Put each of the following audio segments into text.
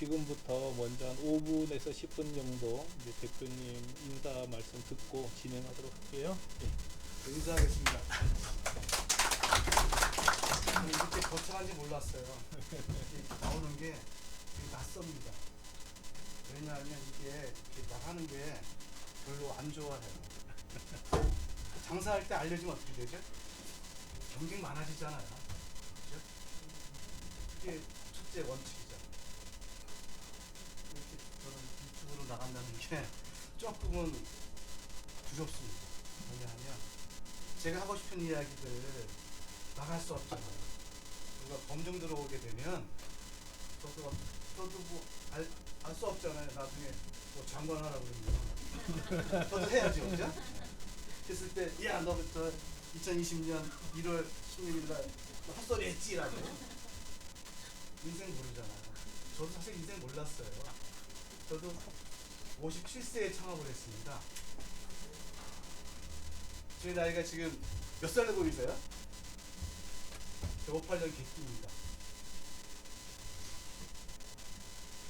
지금부터 먼저 한 5분에서 10분 정도 이제 대표님 인사 말씀 듣고 진행하도록 할게요. 예. 인사하겠습니다. 이렇게 거창한지 몰랐어요. 이렇게 나오는 게 되게 낯섭니다. 왜냐하면 이게 이렇게 나가는 게 별로 안 좋아해요. 장사할 때 알려주면 어떻게 되죠? 경쟁 많아지잖아요. 그죠? 이게 첫째 원칙이죠. 이렇게 저는 유튜브로 나간다는 게 조금은 두렵습니다. 왜냐하면 제가 하고 싶은 이야기들 나갈 수 없잖아요. 우리가 검증 들어오게 되면 저도 뭐 알 수 없잖아요. 나중에 뭐 장관 하라고 그러면 저도 해야죠, 그죠? 했을 때, 야, 너부터 2020년 1월 16일 날 헛소리 했지라고. 인생 모르잖아요. 저도 사실 인생 몰랐어요. 저도 57세에 창업을 했습니다. 제 나이가 지금 몇 살로 보이세요? 58년 개띠입니다.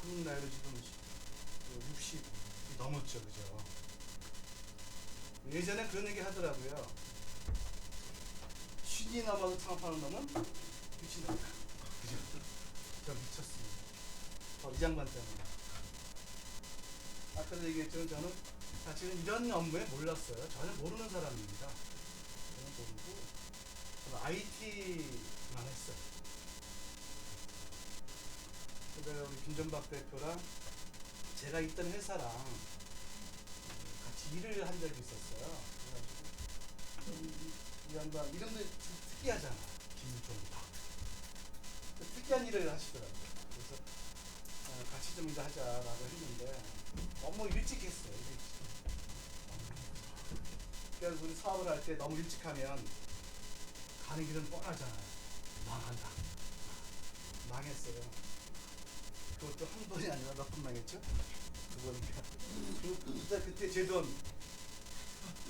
한국 나이로 지금 60이 넘었죠, 그죠? 예전에 그런 얘기 하더라고요. 50이 넘어서 창업하는 놈은 미친다. 그죠? 저 미쳤습니다. 이 양반 때문에. 아까도 얘기했지만 저는 사실은 이런 업무에 몰랐어요. 전혀 모르는 사람입니다. 저는 모르고 저는 IT만 했어요. 그다음에 우리 김전박 대표랑 제가 있던 회사랑 같이 일을 한 적이 있었어요. 그래가지고 이 양반 이름도 좀 특이하잖아. 김전박. 특이한 일을 하시더라고요. 그래서 같이 좀 일하자라고 했는데 너무 일찍 했어요. 일찍. 그래서 우리 사업을 할 때 너무 일찍 하면 가는 길은 뻔하잖아요. 망한다. 망했어요. 그것도 한 번이 아니라 몇 번 망했죠? 두 번인가. 그때 제 돈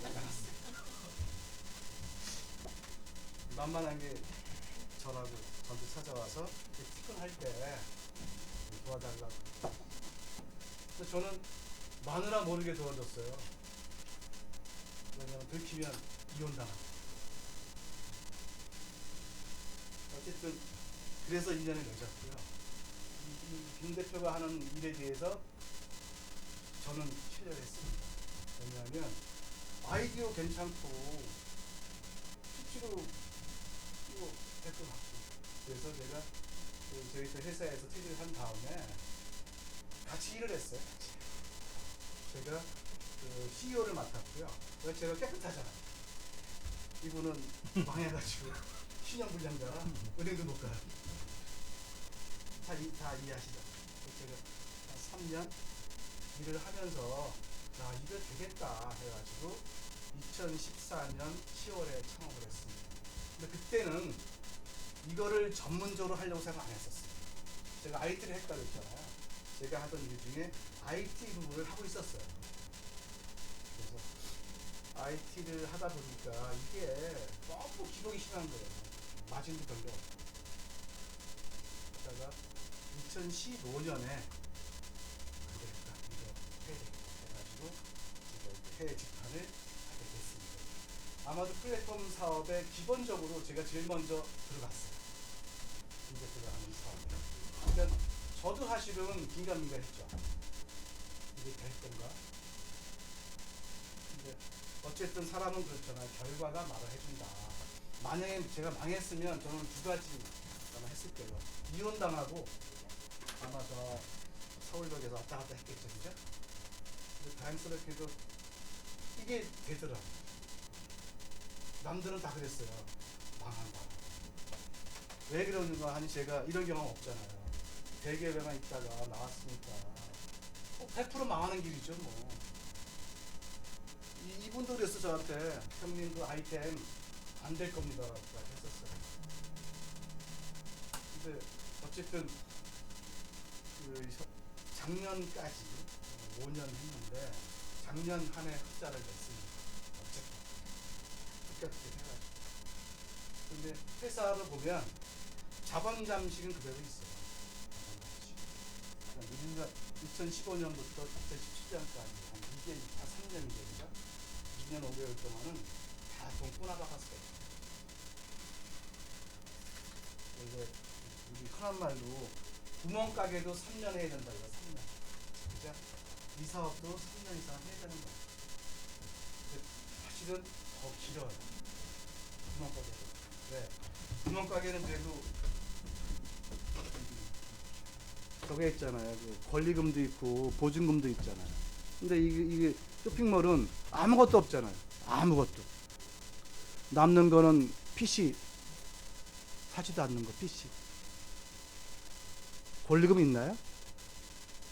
나갔어요. 만만한 게 저라고 저한테 찾아와서 티끌할 때 도와달라고. 근데 저는 마누라 모르게 도와줬어요. 왜냐면 들키면 이혼당하고. 어쨌든 그래서 1년을 늦었고요. 김 대표가 하는 일에 대해서 저는 신뢰했습니다. 왜냐하면 아이디어 괜찮고 실제로 이거 될 것 같고. 그래서 제가 저희 회사에서 퇴직을 한 다음에 같이 일을 했어요. 제가 CEO를 맡았고요. 제가 깨끗하잖아요. 이분은 망해가지고 신용불량자라 은행도 못 가요. 다 이해하시죠? 제가 한 3년 일을 하면서 이거 되겠다 해가지고 2014년 10월에 창업을 했습니다. 근데 그때는 이거를 전문적으로 하려고 생각 안 했었어요. 제가 IT를 했다고 했잖아요. 제가 하던 일 중에 IT 부분을 하고 있었어요. 그래서 IT를 하다 보니까 이게 너무 기록이 심한 거예요. 마진도 별로 없고. 그러다가 2015년에 안 되겠다. 이거 해야 되겠다 해가지고 제가 해외 직판을 하게 됐습니다. 아마도 플랫폼 사업에 기본적으로 제가 제일 먼저 들어갔어요. 김대표가 하는 사업에. 그러니까 저도 사실은 긴가민가했죠. 이게 될 건가? 근데 어쨌든 사람은 그렇잖아요. 결과가 말을 해준다. 만약에 제가 망했으면 저는 두 가지 아마 했을 거예요. 이혼당하고 아마 저 서울역에서 왔다 갔다 했겠죠, 그죠? 근데 다행스럽게도 이게 되더라고요. 남들은 다 그랬어요. 망한다. 왜 그러는가 하니 제가 이런 경험 없잖아요. 대기업에만 있다가 나왔으니까 100% 망하는 길이죠, 뭐. 이분도 그랬어, 저한테. 형님 그 아이템 안 될 겁니다 라고 했었어요. 근데 어쨌든 작년까지 5년 했는데 작년 한 해 흑자를 냈습니다. 어쨌든 합격을 해가지고. 근데 회사를 보면 자본 잠식은 그대로 있어요. 자본 잠식. 2015년부터 2017년까지 이게 다 3년이죠, 그죠? 2년 5개월 동안은 다 돈 꼬나박았어요. 이제 우리 흔한 말로 구멍가게도 3년 해야 된다, 이거 3년. 그죠? 이 사업도 3년 이상 해야 되는 거예요. 근데 사실은 더 길어요. 구멍가게도. 왜? 구멍가게는 그래도 저게 있잖아요. 그 권리금도 있고 보증금도 있잖아요. 근데 이게 쇼핑몰은 아무것도 없잖아요. 아무것도. 남는 거는 PC. 사지도 않는 거 PC. 권리금 있나요?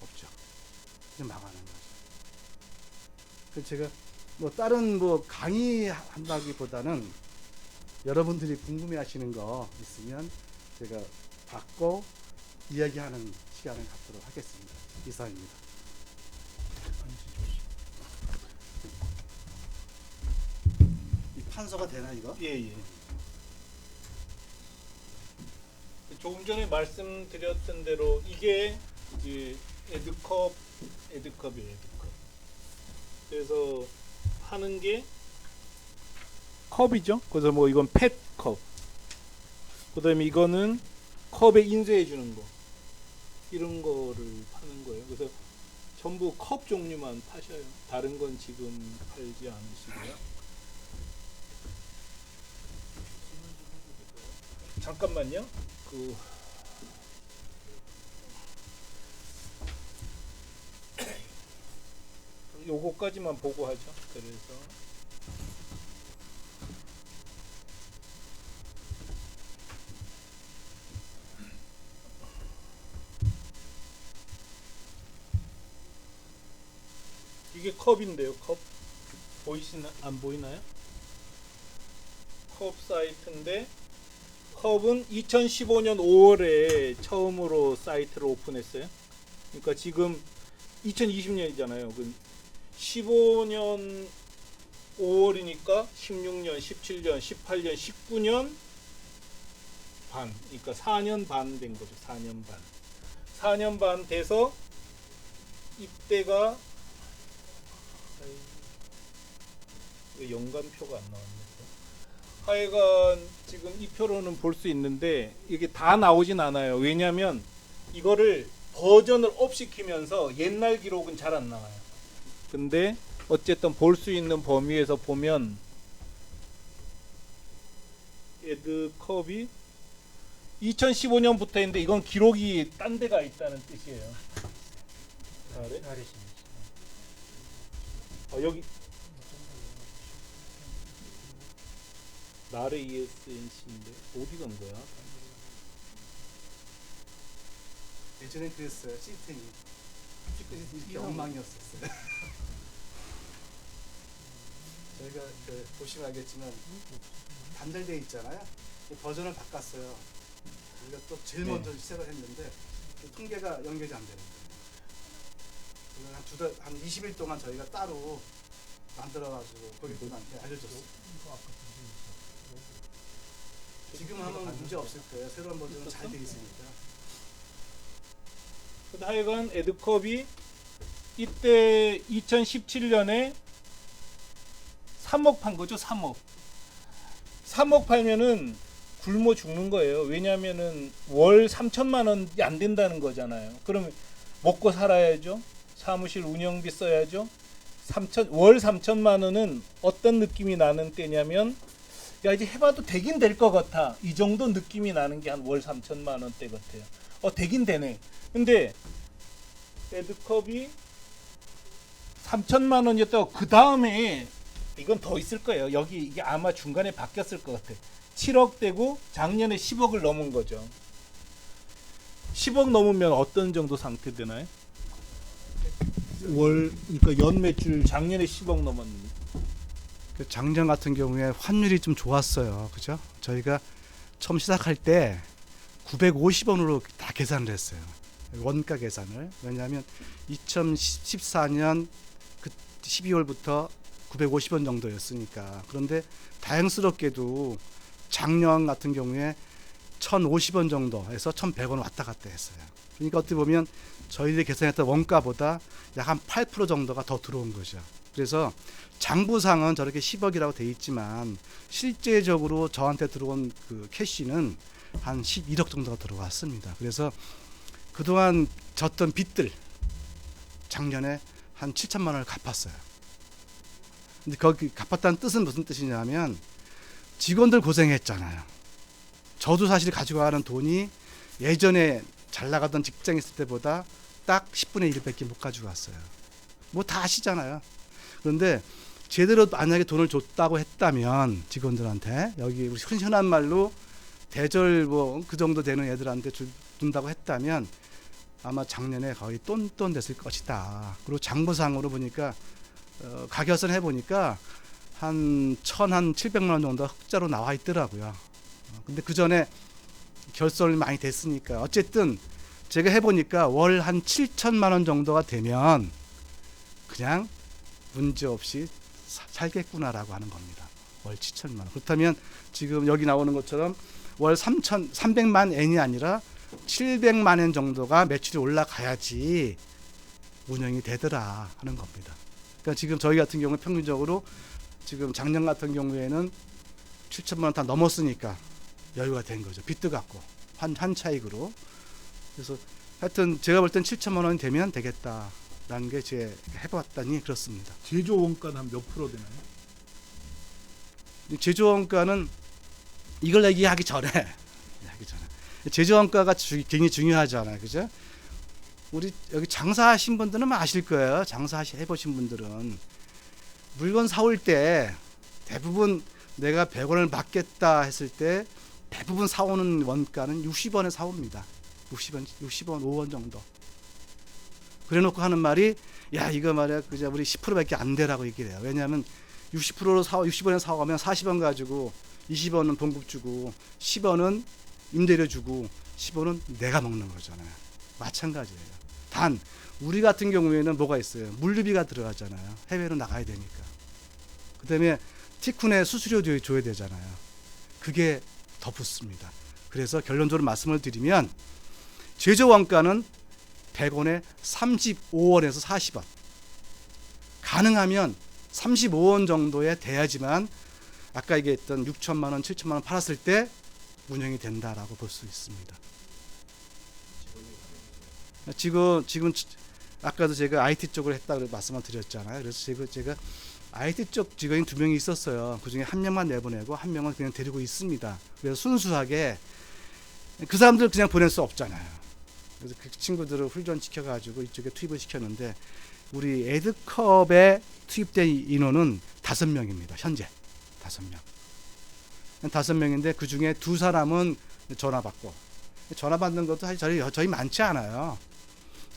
없죠. 그냥 망하는 거죠. 그래서 제가 뭐 다른 뭐 강의한다기보다는 여러분들이 궁금해하시는 거 있으면 제가 받고 이야기하는 시간을 갖도록 하겠습니다. 이상입니다. 이 판서가 되나 이거? 예. 조금 전에 말씀드렸던 대로 이게 이제 에드컵이에요. 그래서 하는 게 컵이죠. 그래서 뭐 이건 펫컵. 그다음에 이거는 컵에 인쇄해 주는 거. 이런 거를 파는 거예요. 그래서 전부 컵 종류만 파셔요. 다른 건 지금 팔지 않으시고요. 잠깐만요. 요거까지만 보고 하죠. 그래서 이게 컵인데요. 컵 안 보이나요? 컵 사이트인데 컵은 2015년 5월에 처음으로 사이트를 오픈했어요. 그러니까 지금 2020년이잖아요. 15년 5월이니까 16년, 17년, 18년, 19년 반. 그러니까 4년 반 된 거죠. 4년 반. 4년 반 돼서 이때가 왜 연간표가 안 나왔네. 하여간 지금 이 표로는 볼 수 있는데 이게 다 나오진 않아요. 왜냐하면 이거를 버전을 업 시키면서 옛날 기록은 잘 안 나와요. 근데 어쨌든 볼 수 있는 범위에서 보면 에드컵이 2015년부터 했는데 이건 기록이 딴 데가 있다는 뜻이에요. 아래? 여기 나래 ESNC인데 어디 간 거야? 예전에 그랬어요. 시스템이 이렇게 엉망이었었어요. 저희가 보시면 알겠지만 단절돼 있잖아요. 버전을 바꿨어요. 우리가 또 제일 먼저 시작을 했는데 통계가 연결이 안 되는 거예요. 한 20일 동안 저희가 따로 만들어가지고 고객분한테 알려줬어요. 지금 하면 문제 없을 거예요. 새로운 버전은 잘 돼 있으니까. 하여간 에드컵이 이때 2017년에 3억 판 거죠. 3억 팔면은 굶어 죽는 거예요. 왜냐면은 월 3천만 원이 안 된다는 거잖아요. 그럼 먹고 살아야죠. 사무실 운영비 써야죠. 월 3천만 원은 어떤 느낌이 나는 때냐면 야 이제 해봐도 되긴 될 것 같아. 이 정도 느낌이 나는 게 한 월 3천만 원대 같아요. 되긴 되네. 근데 에드컵이 3천만 원이었다고 그 다음에 이건 더 있을 거예요. 여기 이게 아마 중간에 바뀌었을 것 같아. 7억 되고 작년에 10억을 넘은 거죠. 10억 넘으면 어떤 정도 상태 되나요? 그러니까 연 매출 작년에 10억 넘었는데. 작년 같은 경우에 환율이 좀 좋았어요. 그죠? 저희가 처음 시작할 때 950원으로 다 계산을 했어요. 원가 계산을. 왜냐하면 2014년 그 12월부터 950원 정도였으니까. 그런데 다행스럽게도 작년 같은 경우에 1,050원 정도에서 1,100원 왔다 갔다 했어요. 그러니까 어떻게 보면 저희들이 계산했던 원가보다 약 한 8% 정도가 더 들어온 거죠. 그래서 장부상은 저렇게 10억이라고 돼 있지만 실제적으로 저한테 들어온 그 캐시는 한 11억 정도가 들어왔습니다. 그래서 그동안 졌던 빚들 작년에 한 7천만 원을 갚았어요. 근데 거기 갚았다는 뜻은 무슨 뜻이냐면 직원들 고생했잖아요. 저도 사실 가지고 가는 돈이 예전에 잘 나가던 직장에 있을 때보다 딱 10분의 1밖에 못 가지고 왔어요. 뭐 다 아시잖아요. 그런데 제대로 만약에 돈을 줬다고 했다면 직원들한테 여기 우리 흔한 말로 대절 뭐 그 정도 되는 애들한테 준다고 했다면 아마 작년에 거의 똔똔 됐을 것이다. 그리고 장부상으로 보니까 가결선 해보니까 한 700만 원 정도 흑자로 나와 있더라고요. 근데 그 전에 결손이 많이 됐으니까 어쨌든 제가 해보니까 월 한 7천만 원 정도가 되면 그냥 문제 없이 살겠구나라고 하는 겁니다. 월 7천만 원. 그렇다면 지금 여기 나오는 것처럼 월 300만 엔이 아니라 700만 엔 정도가 매출이 올라가야지 운영이 되더라 하는 겁니다. 그러니까 지금 저희 같은 경우는 평균적으로 지금 작년 같은 경우에는 7천만 원 다 넘었으니까 여유가 된 거죠. 빚도 갚고 한 차익으로. 그래서 하여튼 제가 볼 땐 7천만 원이 되면 되겠다라는 게 제 해봤더니 그렇습니다. 제조 원가는 한 몇 프로 되나요? 제조 원가는 이걸 얘기하기 전에 제조 원가가 굉장히 중요하잖아요, 그죠? 우리 여기 장사하신 분들은 아실 거예요. 해보신 분들은 물건 사올 때 대부분 내가 100원을 받겠다 했을 때 대부분 사오는 원가는 60원에 사옵니다. 60원, 5원 정도. 그래놓고 하는 말이 야 이거 말이야 그저 우리 10%밖에 안 되라고 얘기를 해요. 왜냐하면 60%로 60원에 사오면 40원 가지고 20원은 봉급 주고 10원은 임대료 주고 10원은 내가 먹는 거잖아요. 마찬가지예요. 단 우리 같은 경우에는 뭐가 있어요? 물류비가 들어가잖아요. 해외로 나가야 되니까. 그 다음에 티쿤에 수수료도 줘야 되잖아요. 그게 더 붙습니다. 그래서 결론적으로 말씀을 드리면 제조 원가는 100원에 35원에서 40원. 가능하면 35원 정도에 돼야지만 아까 얘기했던 6천만 원, 7천만 원 팔았을 때 운영이 된다라고 볼 수 있습니다. 지금 아까도 제가 IT 쪽을 했다고 말씀을 드렸잖아요. 그래서 제가 IT 쪽 직원이 2명이 있었어요. 그중에 한 명만 내보내고 한 명은 그냥 데리고 있습니다. 그래서 순수하게 그 사람들 그냥 보낼 수 없잖아요. 그래서 그 친구들을 훈련시켜가지고 이쪽에 투입을 시켰는데 우리 에드컵에 투입된 인원은 5명입니다. 현재 5명. 5명인데 그 중에 2사람은 전화 받고 전화 받는 것도 사실 저희 많지 않아요.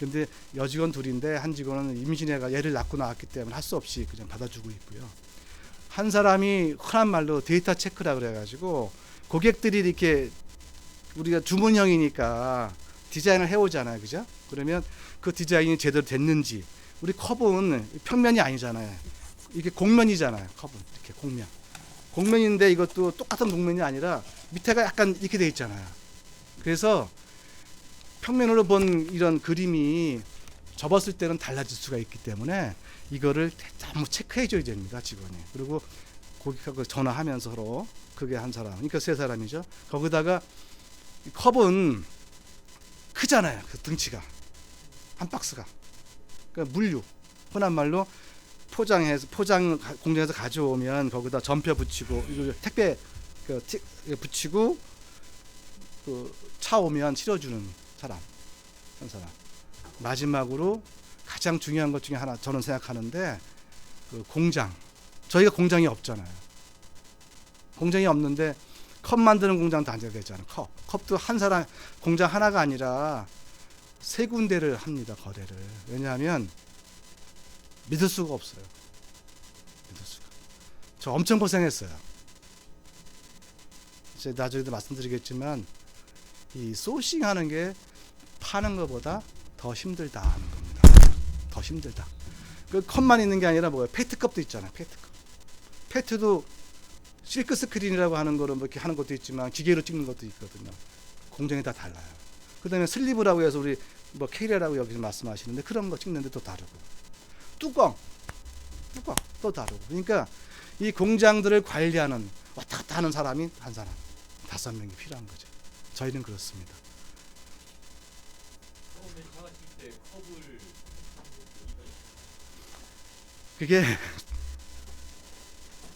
근데 여직원 2인데 한 직원은 임신해가 애를 낳고 나왔기 때문에 할 수 없이 그냥 받아주고 있고요. 한 사람이 흔한 말로 데이터 체크라 그래가지고 고객들이 이렇게 우리가 주문형이니까 디자인을 해오잖아요, 그죠? 그러면 그 디자인이 제대로 됐는지 우리 컵은 평면이 아니잖아요. 이게 곡면이잖아요, 컵은 이렇게 곡면. 곡면인데 이것도 똑같은 곡면이 아니라 밑에가 약간 이렇게 돼 있잖아요. 그래서 평면으로 본 이런 그림이 접었을 때는 달라질 수가 있기 때문에 이거를 한번 체크해 줘야 됩니다, 직원이. 그리고 고객하고 전화하면서 서로 그게 한 사람, 그러니까 3사람이죠. 거기다가 컵은 크잖아요, 그 등치가 한 박스가. 그러니까 물류, 흔한 말로 포장 공장에서 가져오면 거기다 전표 붙이고 이거 택배 붙이고 그 차 오면 실어주는 사람, 한 사람. 마지막으로 가장 중요한 것 중에 하나 저는 생각하는데 그 공장. 저희가 공장이 없잖아요. 공장이 없는데 컵 만드는 공장도 안 돼야 되잖아요. 컵도 한 사람 공장 하나가 아니라 3군데를 합니다, 거래를. 왜냐하면 믿을 수가 없어요. 믿을 수가. 저 엄청 고생했어요. 이제 나중에도 말씀드리겠지만 이 소싱하는 게 파는 것보다 더 힘들다 하는 겁니다. 더 힘들다. 그 컵만 있는 게 아니라 뭐예요? 페트컵도 있잖아요. 페트컵. 페트도 실크 스크린이라고 하는 거로 뭐 이렇게 하는 것도 있지만 기계로 찍는 것도 있거든요. 공정이 다 달라요. 그다음에 슬리브라고 해서 우리 뭐 케이레라고 여기서 말씀하시는데 그런 거 찍는데 또 다르고 뚜껑 또 다르고 그러니까 이 공장들을 관리하는 왔다 갔다 하는 사람이 한 사람 5명이 필요한 거죠. 저희는 그렇습니다. 처음에 사가실 때 컵을 그게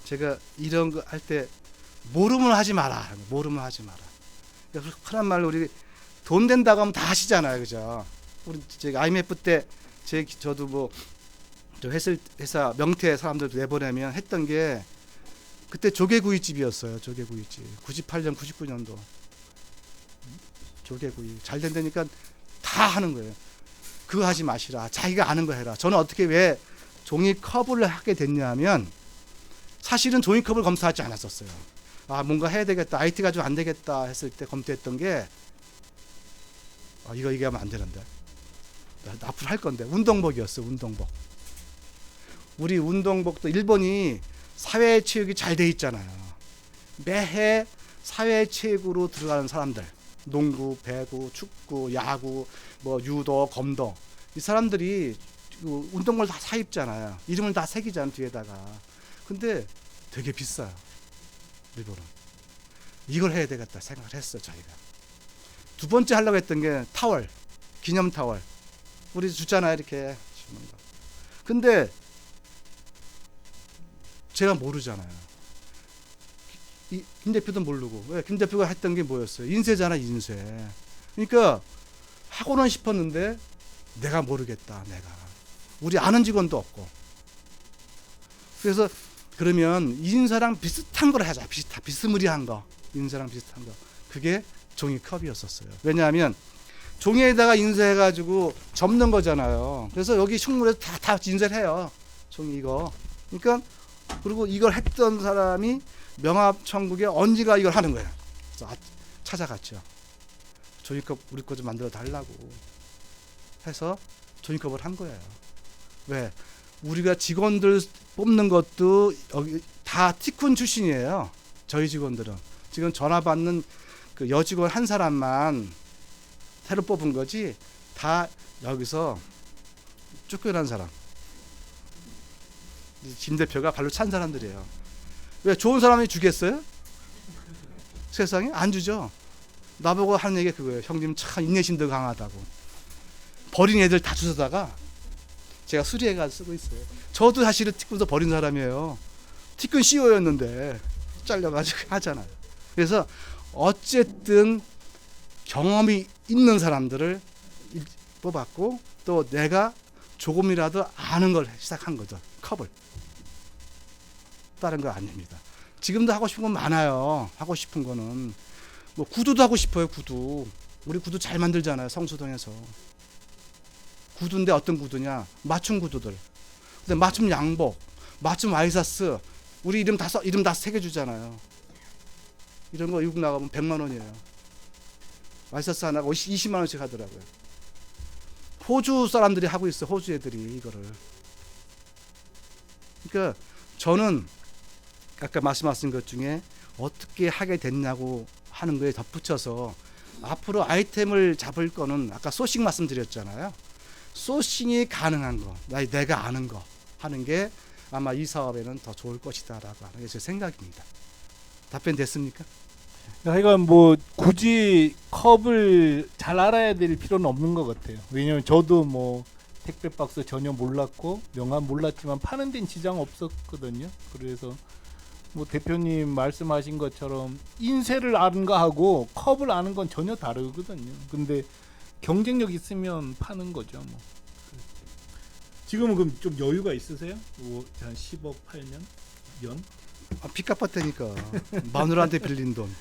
제가 이런 거 할 때 모르면 하지 마라. 모르면 하지 마라. 그러니까 흔한 말로 우리 돈 된다고 하면 다 하시잖아요. 그죠? 우리 제가 IMF 때 저도 뭐 저 회사 명태 사람들 내보내면 했던 게 그때 조개구이집이었어요. 조개구이집. 98년 99년도. 조개구이. 잘 된다니까 다 하는 거예요. 그거 하지 마시라. 자기가 아는 거 해라. 저는 어떻게 왜 종이컵을 하게 됐냐면 사실은 종이컵을 검사하지 않았었어요. 아 뭔가 해야 되겠다. IT 가지고 안 되겠다 했을 때 검토했던 게 이거 얘기하면 안 되는데 앞으로 할 건데 운동복이었어요. 운동복. 우리 운동복도 일본이 사회체육이 잘 돼 있잖아요. 매해 사회체육으로 들어가는 사람들 농구, 배구, 축구, 야구, 뭐 유도, 검도 이 사람들이 운동복을 다 사 입잖아요. 이름을 다 새기잖아요. 뒤에다가. 근데 되게 비싸요. 일본은. 이걸 해야 되겠다 생각을 했어요. 저희가. 두 번째 하려고 했던 게 타월. 기념 타월. 우리 주잖아요. 이렇게. 근데 제가 모르잖아요. 김 대표도 모르고. 왜? 김 대표가 했던 게 뭐였어요? 인쇄잖아, 인쇄. 그러니까 하고는 싶었는데 내가 모르겠다, 내가. 우리 아는 직원도 없고. 그래서 그러면 인쇄랑 비슷한 걸 하자. 비스무리한 거. 인쇄랑 비슷한 거. 그게 종이컵이었었어요. 왜냐하면 종이에다가 인쇄해가지고 접는 거잖아요. 그래서 여기 식물에서 다 인쇄를 해요. 종이 이거. 그러니까 그리고 이걸 했던 사람이 명합천국에 언지가 이걸 하는 거예요. 그래서 찾아갔죠. 종이컵 우리 거 좀 만들어 달라고 해서 종이컵을 한 거예요. 왜? 우리가 직원들 뽑는 것도 여기 다 티쿤 출신이에요. 저희 직원들은 지금 전화 받는 그 여직원 한 사람만 새로 뽑은 거지 다 여기서 쫓겨난 사람. 김 대표가 발로 찬 사람들이에요. 왜? 좋은 사람이 주겠어요? 세상에 안 주죠. 나보고 하는 얘기가 그거예요. 형님 참 인내심도 강하다고. 버린 애들 다 주워다가 제가 수리해가지고 쓰고 있어요. 저도 사실은 티쿤에서 버린 사람이에요. 티쿤 CEO였는데 잘려가지고 하잖아요. 그래서 어쨌든 경험이 있는 사람들을 뽑았고 또 내가 조금이라도 아는 걸 시작한 거죠. 컵을. 다른 거 아닙니다. 지금도 하고 싶은 건 많아요. 하고 싶은 거는 뭐 구두도 하고 싶어요. 구두. 우리 구두 잘 만들잖아요. 성수동에서. 구두인데 어떤 구두냐? 맞춤 구두들. 근데 맞춤 양복, 맞춤 와이셔츠. 우리 이름 다 새겨주잖아요. 이런 거 외국 나가면 100만 원이에요. 와이셔츠 하나가 20만 원씩 하더라고요. 호주 사람들이 하고 있어요. 호주 애들이 이거를. 그러니까 저는 아까 말씀하신 것 중에 어떻게 하게 됐냐고 하는 거에 덧붙여서 앞으로 아이템을 잡을 거는 아까 소싱 말씀드렸잖아요. 소싱이 가능한 거, 내가 아는 거 하는 게 아마 이 사업에는 더 좋을 것이다라고 하는 게 제 생각입니다. 답변 됐습니까? 하여간 뭐 굳이 컵을 잘 알아야 될 필요는 없는 것 같아요. 왜냐면 저도 뭐 택배 박스 전혀 몰랐고 명함 몰랐지만 파는 데는 지장 없었거든요. 그래서 뭐 대표님 말씀하신 것처럼 인쇄를 아는 거하고 컵을 아는 건 전혀 다르거든요. 근데 경쟁력 있으면 파는 거죠. 뭐. 지금은 그럼 좀 여유가 있으세요? 뭐 한 10억 팔면 연? 빚 갚았다니까. 마누라한테 빌린 돈.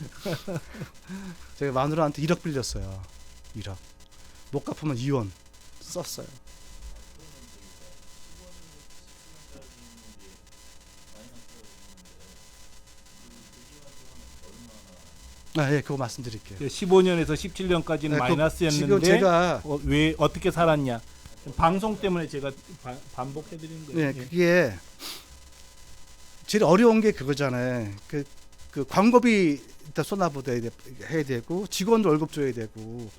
제가 마누라한테 1억 빌렸어요. 1억. 못 갚으면 이혼 썼어요. 예, 그거 말씀드릴게요. 15년에서 17년까지는 네, 마이너스였는데 지금 제가 왜 어떻게 살았냐? 방송 때문에 제가 반복해 드리는 거예요. 네, 그게 제일 어려운 게 그거잖아요. 그 광고비 일단 쏟아부어야 해야 되고 직원도 월급 줘야 되고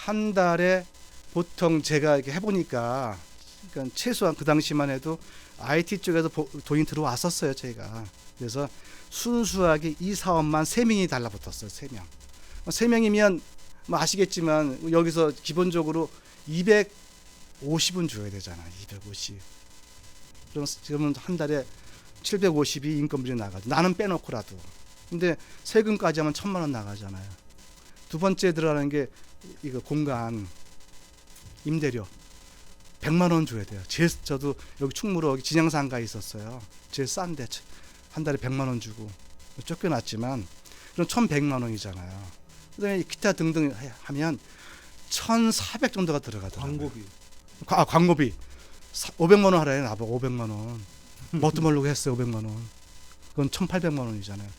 한 달에 보통 제가 이렇게 해보니까 그러니까 최소한 그 당시만 해도 IT 쪽에서 돈이 들어왔었어요, 제가. 그래서 순수하게 이 사업만 3명이 달라붙었어요. 3명. 3명이면 뭐 아시겠지만 여기서 기본적으로 250은 줘야 되잖아. 250. 그럼 지금은 한 달에 750이 인건비로 나가죠. 나는 빼놓고라도. 근데 세금까지 하면 1,000만 원 나가잖아요. 두 번째 들어가는 게 이거 공간 임대료 100만 원 줘야 돼요. 저도 여기 충무로 진양상가에 있었어요. 제일 싼데 한 달에 100만 원 주고 쫓겨났지만 그럼 1,100만 원이잖아요. 그다음에 기타 등등 하면 1,400 정도가 들어가더라고요. 광고비. 광고비 500만 원 하라요. 나보고 500만 원. 뭣도 모르고 했어요. 500만 원. 그건 1,800만 원이잖아요.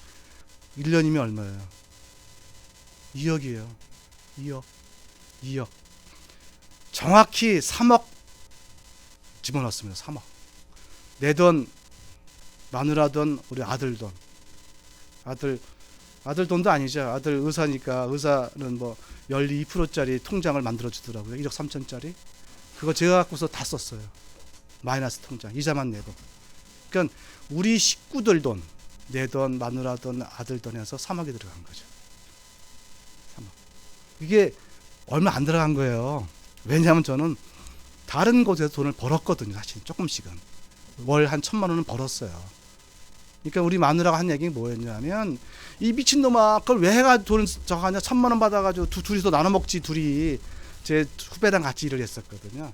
1년이면 얼마예요? 2억이에요. 2억. 정확히 3억 집어넣었습니다. 3억. 내 돈, 마누라 돈, 우리 아들 돈. 아들 돈도 아니죠. 아들 의사니까 의사는 뭐 12%짜리 통장을 만들어 주더라고요. 1억 3천짜리. 그거 제가 갖고서 다 썼어요. 마이너스 통장. 이자만 내고. 그러니까 우리 식구들 돈, 내 돈, 마누라 돈, 아들 돈 해서 3억이 들어간 거죠. 3억. 이게 얼마 안 들어간 거예요. 왜냐하면 저는 다른 곳에서 돈을 벌었거든요. 사실 조금씩은. 월 한 1,000만 원은 벌었어요. 그러니까 우리 마누라가 한 얘기가 뭐였냐면 이 미친놈아 그걸 왜 해가 돈을 저거 하냐 1,000만 원 받아가지고 둘이서 나눠 먹지 둘이. 제 후배랑 같이 일을 했었거든요.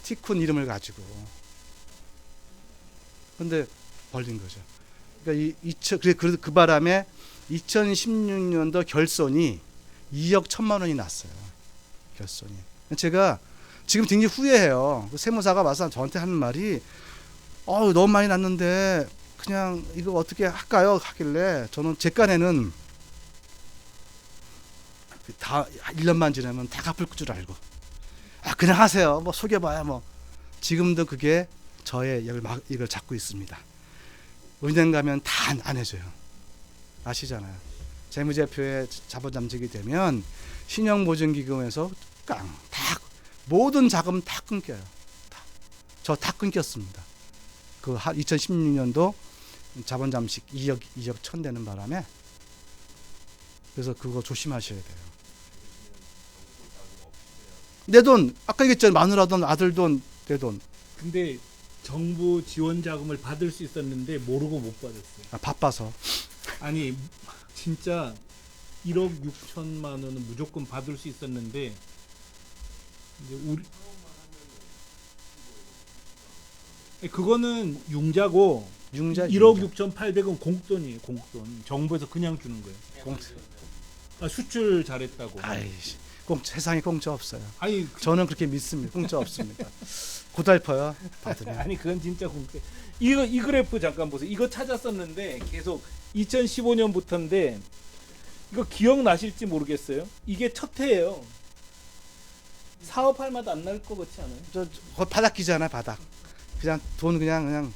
티쿤 이름을 가지고. 근데 벌린 거죠. 그러니까 그 바람에 2016년도 결손이 2억 1,000만 원이 났어요. 결손이. 제가 지금 굉장히 후회해요. 그 세무사가 와서 저한테 하는 말이 너무 많이 났는데 그냥 이거 어떻게 할까요? 하길래 저는 제 깐에는 다 1년만 지나면 다 갚을 줄 알고 그냥 하세요. 뭐 속여봐야 뭐. 지금도 그게 저의 이걸 잡고 있습니다. 은행 가면 다 안 해줘요. 아시잖아요. 재무제표에 자본 잠식이 되면 신용보증기금에서 다 모든 자금 다 끊겨요. 저 다 끊겼습니다. 그 2016년도 자본 잠식 2억 1천 되는 바람에. 그래서 그거 조심하셔야 돼요. 내 돈 아까 얘기했잖아요. 마누라 돈, 아들 돈, 내 돈. 근데 정부 지원 자금을 받을 수 있었는데 모르고 못 받았어요. 바빠서. 아니 진짜 1억 6천만 원은 무조건 받을 수 있었는데 이제 우리 그거는 융자고 융자 1억 6,800은 공돈이에요. 공돈. 정부에서 그냥 주는 거예요. 수출 잘했다고. 아이씨. 세상에 공짜 없어요. 아니 저는 그렇게 믿습니다. 공짜 없습니다. 고달퍼요. 받으면. 아니 그건 진짜 공짜. 이 그래프 잠깐 보세요. 이거 찾았었는데 계속 2015년부터인데 이거 기억나실지 모르겠어요. 이게 첫 해예요. 사업할 맛 안 날 것 같지 않아요? 저 바닥 기잖아 바닥. 그냥 돈 그냥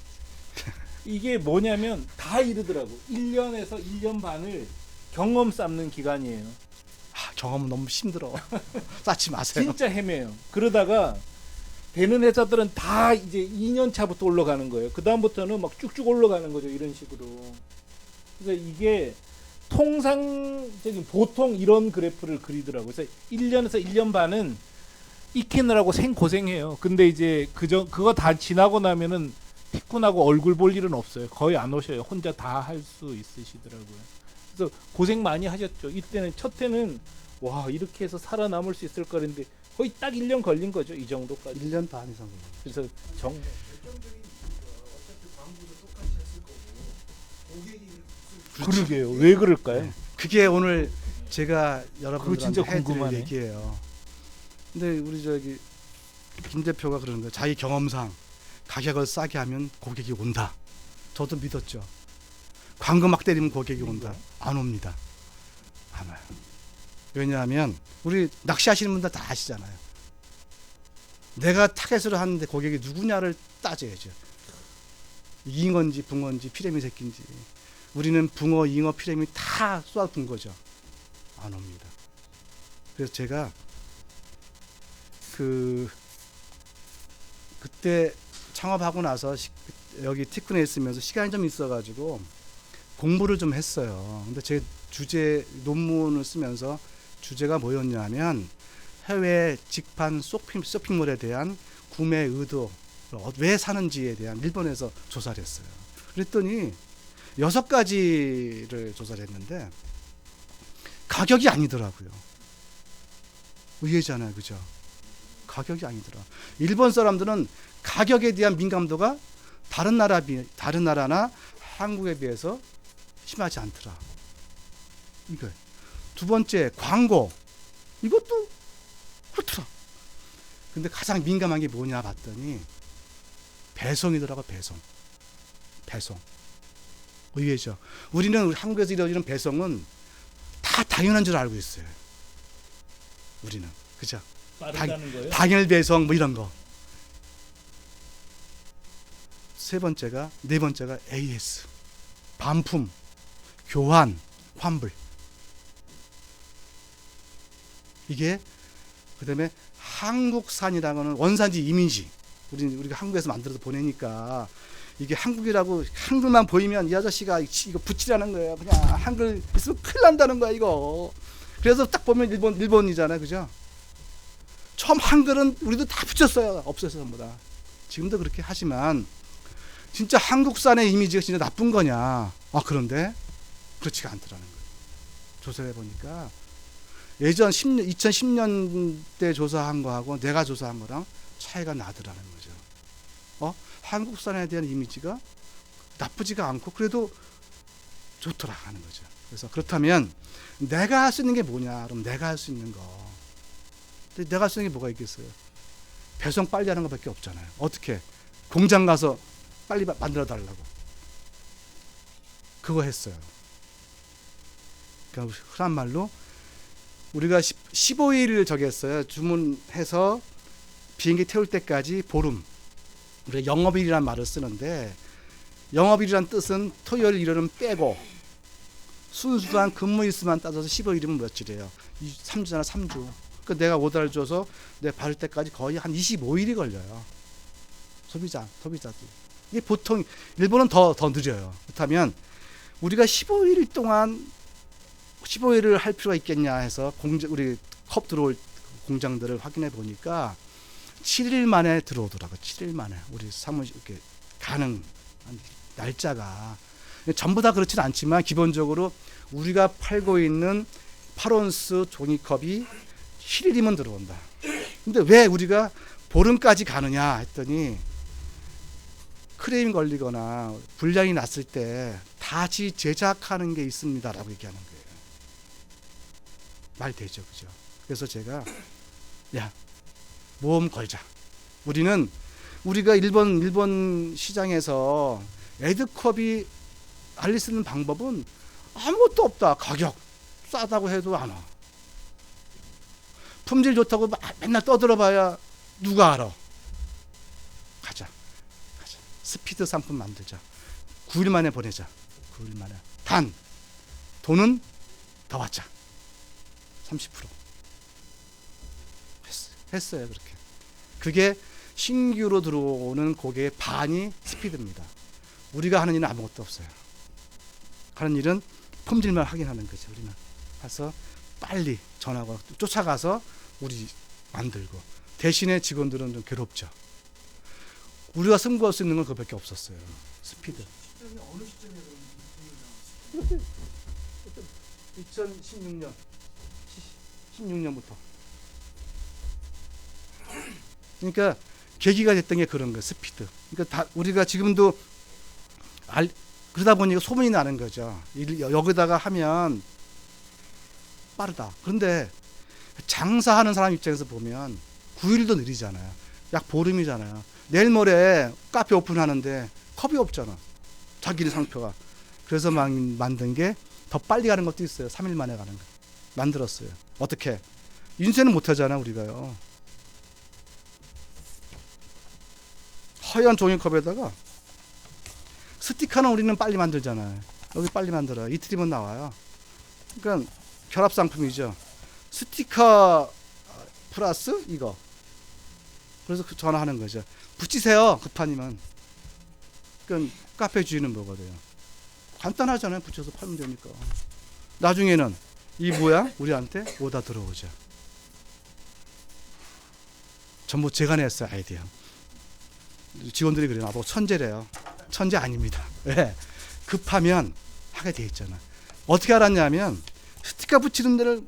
이게 뭐냐면 다 이르더라고. 1년에서 1년 반을 경험 쌓는 기간이에요. 경험은 너무 힘들어. 쌓지 마세요. 진짜 헤매요. 그러다가 되는 회사들은 다 이제 2년 차부터 올라가는 거예요. 그 다음부터는 막 쭉쭉 올라가는 거죠. 이런 식으로. 그래서 이게 통상적인 보통 이런 그래프를 그리더라고요. 그래서 1년에서 1년 반은 익히느라고 생고생해요. 근데 이제 그거 다 지나고 나면은 티쿤하고 얼굴 볼 일은 없어요. 거의 안 오셔요. 혼자 다 할 수 있으시더라고요. 그래서 고생 많이 하셨죠. 이때는 첫 해는 와 이렇게 해서 살아남을 수 있을 거랬는데 거의 딱 1년 걸린 거죠. 이 정도까지. 1년 반 이상. 그래서 그러게요. 왜 그럴까요? 네. 그게 오늘 제가 그거 여러분들한테 진짜 해드릴 궁금하네. 얘기예요. 근데 우리 김 대표가 그러는 거예요. 자기 경험상 가격을 싸게 하면 고객이 온다. 저도 믿었죠. 광고 막 때리면 고객이 온다. 안 옵니다. 안 와요. 왜냐하면 우리 낚시하시는 분들 다 아시잖아요. 내가 타겟으로 하는데 고객이 누구냐를 따져야죠. 잉어인지 붕어인지 피레미 새끼인지. 우리는 붕어, 잉어, 피레미 다 쏘아본 거죠. 안 옵니다. 그래서 제가 그때 창업하고 나서 여기 티쿤에 있으면서 시간이 좀 있어가지고 공부를 좀 했어요. 근데 제 주제 논문을 쓰면서 주제가 뭐였냐면 해외 직판 쇼핑몰에 대한 구매 의도, 왜 사는지에 대한 일본에서 조사를 했어요. 그랬더니 6가지를 조사를 했는데 가격이 아니더라고요. 의외잖아요, 그죠? 가격이 아니더라. 일본 사람들은 가격에 대한 민감도가 다른 나라나 한국에 비해서 심하지 않더라. 이거. 두 번째, 광고. 이것도 그렇더라. 근데 가장 민감한 게 뭐냐 봤더니 배송이더라고, 배송. 의외죠. 우리는 한국에서 이루어지는 배송은 다 당연한 줄 알고 있어요. 우리는. 그죠? 빠르다는 거예요? 당일 배송 뭐 이런 거. 네 번째가 AS. 반품, 교환, 환불. 이게 그다음에 한국산이라는 원산지 이미지. 우리가 한국에서 만들어서 보내니까 이게 한국이라고 한글만 보이면 이 아저씨가 이거 붙이라는 거예요. 그냥 한글 있으면 큰일 난다는 거야, 이거. 그래서 딱 보면 일본이잖아요, 그죠? 처음 한글은 우리도 다 붙였어요. 없어서 전부 다. 지금도 그렇게 하지만 진짜 한국산의 이미지가 진짜 나쁜 거냐? 그런데 그렇지가 않더라는 거예요. 조사해 보니까 예전 2010년대 조사한 거하고 내가 조사한 거랑 차이가 나더라는 거죠. 한국산에 대한 이미지가 나쁘지가 않고 그래도 좋더라 하는 거죠. 그래서 그렇다면 내가 할 수 있는 게 뭐냐? 그럼 내가 할 수 있는 거. 근데 내가 할 수 있는 게 뭐가 있겠어요? 배송 빨리 하는 것밖에 없잖아요. 어떻게? 공장 가서 빨리 만들어 달라고. 그거 했어요. 그러니까 흔한 말로 우리가 15일을 정했어요. 주문해서 비행기 태울 때까지 보름. 우리가 영업일이라는 말을 쓰는데 영업일이란 뜻은 토요일, 일요일은 빼고 순수한 근무일수만 따져서 15일이면 며칠이에요? 3주잖아, 3주. 그러니까 내가 오더를 줘서 내가 받을 때까지 거의 한 25일이 걸려요. 소비자들. 이게 보통 일본은 더 느려요. 그렇다면 우리가 15일을 할 필요가 있겠냐 해서 우리 컵 들어올 공장들을 확인해 보니까 7일 만에 들어오더라고요. 7일 만에 우리 사무실 이렇게 가는 날짜가 전부 다 그렇지는 않지만 기본적으로 우리가 팔고 있는 8온스 종이컵이 7일이면 들어온다. 근데 왜 우리가 보름까지 가느냐 했더니 크레임 걸리거나 불량이 났을 때 다시 제작하는 게 있습니다라고 얘기하는 거예요. 말 되죠, 그죠? 그래서 제가 모험 걸자. 우리가 일본 시장에서 에드컵이 알릴 수 있는 방법은 아무것도 없다. 가격 싸다고 해도 안 와. 품질 좋다고 맨날 떠들어봐야 누가 알아. 가자. 스피드 상품 만들자. 9일 만에 보내자. 9일 만에. 단 돈은 더 받자. 30% 했어요. 그렇게. 그게 신규로 들어오는 고객의 반이 스피드입니다. 우리가 하는 일은 아무것도 없어요. 하는 일은 품질만 확인하는 거죠. 우리는 가서 빨리 전화가 쫓아가서 우리 만들고, 대신에 직원들은 좀 괴롭죠. 우리가 승부할 수 있는 건 그밖에 없었어요. 스피드. 어느 시점에 2016년부터. 그러니까 계기가 됐던 게 그런 거예요. 스피드. 그러니까 우리가 지금도 그러다 보니까 소문이 나는 거죠. 여기다가 하면 빠르다. 그런데 장사하는 사람 입장에서 보면 9일도 느리잖아요. 약 보름이잖아요. 내일 모레 카페 오픈하는데 컵이 없잖아. 자기네 상표가. 그래서 만든 게 더 빨리 가는 것도 있어요. 3일 만에 가는 거. 만들었어요. 어떻게? 인쇄는 못하잖아, 우리가요. 하얀 종이컵에다가 스티커는 우리는 빨리 만들잖아요. 여기 빨리 만들어요. 이틀이면 나와요. 그러니까 결합 상품이죠. 스티커 플러스 이거 그래서 전화하는 거죠. 붙이세요. 급하니면. 그러니까 카페 주인은 뭐가 돼요? 간단하잖아요. 붙여서 팔면 되니까. 나중에는 이 뭐야? 우리한테 오다 들어오죠. 전부 제가 냈어요. 아이디어. 직원들이 그래요. 나보고 천재래요. 천재 아닙니다. 왜? 급하면 하게 돼 있잖아. 어떻게 알았냐면 스티커 붙이는 데를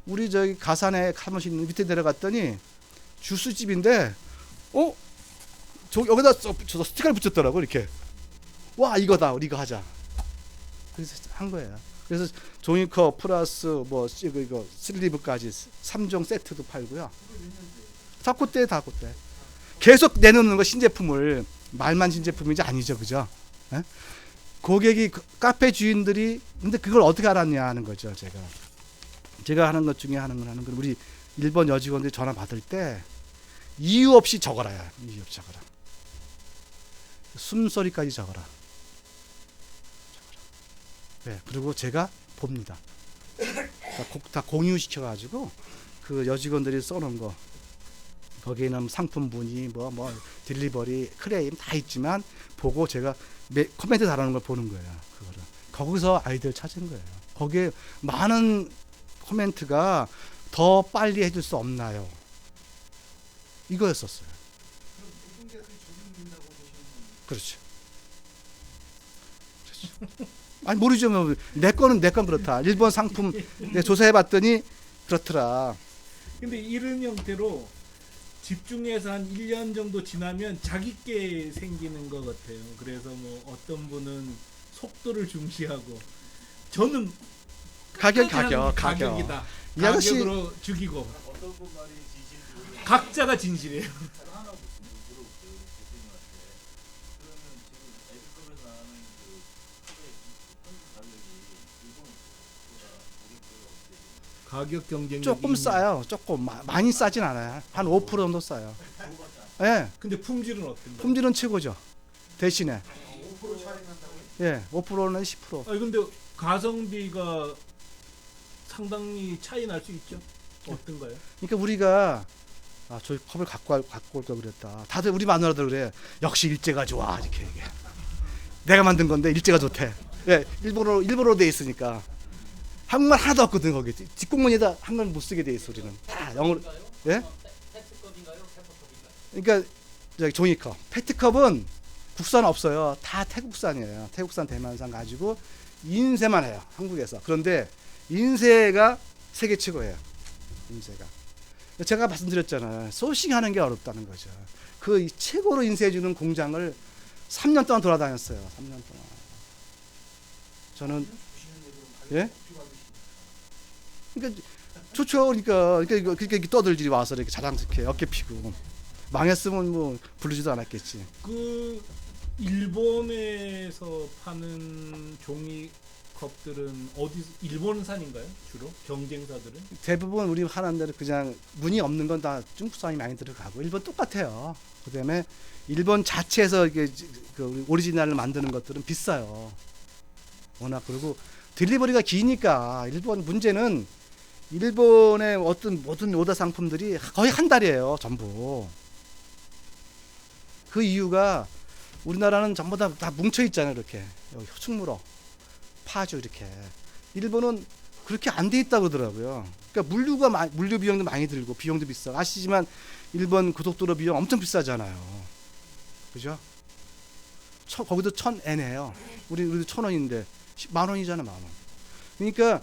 우리 저기 가산에 사무실 밑에 내려갔더니 주스집인데 저 여기다 저 스티커를 붙였더라고. 이렇게. 와, 이거다. 우리 이거 하자. 그래서 한 거예요. 그래서 종이컵 플러스 뭐 이거 슬리브까지 3종 세트도 팔고요. 다 그때 계속 내놓는 거 신제품을. 말만 신제품인지 아니죠. 그죠? 에? 고객이 카페 주인들이 근데 그걸 어떻게 알았냐 하는 거죠. 제가 하는 것 중에 하는 건 우리 일본 여직원들이 전화 받을 때 이유 없이 적어라야. 이유 없이 적어라. 숨소리까지 적어라. 네, 그리고 제가 봅니다. 다 공유시켜가지고 그 여직원들이 써놓은 거 거기에는 상품 문의 뭐 딜리버리 클레임 다 있지만 보고 제가 코멘트 달아놓은 걸 보는 거예요. 그거를 거기서 아이디어를 찾은 거예요. 거기에 많은 코멘트가 더 빨리 해줄 수 없나요? 이거였었어요. 그럼 노동자들이 적용된다고 보시는 그렇죠. 아니 모르죠. 뭐. 내 건 그렇다. 일본 상품 내가 조사해봤더니 그렇더라. 근데 이런 형태로 집중해서 한 1년 정도 지나면 자기께 생기는 것 같아요. 그래서 뭐 어떤 분은 속도를 중시하고 저는 가격이다. 이 아저씨 가격으로 죽이고 어떤 분 말이 진실인지 각자가 진실이에요. 하나 물어볼게요. 대표님한테. 그러면 지금 A급에서 나가는 그 컵의 가격이 일본보다 가격대가 어때요? 가격 경쟁력이 조금 있는. 싸요. 조금 많이 싸진 않아요. 한 5% 정도 싸요. 예. 네, 근데 품질은 어떤가요? 품질은 최고죠. 대신에 5% 차이 난다고. 예, 5%는 10%. 아니 근데 가성비가 상당히 차이 날 수 있죠. 어떤가요? 그러니까 우리가 저 컵을 갖고 올 걸 그랬다. 다들 우리 마누라들 그래. 역시 일제가 좋아 이렇게 얘기해. 내가 만든 건데 일제가 좋대. 예, 일본어로 돼 있으니까 한국말 하나도 없거든 거기. 뒷공문에다 한국말 못 쓰게 돼 있어 우리는. 다 영어로. 예? 페트컵인가요? 페퍼컵인가요? 그러니까 저기 종이컵, 페트컵은 국산 없어요. 다 태국산이에요. 태국산 대만산 가지고 인쇄만 해요. 한국에서. 그런데 인쇄가 세계 최고예요. 인쇄가. 제가 말씀드렸잖아요. 소싱하는 게 어렵다는 거죠. 그 최고로 인쇄해주는 공장을 3년 동안 돌아다녔어요. 3년 동안. 저는 예? 그러니까 좋죠. 그러니까 이렇게 떠들지 와서 이렇게 자랑스럽게 어깨 피고 망했으면 뭐 부르지도 않았겠지. 그 일본에서 파는 종이컵들은 어디 일본산인가요? 주로 경쟁사들은? 대부분 우리 하는 데는 그냥 무늬 없는 건 다 중국산이 많이 들어가고 일본 똑같아요. 그다음에 일본 자체에서 이게 그 우리 오리지널을 만드는 것들은 비싸요. 워낙 그리고 딜리버리가 기니까 일본 문제는 일본의 어떤 모든 오다 상품들이 거의 한 달이에요. 전부. 그 이유가 우리나라는 전부 다 뭉쳐 있잖아요. 이렇게 여기 충무로, 파주 이렇게. 일본은 그렇게 안 돼 있다고 그러더라고요. 그러니까 물류 비용도 많이 들고 비용도 비싸. 아시지만 일본 고속도로 비용 엄청 비싸잖아요. 그죠? 거기도 1,000엔이에요. 우리도 1,000원인데 10,000원이잖아, 10,000원. 그러니까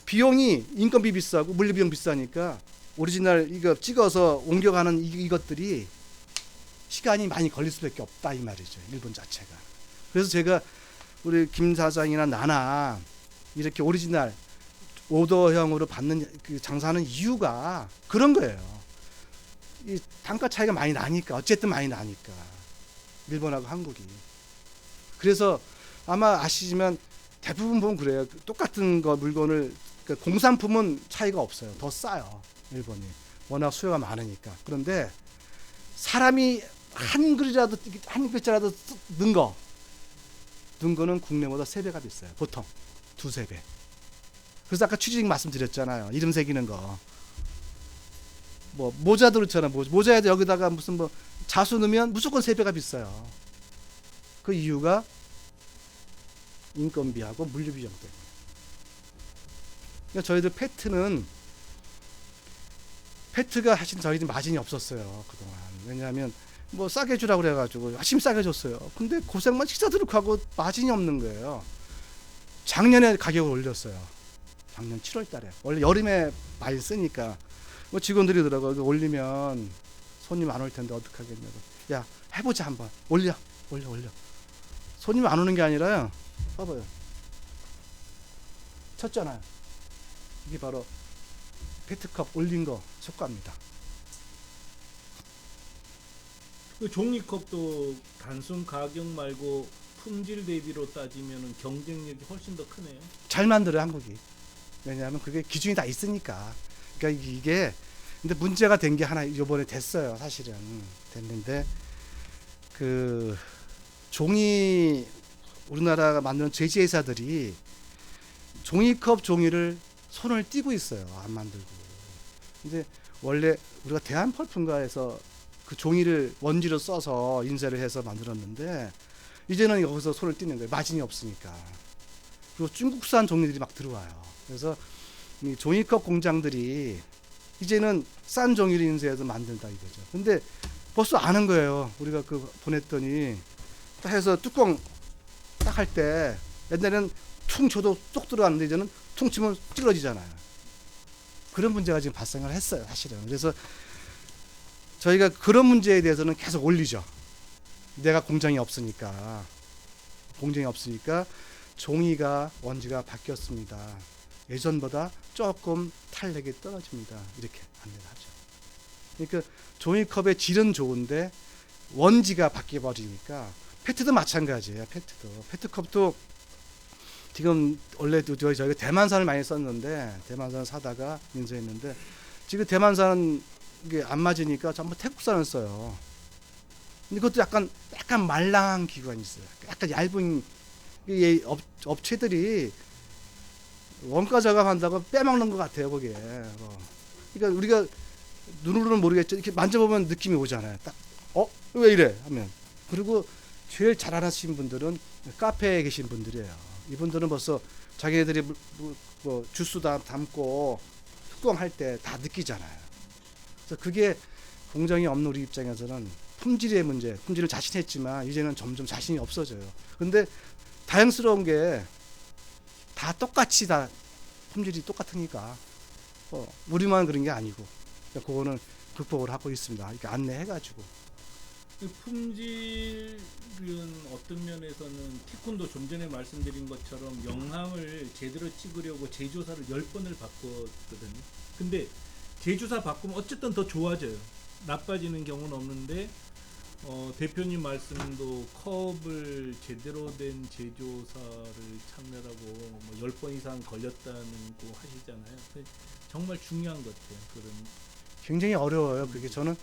비용이 인건비 비싸고 물류 비용 비싸니까 오리지널 이거 찍어서 옮겨가는 이것들이 시간이 많이 걸릴 수밖에 없다 이 말이죠. 일본 자체가. 그래서 제가 우리 김 사장이나 나나 이렇게 오리지널 오더형으로 받는 그 장사하는 이유가 그런 거예요. 이 단가 차이가 많이 나니까 어쨌든 많이 나니까 일본하고 한국이. 그래서 아마 아시지만 대부분 보면 그래요. 똑같은 거 물건을 그러니까 공산품은 차이가 없어요. 더 싸요. 일본이 워낙 수요가 많으니까. 그런데 사람이 한 글자라도 넣은 거는 국내보다 3배가 비싸요. 보통 2-3배. 그래서 아까 취직 말씀드렸잖아요. 이름 새기는 거. 뭐 모자도 그렇잖아. 모자에도 여기다가 무슨 뭐 자수 넣으면 무조건 3배가 비싸요. 그 이유가 인건비하고 물류 비용 때문에. 그러니까 저희들 페트가 사실 저희들 마진이 없었어요 그동안. 왜냐하면 뭐 싸게 주라고 그래가지고 열심히 싸게 줬어요. 근데 고생만 식사들을 하고 마진이 없는 거예요. 작년에 가격을 올렸어요. 작년 7월달에. 원래 여름에 많이 쓰니까 뭐 직원들이 들어가 올리면 손님 안 올 텐데 어떡하겠냐고. 야 해보자 한번. 올려. 손님 안 오는 게 아니라요. 봐봐요. 쳤잖아요. 이게 바로 페트컵 올린 거 효과입니다. 그 종이컵도 단순 가격 말고 품질 대비로 따지면 경쟁력이 훨씬 더 크네요. 잘 만들어요 한국이. 왜냐하면 그게 기준이 다 있으니까. 그러니까 이게 근데 문제가 된 게 하나 이번에 됐어요. 사실은 됐는데 그 종이 우리나라가 만드는 제조회사들이 종이컵 종이를 손을 띄고 있어요. 안 만들고. 근데 원래 우리가 대한펄프인가에서 그 종이를 원지로 써서 인쇄를 해서 만들었는데 이제는 여기서 손을 띄는 거예요. 마진이 없으니까. 그리고 중국산 종이들이 막 들어와요. 그래서 이 종이컵 공장들이 이제는 싼 종이를 인쇄해서 만든다 이거죠. 근데 벌써 아는 거예요. 우리가 그 보냈더니 딱 해서 뚜껑 딱 할 때 옛날에는 퉁 쳐도 쏙 들어갔는데 이제는 퉁 치면 찌그러지잖아요. 그런 문제가 지금 발생을 했어요. 사실은. 그래서 저희가 그런 문제에 대해서는 계속 올리죠. 내가 공장이 없으니까 종이가 원지가 바뀌었습니다. 예전보다 조금 탄력이 떨어집니다. 이렇게 안내를 하죠. 그러니까 종이컵의 질은 좋은데 원지가 바뀌어 버리니까 페트도 마찬가지예요. 페트컵도 지금 원래도 저희가 대만산을 많이 썼는데 대만산을 사다가 인수했는데 지금 대만산은 이게 안 맞으니까 전부 태국산을 써요. 근데 그것도 약간 말랑한 기관이 있어요. 약간 얇은 업체들이 원가 저감한다고 빼먹는 것 같아요, 거기에. 그러니까 우리가 눈으로는 모르겠죠. 이렇게 만져보면 느낌이 오잖아요. 딱, 왜 이래? 하면. 그리고 제일 잘 알아주신 분들은 카페에 계신 분들이에요. 이분들은 벌써 자기네들이 뭐 주스 담고 뚜껑할 때 다 느끼잖아요. 그래서 그게 공정이 없는 우리 입장에서는 품질의 문제, 품질을 자신했지만 이제는 점점 자신이 없어져요. 근데 다행스러운 게 다 똑같이 다 품질이 똑같으니까 우리만 그런 게 아니고 그거는 극복을 하고 있습니다. 이렇게 안내해가지고. 품질은 어떤 면에서는 태권도 좀 전에 말씀드린 것처럼 영상을 제대로 찍으려고 제조사를 10번을 바꿨거든요. 근데 제조사 바꾸면 어쨌든 더 좋아져요. 나빠지는 경우는 없는데 대표님 말씀도 컵을 제대로 된 제조사를 찾느라고 뭐 10번 이상 걸렸다는 거 하시잖아요. 정말 중요한 것 같아요. 그런 굉장히 어려워요. 그게 저는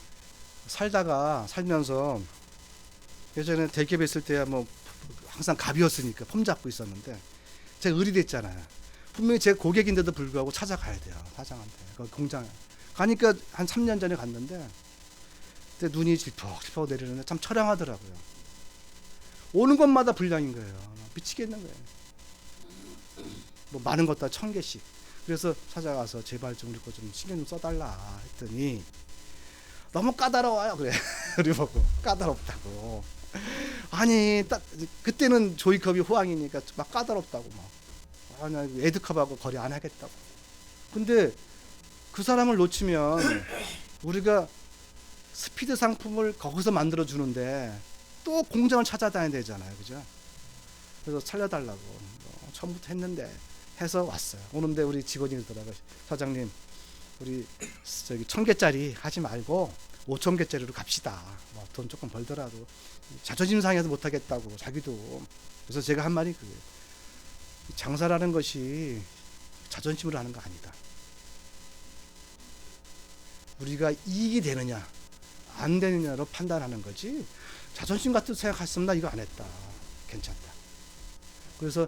살면서 예전에 대기업에 있을 때야 뭐 항상 갑이었으니까 폼 잡고 있었는데 제가 의리됐잖아요. 분명히 제 고객인데도 불구하고 찾아가야 돼요. 사장한테. 그 공장 가니까 한 3년 전에 갔는데 그때 눈이 질퍽질퍽 내리는데 참 처량하더라고요. 오는 곳마다 불량인 거예요. 미치겠는 거예요. 뭐 많은 것도 1000개씩. 그래서 찾아가서 제발 좀 우리 거 좀 신경 좀 써달라 했더니 너무 까다로워요. 그래. 우리 보고 까다롭다고. 아니 딱 그때는 조이컵이 호황이니까 막 까다롭다고 막. 아니 에드컵하고 거래 안 하겠다고. 근데 그 사람을 놓치면 우리가 스피드 상품을 거기서 만들어 주는데 또 공장을 찾아다녀야 되잖아요. 그죠? 그래서 살려달라고 처음부터 했는데 해서 왔어요. 오는데 우리 직원이 그러더라고요. 사장님 우리 저기 1000개짜리 하지 말고 5000개짜리로 갑시다. 뭐 돈 조금 벌더라도 자존심 상해서 못하겠다고 자기도. 그래서 제가 한 말이 그거예요. 장사라는 것이 자존심으로 하는 거 아니다. 우리가 이익이 되느냐 안 되느냐로 판단하는 거지 자존심 같은 생각했으면 나 이거 안 했다. 괜찮다. 그래서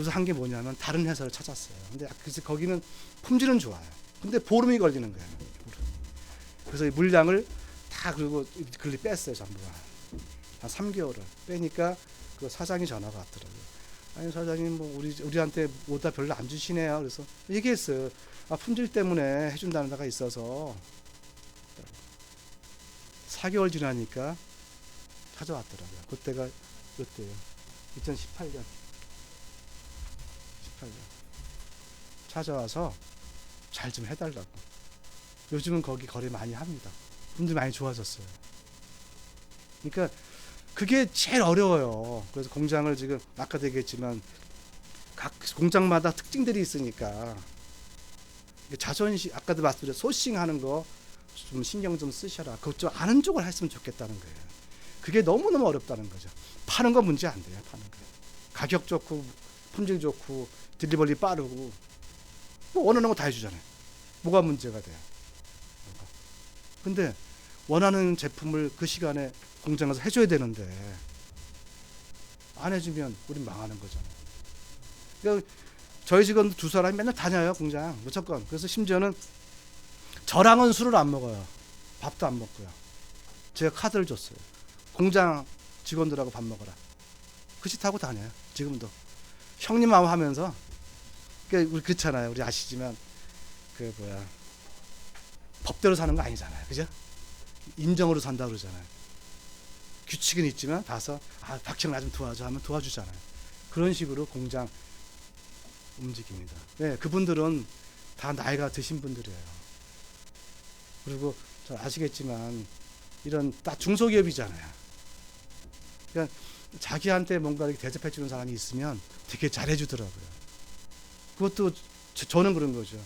한 게 뭐냐면 다른 회사를 찾았어요. 근데 그래서 거기는 품질은 좋아요. 근데 보름이 걸리는 거예요. 그래서 이 물량을 다 그리고 글리 뺐어요 전부 한 3개월을 빼니까 그 사장이 전화가 왔더라고요. 아니 사장님 뭐 우리한테 오다 별로 안 주시네요. 그래서 얘기했어요. 아 품질 때문에 해준다는 데가 있어서 4개월 지나니까 찾아왔더라고요. 그때가 2018년 찾아와서 잘 좀 해달라고. 요즘은 거기 거래 많이 합니다. 분들이 많이 좋아졌어요. 그러니까 그게 제일 어려워요. 그래서 공장을 지금 아까도 얘기했지만 각 공장마다 특징들이 있으니까 자존심 아까도 말씀드렸 소싱하는 거 좀 신경 좀 쓰셔라. 그것 좀 아는 쪽을 했으면 좋겠다는 거예요. 그게 너무너무 어렵다는 거죠. 파는 거 문제 안 돼요. 파는 거. 가격 좋고 품질 좋고 딜리버리 빠르고 뭐 원하는 거 다 해주잖아요. 뭐가 문제가 돼요. 근데 원하는 제품을 그 시간에 공장에서 해줘야 되는데 안 해주면 우린 망하는 거잖아요. 그러니까 저희 직원 두 사람이 맨날 다녀요 공장 무조건. 그래서 심지어는 저랑은 술을 안 먹어요. 밥도 안 먹고요. 제가 카드를 줬어요. 공장 직원들하고 밥 먹어라. 그 짓 하고 다녀요. 지금도 형님 마음 하면서. 그러니까 우리 그렇잖아요. 우리 아시지만 그 법대로 사는 거 아니잖아요. 그죠? 인정으로 산다 그러잖아요. 규칙은 있지만 가서 박형 나 좀 도와줘 하면 도와주잖아요. 그런 식으로 공장 움직입니다. 네, 그분들은 다 나이가 드신 분들이에요. 그리고 저 아시겠지만 이런 딱 중소기업이잖아요. 그러니까 자기한테 뭔가 이렇게 대접해 주는 사람이 있으면 되게 잘해주더라고요. 그것도 저는 그런 거죠.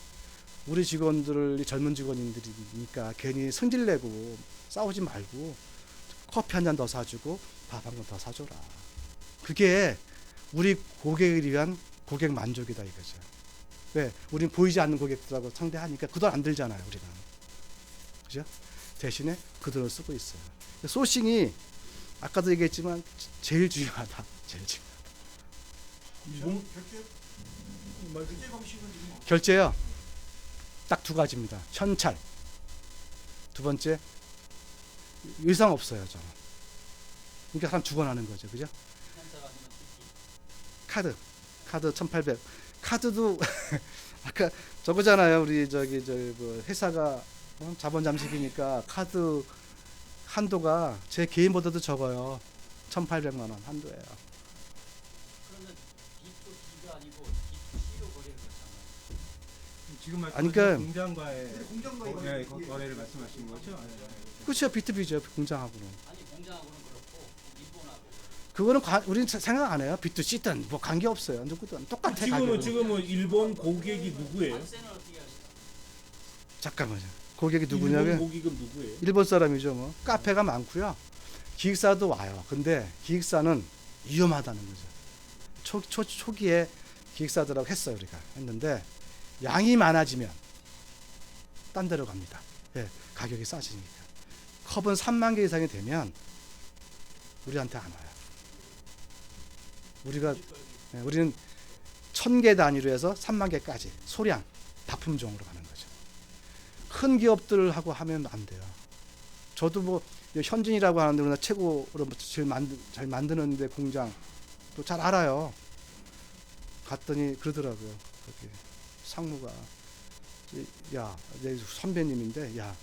우리 직원들이 젊은 직원인들이니까 괜히 성질내고 싸우지 말고 커피 한 잔 더 사주고 밥 한 번 더 사줘라. 그게 우리 고객을 위한 고객 만족이다 이거죠. 왜? 우린 보이지 않는 고객들하고 상대하니까 그 돈 안 들잖아요. 우리는. 그죠? 대신에 그 돈을 쓰고 있어요. 소싱이 아까도 얘기했지만 제일 중요하다. 제일 중요하다. 결제 방식은 지금 결제요. 딱 두 가지입니다. 현찰. 두 번째 의상 없어요. 저는. 그러니까 사람 주거나는 거죠. 그죠? 카드 1,800. 카드도 아까 저거잖아요. 우리 회사가 자본 잠식이니까 카드 한도가 제 개인보다도 적어요. 1,800만 원 한도예요. 그러면 B2B가 아니고 B2C로 거래를 했잖아요. 지금 아니, 그러니까 공장과의 공장과의 거래를 말씀하시는 거죠? 그렇죠. B2B죠. 공장하고는. 아니 공장하고는 그렇고 일본하고. 그거는 우리는 생각 안 해요. B2C든 뭐 관계 없어요. 누구든 똑같아. 가격은. 지금은 일본 고객이 누구예요? 관세는 어떻게 하시나요? 잠깐만요. 고객이 일본 누구냐면 고객은 누구예요? 일본 사람이죠. 뭐 카페가 많고요. 기획사도 와요. 근데 기획사는 위험하다는 거죠. 초기에 기획사들하고 했어요. 우리가 했는데 양이 많아지면 딴 데로 갑니다. 예, 가격이 싸지니까. 컵은 3만 개 이상이 되면 우리한테 안 와요. 우리는 1,000개 단위로 해서 3만 개까지 소량 납품종으로 가는 거죠. 큰 기업들하고 하면 안 돼요. 저도 뭐 현진이라고 하는데 우리나라 최고로 제일 잘 만드는데 공장 또 잘 알아요. 갔더니 그러더라고요. 거기 상무가 야, 내 선배님인데 야,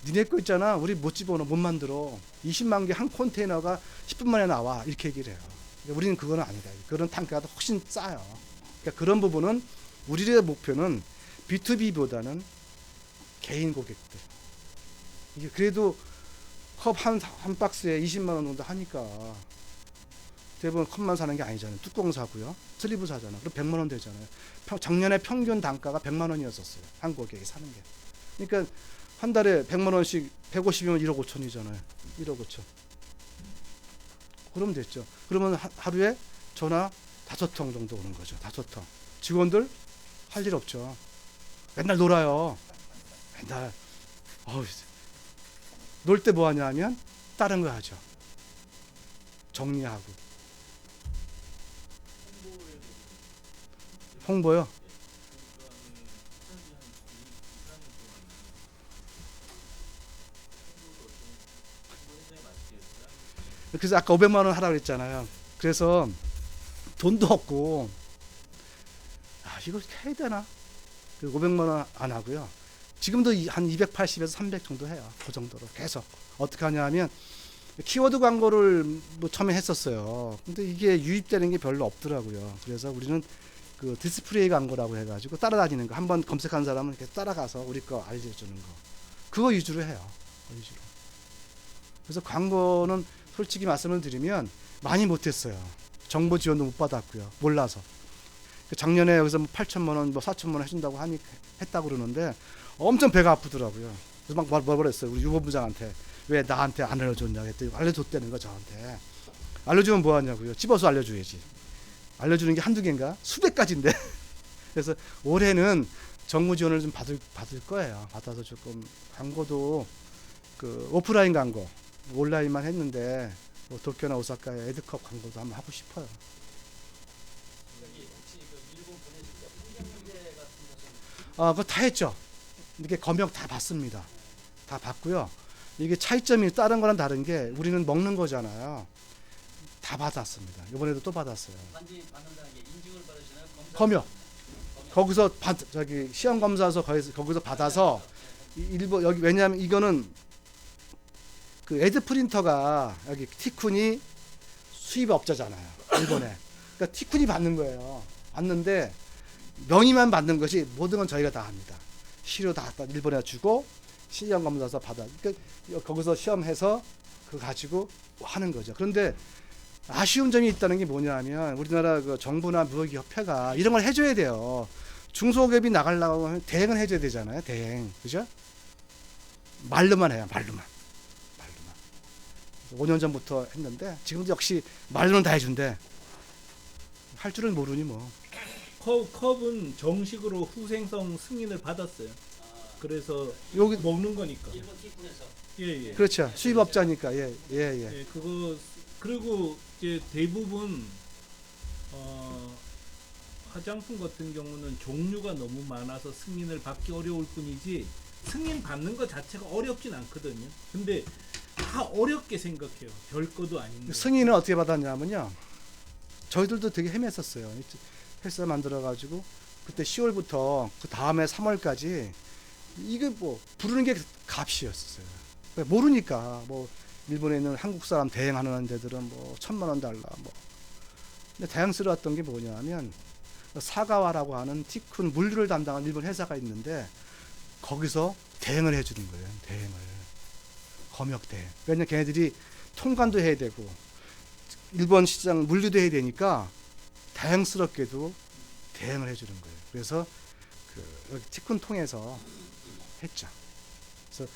니네 거 있잖아. 우리 못 집어넣어 못 만들어. 20만 개 한 컨테이너가 10분 만에 나와. 이렇게 얘기를 해요. 우리는 그거는 아니다. 그런 단가가 훨씬 싸요. 그러니까 그런 부분은 우리의 목표는 B2B보다는 개인 고객들. 이게 그래도 컵 한 박스에 20만 원 정도 하니까 대부분 컵만 사는 게 아니잖아요. 뚜껑 사고요. 슬리브 사잖아. 그럼 100만 원 되잖아요. 작년에 평균 단가가 100만 원이었었어요. 한 고객이 사는 게. 그러니까 한 달에 100만 원씩 150이면 1억 5천이잖아요. 1억 5천. 그러면 됐죠. 그러면 하루에 전화 5통 정도 오는 거죠. 5통. 직원들 할 일 없죠. 맨날 놀아요. 맨날 놀 때 뭐 하냐 하면 다른 거 하죠. 정리하고. 홍보요? 그래서 아까 500만 원 하라고 그랬잖아요. 그래서 돈도 없고 이거 해야 되나? 500만 원 안 하고요. 지금도 한 280에서 300 정도 해요. 그 정도로 계속. 어떻게 하냐면 키워드 광고를 뭐 처음에 했었어요. 근데 이게 유입되는 게 별로 없더라고요. 그래서 우리는 그 디스플레이 광고라고 해가지고 따라다니는 거. 한번 검색한 사람은 이렇게 따라가서 우리 거 알려주는 거. 그거 위주로 해요. 그거 위주로. 그래서 광고는 솔직히 말씀을 드리면 많이 못했어요. 정보 지원도 못 받았고요. 몰라서. 작년에 여기서 뭐 8천만 원, 뭐 4천만 원 해준다고 했다고 그러는데 엄청 배가 아프더라고요. 그래서 막 뭐라 그랬어요. 우리 유보부장한테. 왜 나한테 안 알려줬냐 했더니 알려줬다는 거 저한테. 알려주면 뭐 하냐고요. 집어서 알려줘야지. 알려주는 게 한두 개인가? 수백 가지인데. 그래서 올해는 정부 지원을 좀 받을 거예요. 받아서 조금 광고도 그 오프라인 광고 온라인만 했는데 뭐 도쿄나 오사카의 에드컵 광고도 한번 하고 싶어요. 여기 혹시 그 일본 보내실 때 환경 문제 같은 것은 그거 다 했죠. 이렇게 검역 다 받습니다. 다 받고요. 이게 차이점이 다른 거랑 다른 게 우리는 먹는 거잖아요. 다 받았습니다. 이번에도 또 받았어요. 반지 받는다는 게 인증을 받으시나요? 검역. 거기서 저기 시험 검사서 거기서 받아서 일본 여기 왜냐하면 이거는 그 에드 프린터가 여기 티쿤이 수입업자잖아요. 일본에. 그러니까 티쿤이 받는 거예요. 받는데 명의만 받는 것이 모든 건 저희가 다 합니다. 시료 다 일본에 주고 시험 검사서 받아. 그러니까 거기서 시험해서 그거 가지고 하는 거죠. 그런데 아쉬운 점이 있다는 게 뭐냐면 우리나라 그 정부나 무역협회가 이런 걸 해줘야 돼요. 중소기업이 나가려고 하면 대행은 해줘야 되잖아요. 대행, 그죠? 말로만 해요. 말로만. 5년 전부터 했는데 지금도 역시 말로는 다 해준대. 할 줄은 모르니 뭐. 컵은 정식으로 후생성 승인을 받았어요. 그래서 여기 먹는 거니까. 일본 티쿤에서 예. 그렇죠. 수입업자니까 예. 예, 그거 그리고 이제 대부분 화장품 같은 경우는 종류가 너무 많아서 승인을 받기 어려울 뿐이지 승인 받는 것 자체가 어렵진 않거든요. 근데 다 어렵게 생각해요. 별거도 아닌데. 승인을 어떻게 받았냐면요. 저희들도 되게 헤맸었어요. 회사 만들어가지고 그때 10월부터 그 다음에 3월까지 이게 뭐 부르는 게 값이었어요. 모르니까 뭐 일본에 있는 한국 사람 대행하는 데들은 뭐 1,000만 원 달라 뭐. 근데 다양스러웠던 게 뭐냐면 사가와라고 하는 티쿤 물류를 담당하는 일본 회사가 있는데 거기서 대행을 해주는 거예요. 대행을. 검역 대행. 왜냐면 걔네들이 통관도 해야 되고 일본 시장 물류도 해야 되니까 다양스럽게도 대행을 해주는 거예요. 그래서 그 티쿤 통해서 했죠. 그래서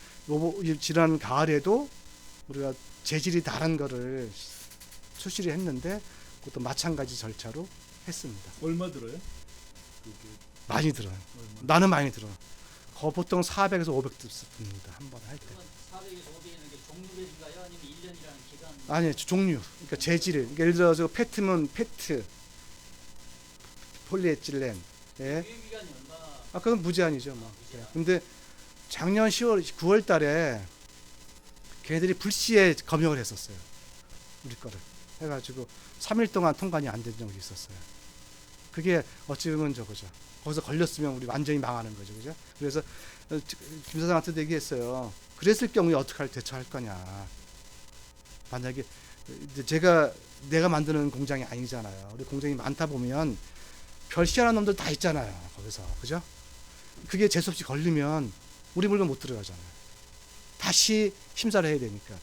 지난 가을에도 우리가 재질이 다른 거를 출시를 했는데 그것도 마찬가지 절차로 했습니다. 얼마 들어요? 많이 들어요. 얼마? 나는 많이 들어. 보통 400에서 500 듭니다. 한 번 할 때. 그러면 400에서 500에는 게 종류별인가요? 아니면 1년이라는 기간? 아니 종류. 그러니까 재질을. 그러니까 예를 들어서 페트면 페트, 폴리에틸렌. 예. 유효 기간이 얼마나? 그건 무제한이죠. 뭐. 무제한. 근데 작년 9월 달에 걔네들이 불시에 검역을 했었어요. 우리 거를. 해가지고 3일 동안 통관이 안 된 적이 있었어요. 그게 어찌 보면 저거죠. 거기서 걸렸으면 우리 완전히 망하는 거죠. 그죠? 그래서 김 사장한테도 얘기했어요. 그랬을 경우에 어떻게 대처할 거냐. 만약에 내가 만드는 공장이 아니잖아요. 우리 공장이 많다 보면 별 희한한 놈들 다 있잖아요. 거기서. 그죠? 그게 재수없이 걸리면 우리 물건 못 들어가잖아요. 다시 심사를 해야 되니까.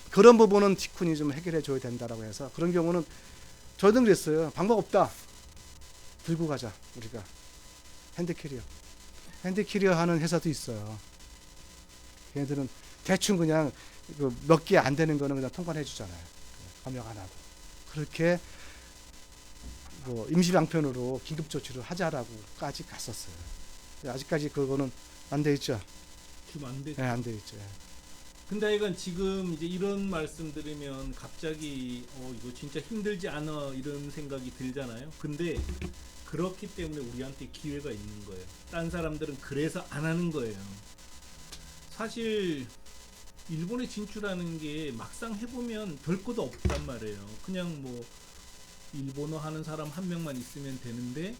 그런 부분은 티쿤이 좀 해결해 줘야 된다라고 해서 그런 경우는 저희도 그랬어요. 방법 없다. 들고 가자. 우리가. 핸드캐리어. 핸드캐리어 하는 회사도 있어요. 걔네들은 대충 그냥 몇 개 안 되는 거는 그냥 통관해 주잖아요. 검역 안 하고. 그렇게 뭐 임시방편으로 긴급 조치를 하자라고까지 갔었어요. 아직까지 그거는 안 돼 있죠. 좀 안 되죠. 네, 안 돼 있죠. 근데 하여간 지금 이제 이런 말씀 들으면 갑자기 이거 진짜 힘들지 않아 이런 생각이 들잖아요. 근데 그렇기 때문에 우리한테 기회가 있는 거예요. 딴 사람들은 그래서 안 하는 거예요. 사실 일본에 진출하는 게 막상 해보면 별 것도 없단 말이에요. 그냥 뭐 일본어 하는 사람 한 명만 있으면 되는데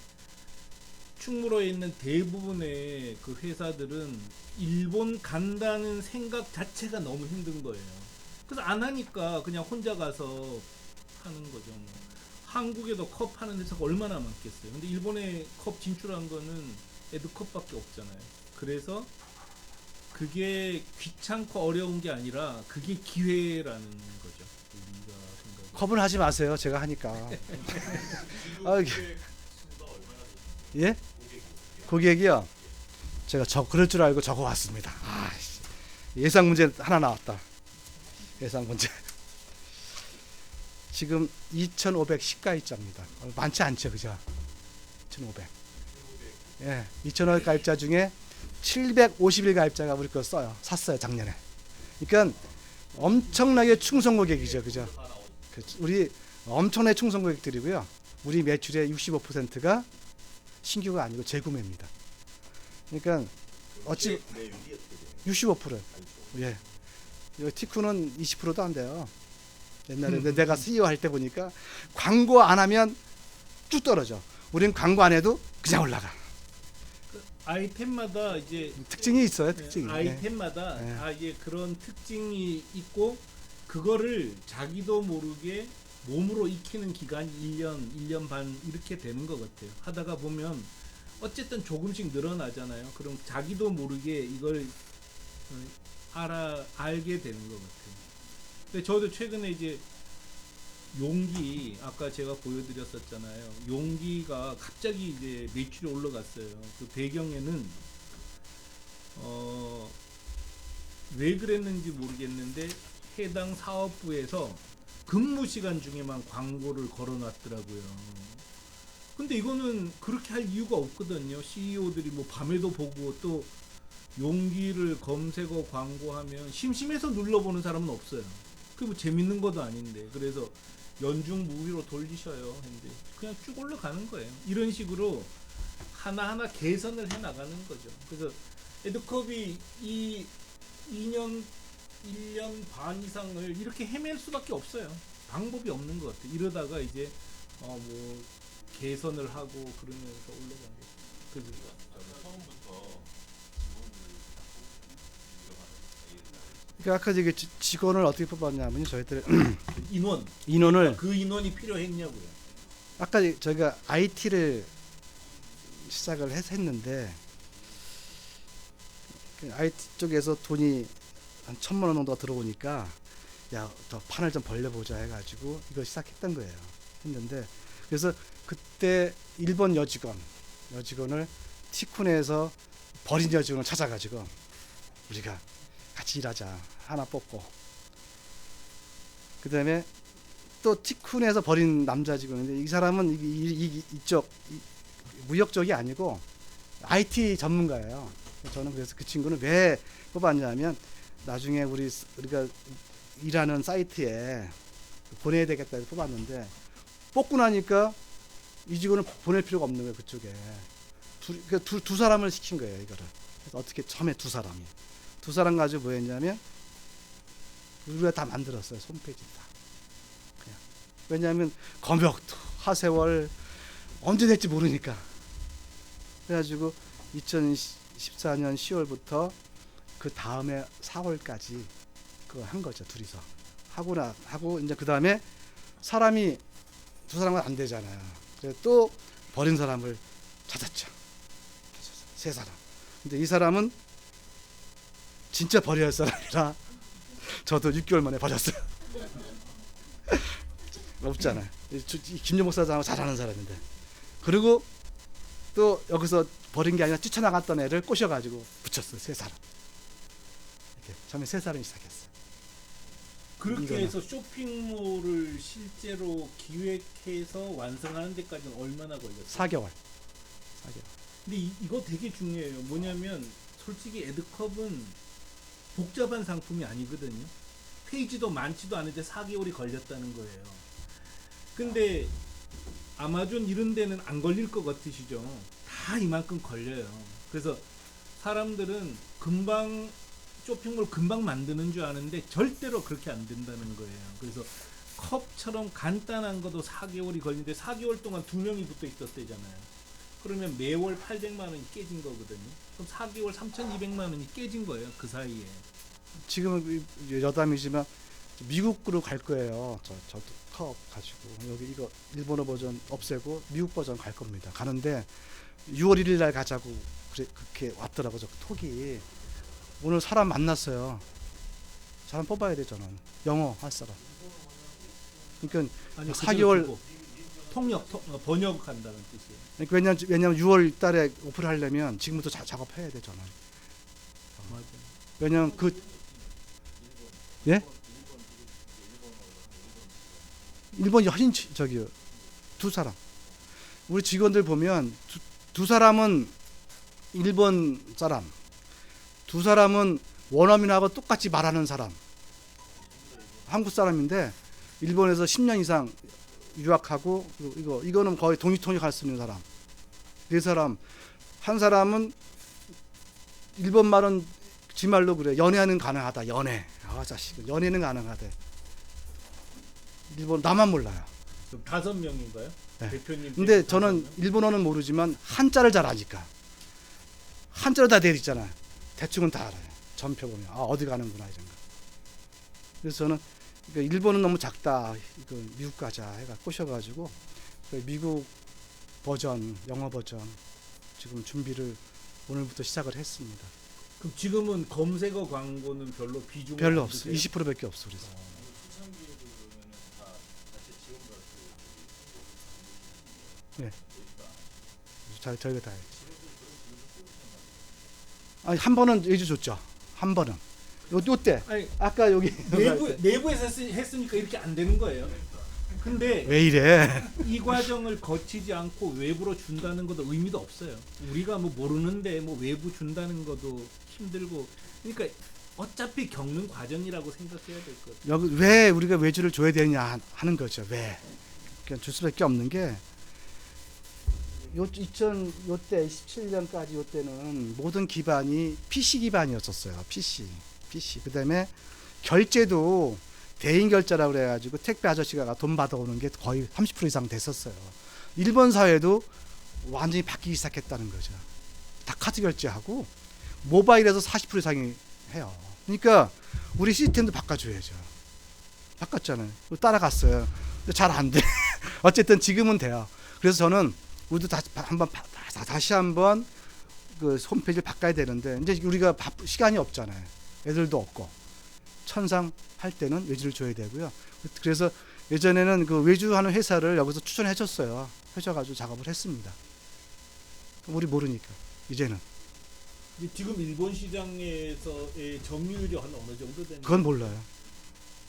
충무로에 있는 대부분의 그 회사들은 일본 간다는 생각 자체가 너무 힘든 거예요. 그래서 안 하니까 그냥 혼자 가서 하는 거죠. 뭐. 한국에도 컵 하는 회사가 얼마나 많겠어요. 근데 일본에 컵 진출한 거는 에드컵밖에 없잖아요. 그래서 그게 귀찮고 어려운 게 아니라 그게 기회라는 거죠. 우리가 생각하는. 겁은 하지 마세요. 제가 하니까. 아, 예? 고객이요. 제가 그럴 줄 알고 적어 왔습니다. 예상 문제 하나 나왔다. 예상 문제. 지금 2,510가입자입니다. 많지 않죠, 그죠? 2,500. 예, 2,500 가입자 중에 751 가입자가 우리 거 샀어요, 작년에. 그러니까 엄청나게 충성 고객이죠, 그죠? 우리 엄청나게 충성 고객들이고요. 우리 매출의 65%가 신규가 아니고 재구매입니다. 그러니까 어찌 65%. 예. 티쿠는 20%도 안 돼요. 옛날에 내가 CEO 할 때 보니까 광고 안 하면 쭉 떨어져. 우리는 광고 안 해도 그냥 올라가. 그 아이템마다 이제 특징이 있어요, 특징이. 아이템마다 네. 다 이제 그런 특징이 있고 그거를 자기도 모르게 몸으로 익히는 기간이 1년 반 이렇게 되는 것 같아요. 하다가 보면 어쨌든 조금씩 늘어나잖아요. 그럼 자기도 모르게 이걸 알게 되는 것 같아요. 근데 저도 최근에 이제 용기 아까 제가 보여드렸었잖아요. 용기가 갑자기 이제 매출이 올라갔어요. 그 배경에는 왜 그랬는지 모르겠는데 해당 사업부에서 근무 시간 중에만 광고를 걸어놨더라고요. 근데 이거는 그렇게 할 이유가 없거든요. CEO들이 뭐 밤에도 보고 또 용기를 검색어 광고하면 심심해서 눌러보는 사람은 없어요. 그게 뭐 재밌는 것도 아닌데. 그래서 연중 무휴로 돌리셔요. 근데 그냥 쭉 올라가는 거예요. 이런 식으로 하나하나 개선을 해 나가는 거죠. 그래서 에드컵이 이 1년 반 이상을 이렇게 헤맬 수밖에 없어요. 방법이 없는 것 같아요. 이러다가 이제 뭐 개선을 하고 그러면서 올라가는 거죠. 그래서 그러니까 아까 저기 직원을 어떻게 뽑았냐면 저희들 인원을 그 인원이 필요했냐고요. 아까 저희가 IT를 시작을 했는데 그 IT 쪽에서 돈이 한 1,000만 원 정도가 들어오니까 야, 더 판을 좀 벌려보자 해가지고 이걸 시작했던 거예요. 했는데 그래서 그때 일본 여직원을 티쿤에서 버린 여직원을 찾아가지고 우리가 같이 일하자 하나 뽑고 그 다음에 또 티쿤에서 버린 남자 직원인데 이 사람은 이쪽 무역 쪽이 아니고 IT 전문가예요. 저는 그래서 그 친구는 왜 뽑았냐면 나중에 우리가 일하는 사이트에 보내야 되겠다 해서 뽑았는데 뽑고 나니까 이 직원을 보낼 필요가 없는 거예요. 그쪽에 두 사람을 시킨 거예요. 이거를. 그래서 어떻게 처음에 두 사람 가지고 뭐 했냐면 우리가 다 만들었어요. 홈페이지 다. 그냥. 왜냐하면 검역도 하세월 언제 될지 모르니까. 그래가지고 2014년 10월부터 그 다음에 4월까지 그거 한 거죠. 둘이서 하고 이제 그 다음에 사람이 두 사람은 안 되잖아요. 그래서 또 버린 사람을 찾았죠. 세 사람. 근데 이 사람은 진짜 버려야 할 사람이라 저도 6개월 만에 버렸어요. 없잖아요. 김용 목사장하고 잘하는 사람인데. 그리고 또 여기서 버린 게 아니라 뛰쳐나갔던 애를 꼬셔가지고 붙였어요. 세 사람. 이렇게 처음에 세 사람이 시작했어요. 그렇게 이거는. 해서 쇼핑몰을 실제로 기획해서 완성하는 데까지는 얼마나 걸렸어요? 4개월. 근데 이거 되게 중요해요. 뭐냐면 솔직히 에드컵은 복잡한 상품이 아니거든요. 페이지도 많지도 않은데 4개월이 걸렸다는 거예요. 근데 아마존 이런 데는 안 걸릴 것 같으시죠? 다 이만큼 걸려요. 그래서 사람들은 금방 쇼핑몰 금방 만드는 줄 아는데 절대로 그렇게 안 된다는 거예요. 그래서 컵처럼 간단한 것도 4개월이 걸리는데 4개월 동안 2명이 붙어 있었대잖아요. 그러면 매월 800만 원이 깨진 거거든요. 그럼 4개월 3,200만 원이 깨진 거예요. 그 사이에. 지금은 여담이지만 미국으로 갈 거예요. 저도 컵 가지고 여기 이거 일본어 버전 없애고 미국 버전 갈 겁니다. 가는데 6월 1일 날 가자고 그렇게 왔더라고. 저 톡이 오늘 사람 만났어요. 사람 뽑아야 돼. 저는 영어 할 사람. 그러니까 아니, 4개월 번역한다는 뜻이에요. 그러니까 왜냐면 6월 달에 오픈하려면 지금부터 작업해야 돼. 저는. 맞아요. 왜냐면 예? 일본 여신 저기요. 두 사람. 우리 직원들 보면 두 사람은 일본 사람, 두 사람은 원어민하고 똑같이 말하는 사람. 한국 사람인데 일본에서 10년 이상 유학하고 이거는 거의 통역할 수 있는 사람. 네 사람. 한 사람은 일본 말은 지 말로 그래. 연애는 가능하다. 연애. 자식. 연애는 가능하대. 일본 나만 몰라요. 그럼 5명인가요? 네. 대표님. 근데 저는 일본어는 모르지만 한자를 잘 아니까. 한자로 다 되어 있잖아요. 대충은 다 알아요. 전표 보면 어디 가는구나 이런 거. 그래서 저는 일본은 너무 작다. 이거 미국 가자 해가 꼬셔가지고 미국 버전, 영어 버전 지금 준비를 오늘부터 시작을 했습니다. 그럼 지금은 검색어 광고는 별로 비중이 별로 안 없어. 두세요? 20%밖에 없어. 그래서. 네. 저희가 다 했죠. 아니 한 번은 예주 줬죠. 한 번은. 요때 아니, 아까 여기 내부에서 했으니까 이렇게 안 되는 거예요. 근데 왜 이래? 이 과정을 거치지 않고 외부로 준다는 것도 의미도 없어요. 우리가 뭐 모르는데 뭐 외부 준다는 것도 힘들고, 그러니까 어차피 겪는 과정이라고 생각해야 될 것 같아요. 여기 왜 우리가 외주를 줘야 되냐 하는 거죠. 왜? 그냥 줄 수밖에 없는 게 요때 17년까지 요때는 모든 기반이 PC 기반이었었어요. PC. 그다음에 결제도 대인 결제라고 그래가지고 택배 아저씨가 돈 받아오는 게 거의 30% 이상 됐었어요. 일본 사회도 완전히 바뀌기 시작했다는 거죠. 다 카드 결제하고 모바일에서 40% 이상이 해요. 그러니까 우리 시스템도 바꿔줘야죠. 바꿨잖아요. 따라갔어요. 근데 잘 안 돼. 어쨌든 지금은 돼요. 그래서 저는 우리도 다시 한번 그 홈페이지를 바꿔야 되는데 이제 우리가 시간이 없잖아요. 애들도 없고 천상 할 때는 외주를 줘야 되고요. 그래서 예전에는 그 외주하는 회사를 여기서 추천해 줬어요. 해줘가지고 작업을 했습니다. 우리 모르니까 이제는. 지금 일본 시장에서의 점유율이 어느 정도 되는? 그건 몰라요.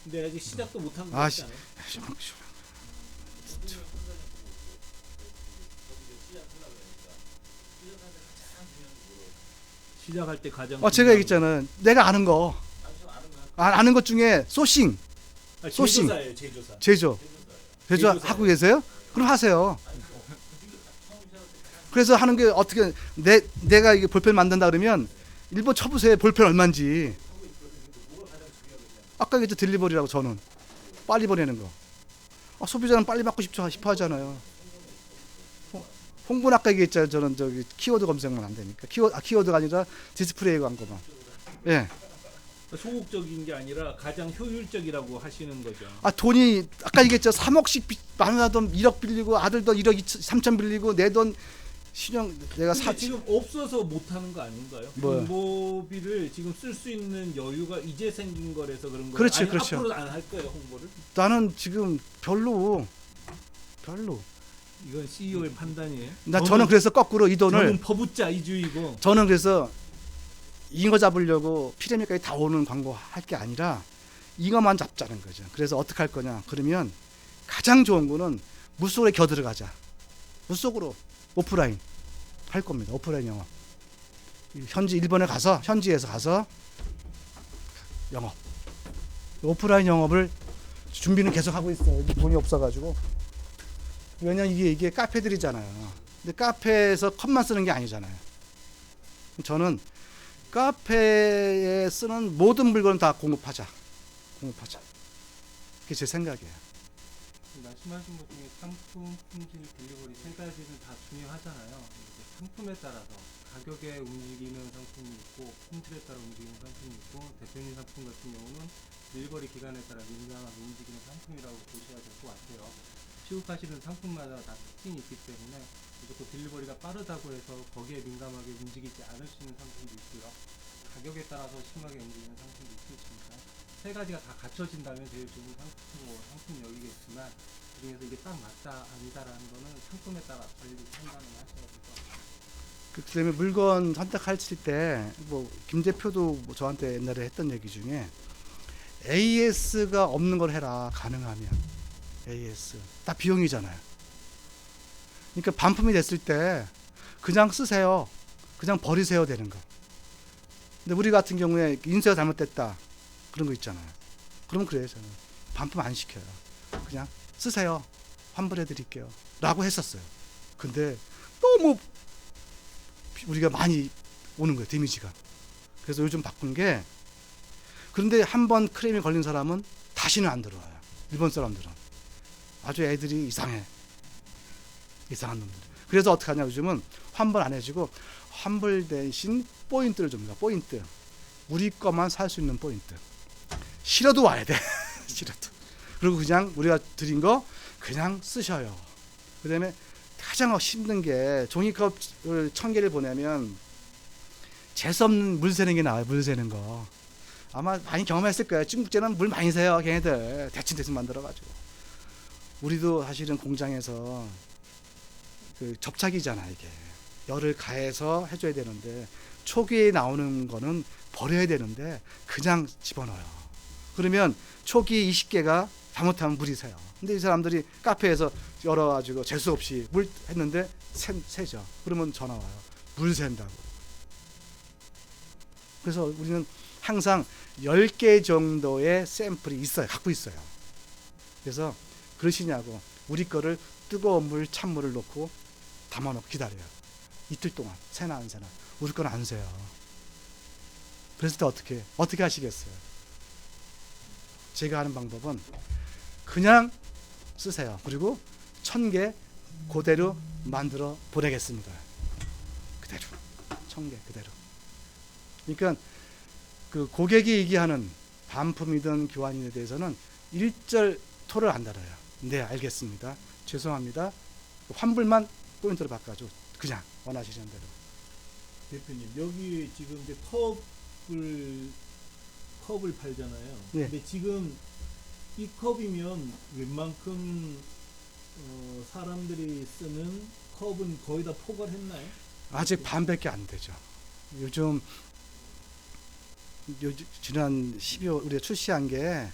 근데 아직 시작도 못한 거 아, 같지 않아요? 시작할 때 가장 제가 얘기했잖아요. 내가 아는 거. 아는 것 중에 소싱, 소싱. 제조사예요, 제조사. 제조 제조사예요. 하고 계세요? 그럼 하세요. 그래서 하는 게 어떻게 내가 이게 볼펜 만든다 그러면 일본 쳐보세요. 볼펜 얼마인지. 아까 얘기했죠. 딜리버리라고 저는 빨리 보내는 거. 소비자는 빨리 받고 싶어 하잖아요. 홍보는 아까 얘기했잖아요. 저는 저기 키워드 검색만 안 되니까. 키워드가 아니라 디스플레이 광고만. 예. 소극적인 게 아니라 가장 효율적이라고 하시는 거죠. 돈이 아까 얘기했죠. 3억씩 마누라 돈 1억 빌리고 아들도 1억 3천 빌리고 내 돈 신용 내가 지금 없어서 못 하는 거 아닌가요? 뭐요? 홍보비를 지금 쓸 수 있는 여유가 이제 생긴 거라서 그런 거예요. 그렇죠, 아니, 그렇죠. 앞으로 안 할 거예요, 홍보를? 나는 지금 별로. 이건 CEO의 판단이에요. 저는 그래서 거꾸로 이 돈을 저는 퍼붓자 이주의고. 저는 그래서 잉어 잡으려고 피라미드까지 다 오는 광고 할 게 아니라 잉어만 잡자는 거죠. 그래서 어떻게 할 거냐? 그러면 가장 좋은 거는 물속에 겨들어가자. 물속으로 오프라인 할 겁니다. 오프라인 영업. 일본에 가서 현지에서 가서 영업. 오프라인 영업을 준비는 계속 하고 있어요. 돈이 없어가지고. 왜냐면 이게 카페들이잖아요. 근데 카페에서 컵만 쓰는 게 아니잖아요. 저는 카페에 쓰는 모든 물건을 다 공급하자. 그게 제 생각이에요. 말씀하신 것 중에 상품, 품질, 딜리버리 세 가지는 다 중요하잖아요. 이제 상품에 따라서 가격에 움직이는 상품이 있고 품질에 따라 움직이는 상품이 있고 대표님 상품 같은 경우는 딜리버리 기간에 따라 민감하게 움직이는 상품이라고 보셔야 될 것 같아요. 취급하시는 상품마다 다 특징이 있기 때문에 무조건 딜리버리가 빠르다고 해서 거기에 민감하게 움직이지 않을 수 있는 상품도 있고요. 가격에 따라서 심하게 움직이는 상품도 있겠습니다. 세 가지가 다 갖춰진다면 제일 좋은 상품력이겠지만 그중에서 이게 딱 맞다 아니다라는 거는 상품에 따라 관리 판단을 하셔야 되죠. 그다음에 물건 선택하실 때 뭐 김 대표도 뭐 저한테 옛날에 했던 얘기 중에 AS가 없는 걸 해라. 가능하면 AS 다 비용이잖아요. 그러니까 반품이 됐을 때 그냥 쓰세요. 그냥 버리세요 되는 거. 근데 우리 같은 경우에 인쇄가 잘못됐다 그런 거 있잖아요. 그러면 그래요. 저는 반품 안 시켜요. 그냥 쓰세요. 환불해 드릴게요 라고 했었어요. 근데 너무 우리가 많이 오는 거예요. 데미지가. 그래서 요즘 바꾼 게, 그런데 한번 크레임이 걸린 사람은 다시는 안 들어와요. 일본 사람들은 아주 애들이 이상한 놈들. 그래서 어떻게 하냐, 요즘은 환불 안 해주고 환불 대신 포인트를 줍니다. 포인트. 우리 거만 살 수 있는 포인트. 싫어도 와야 돼. 싫어도. 그리고 그냥 우리가 드린 거 그냥 쓰셔요. 그 다음에 가장 힘든 게 종이컵 1000개를 보내면 재수없는 물 새는 게 나와요. 물 새는 거. 아마 많이 경험했을 거예요. 중국제는 물 많이 새요. 걔네들 대충 만들어가지고. 우리도 사실은 공장에서 그 접착이잖아. 이게 열을 가해서 해줘야 되는데 초기에 나오는 거는 버려야 되는데 그냥 집어넣어요. 그러면 초기 20개가 잘못하면 물이 새요. 근데 이 사람들이 카페에서 열어가지고 재수 없이 물 했는데 새죠. 그러면 전화 와요. 물 샌다고. 그래서 우리는 항상 10개 정도의 샘플이 있어요. 갖고 있어요. 그래서 그러시냐고. 우리 거를 뜨거운 물, 찬물을 넣고 담아놓고 기다려요. 이틀 동안 새나 안 새나. 우리 건 안 새요. 그랬을 때 어떻게 하시겠어요? 제가 하는 방법은 그냥 쓰세요. 그리고 1000개 그대로 만들어 보내겠습니다. 그대로 1000개 그대로. 그러니까 그 고객이 얘기하는 반품이든 교환에 대해서는 일절 토를 안 달아요. 네, 알겠습니다. 죄송합니다. 환불만 포인트로 바꿔줘. 그냥 원하시는 대로. 대표님, 여기 지금 이제 컵을 팔잖아요. 네. 근데 지금 이 컵이면 웬만큼 사람들이 쓰는 컵은 거의 다 포괄했나요? 아직 반밖에 안 되죠. 요즘 지난 12월 우리가 출시한 게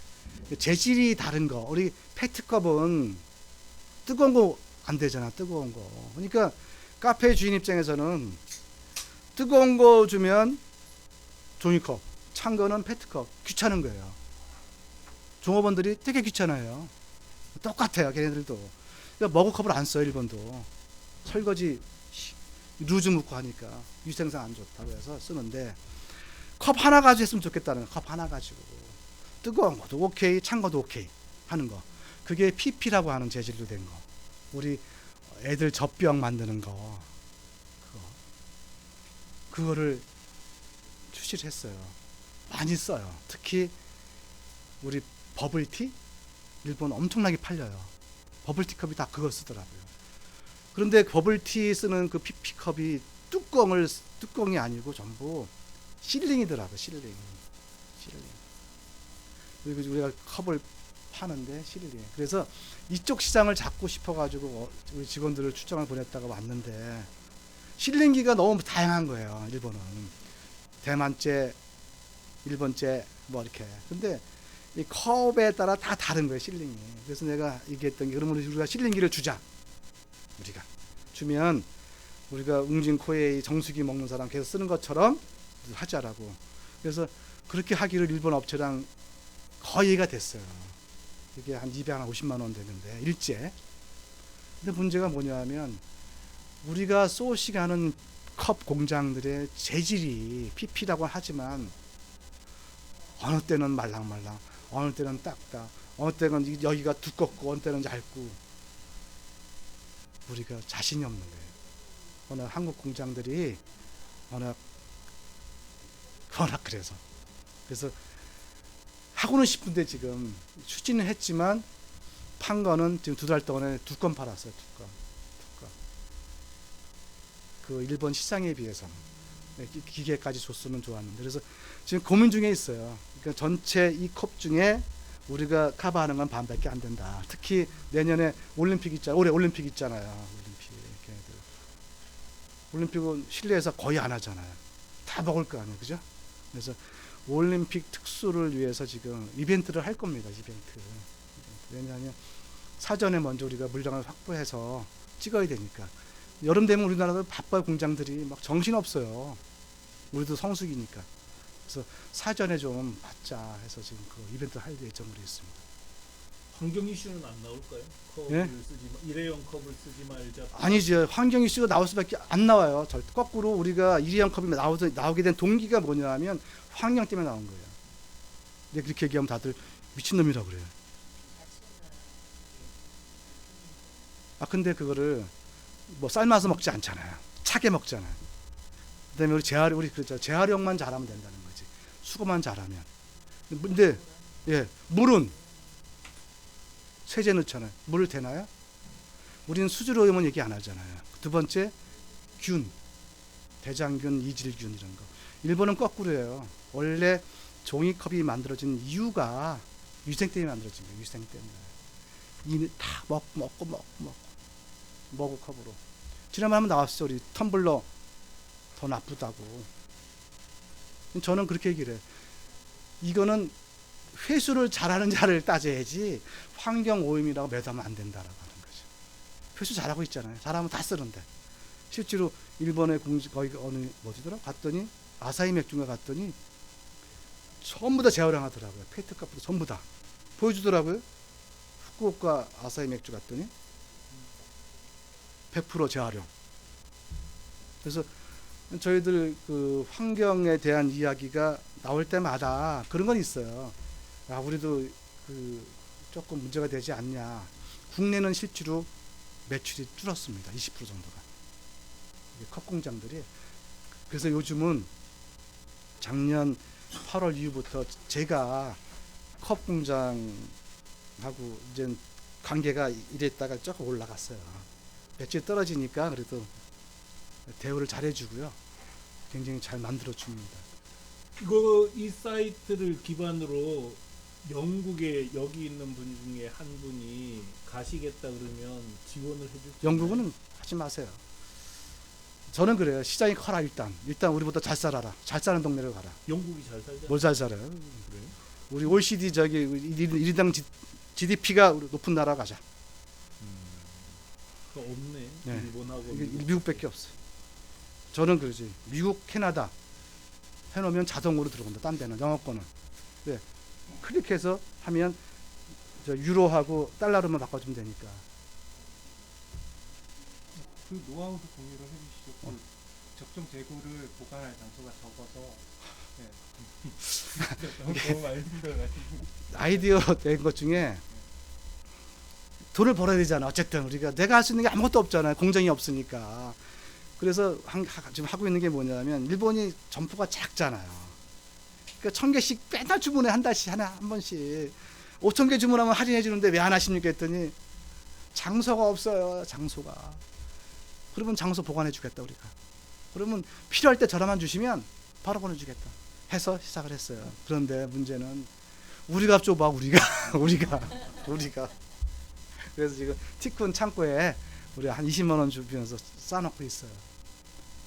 재질이 다른 거. 우리 페트컵은 뜨거운 거 안 되잖아. 뜨거운 거. 그러니까 카페 주인 입장에서는 뜨거운 거 주면 종이컵, 찬 거는 페트컵. 귀찮은 거예요. 종업원들이 되게 귀찮아요. 똑같아요. 걔네들도. 그러니까 머그컵을 안 써요. 일본도. 설거지 루즈 묻고 하니까 위생상 안 좋다고 해서 쓰는데, 컵 하나 가지고 했으면 좋겠다는 컵 하나 가지고. 뜨거운 것도 오케이, 찬 것도 오케이 하는 거. 그게 PP라고 하는 재질로 된 거. 우리 애들 젖병 만드는 거. 그거를 출시를 했어요. 많이 써요. 특히 우리 버블티? 일본 엄청나게 팔려요. 버블티 컵이 다 그걸 쓰더라고요. 그런데 버블티 쓰는 그 PP컵이 뚜껑이 아니고 전부 실링이더라고요. 실링. 그리고 우리가 컵을 파는데 실링. 그래서 이쪽 시장을 잡고 싶어가지고 우리 직원들을 출장을 보냈다가 왔는데, 실링기가 너무 다양한 거예요. 일본은. 대만제, 일본제 뭐 이렇게. 근데 이 컵에 따라 다 다른 거예요. 실링이. 그래서 내가 얘기했던 게, 그러면 우리가 실링기를 주자. 우리가 주면 우리가 웅진 코에이 정수기 먹는 사람 계속 쓰는 것처럼 하자라고. 그래서 그렇게 하기를 일본 업체랑 거의가 됐어요. 이게 한 250만 원 되는데 일제. 근데 문제가 뭐냐면 우리가 소싱하는 컵 공장들의 재질이 PP라고 하지만 어느 때는 말랑말랑, 어느 때는 딱딱, 어느 때는 여기가 두껍고 어느 때는 얇고 우리가 자신이 없는 거예요. 워낙 한국 공장들이 워낙 그래서 하고는 싶은데 지금 추진을 했지만 판 거는 지금 2달 동안에 2건 팔았어요. 2건. 그 일본 시장에 비해서 기계까지 줬으면 좋았는데 그래서 지금 고민 중에 있어요. 그러니까 전체 이 컵 중에 우리가 커버하는 건 반밖에 안 된다. 특히 내년에 올림픽 있잖아요. 올해 올림픽 있잖아요. 올림픽은 실내에서 거의 안 하잖아요. 다 먹을 거 아니에요. 그죠? 그래서 올림픽 특수를 위해서 지금 이벤트를 할 겁니다. 이벤트. 왜냐하면 사전에 먼저 우리가 물량을 확보해서 찍어야 되니까. 여름 되면 우리나라도 바빠요. 공장들이 막 정신없어요. 우리도 성수기니까. 그래서 사전에 좀 받자 해서 지금 그 이벤트 할 예정으로 있습니다. 환경 이슈는 안 나올까요? 컵을 예? 일회용 컵을 쓰지 말자. 아니죠. 환경 이슈가 나올 수밖에 안 나와요. 거꾸로 우리가 일회용 컵이 나오게 된 동기가 뭐냐면 환경 때문에 나온 거예요. 근데 그렇게 얘기하면 다들 미친놈이라고 그래요. 근데 그거를 뭐 삶아서 먹지 않잖아요. 차게 먹잖아요. 그다음에 우리 그랬죠. 재활용만 잘하면 된다는 거지. 수거만 잘하면. 근데 물은 세제 넣잖아요. 물 되나요? 우리는 수질 오염은 얘기 안 하잖아요. 두 번째 균, 대장균, 이질균 이런 거. 일본은 거꾸로예요. 원래 종이컵이 만들어진 이유가 위생 때문에 만들어진 거예요. 위생 때문에. 다 먹고 컵으로. 지난번에 한번 나왔어요. 우리 텀블러 더 나쁘다고. 저는 그렇게 얘기를 해요. 이거는 회수를 잘하는 자를 따져야지 환경 오염이라고 매도하면 안 된다라고 하는 거죠. 회수 잘하고 있잖아요. 잘하면 다 쓰는데. 실제로 일본의 거기 어느 어디더라? 갔더니 아사히 맥주가 갔더니 전부 다 재활용하더라고요. 페트컵부터 전부 다 보여주더라고요. 후쿠오카 아사히 맥주 갔더니 100% 재활용. 그래서 저희들 그 환경에 대한 이야기가 나올 때마다 그런 건 있어요. 우리도 그 조금 문제가 되지 않냐. 국내는 실제로 매출이 줄었습니다. 20% 정도가. 컵 공장들이. 그래서 요즘은 작년 8월 이후부터 제가 컵 공장하고 이제 관계가 이랬다가 조금 올라갔어요. 매출이 떨어지니까 그래도 대우를 잘해주고요. 굉장히 잘 만들어줍니다. 이 사이트를 기반으로 영국에 여기 있는 분 중에 한 분이 가시겠다 그러면 지원을 해줄. 영국은 하지 마세요. 저는 그래요. 시장이 커라 일단 우리보다 잘 살아라. 잘 사는 동네로 가라. 영국이 잘 살잖아. 뭘 잘 살아요? 그래? 우리 OECD 저기 일당 GDP가 높은 나라 가자. 그거 없네. 네. 일본하고 미국밖에 없어. 저는 그러지. 미국, 캐나다 해놓으면 자동으로 들어간다. 딴 데는 영어권은. 네. 클릭해서 하면 저 유로하고 달러로만 바꿔주면 되니까. 그 노하우도 공유를 해주시죠. 그 적정 재고를 보관할 장소가 적어서 너무 많이 힘들어가지고 아이디어 낸 것 중에 돈을 벌어야 되잖아. 어쨌든 우리가 내가 할 수 있는 게 아무것도 없잖아요. 공장이 없으니까. 그래서 지금 하고 있는 게 뭐냐면 일본이 점포가 작잖아요. 그러니까 1000개씩 맨날 주문해. 한 달씩 한 번씩 5000개 주문하면 할인해 주는데 왜 안 하십니까 했더니 장소가 없어요. 장소가. 그러면 장소 보관해 주겠다 우리가. 그러면 필요할 때 전화만 주시면 바로 보내주겠다 해서 시작을 했어요. 그런데 문제는 우리가 좁아. 우리가 그래서 지금 티쿤 창고에 우리 한 20만 원 주면서 쌓아놓고 있어요.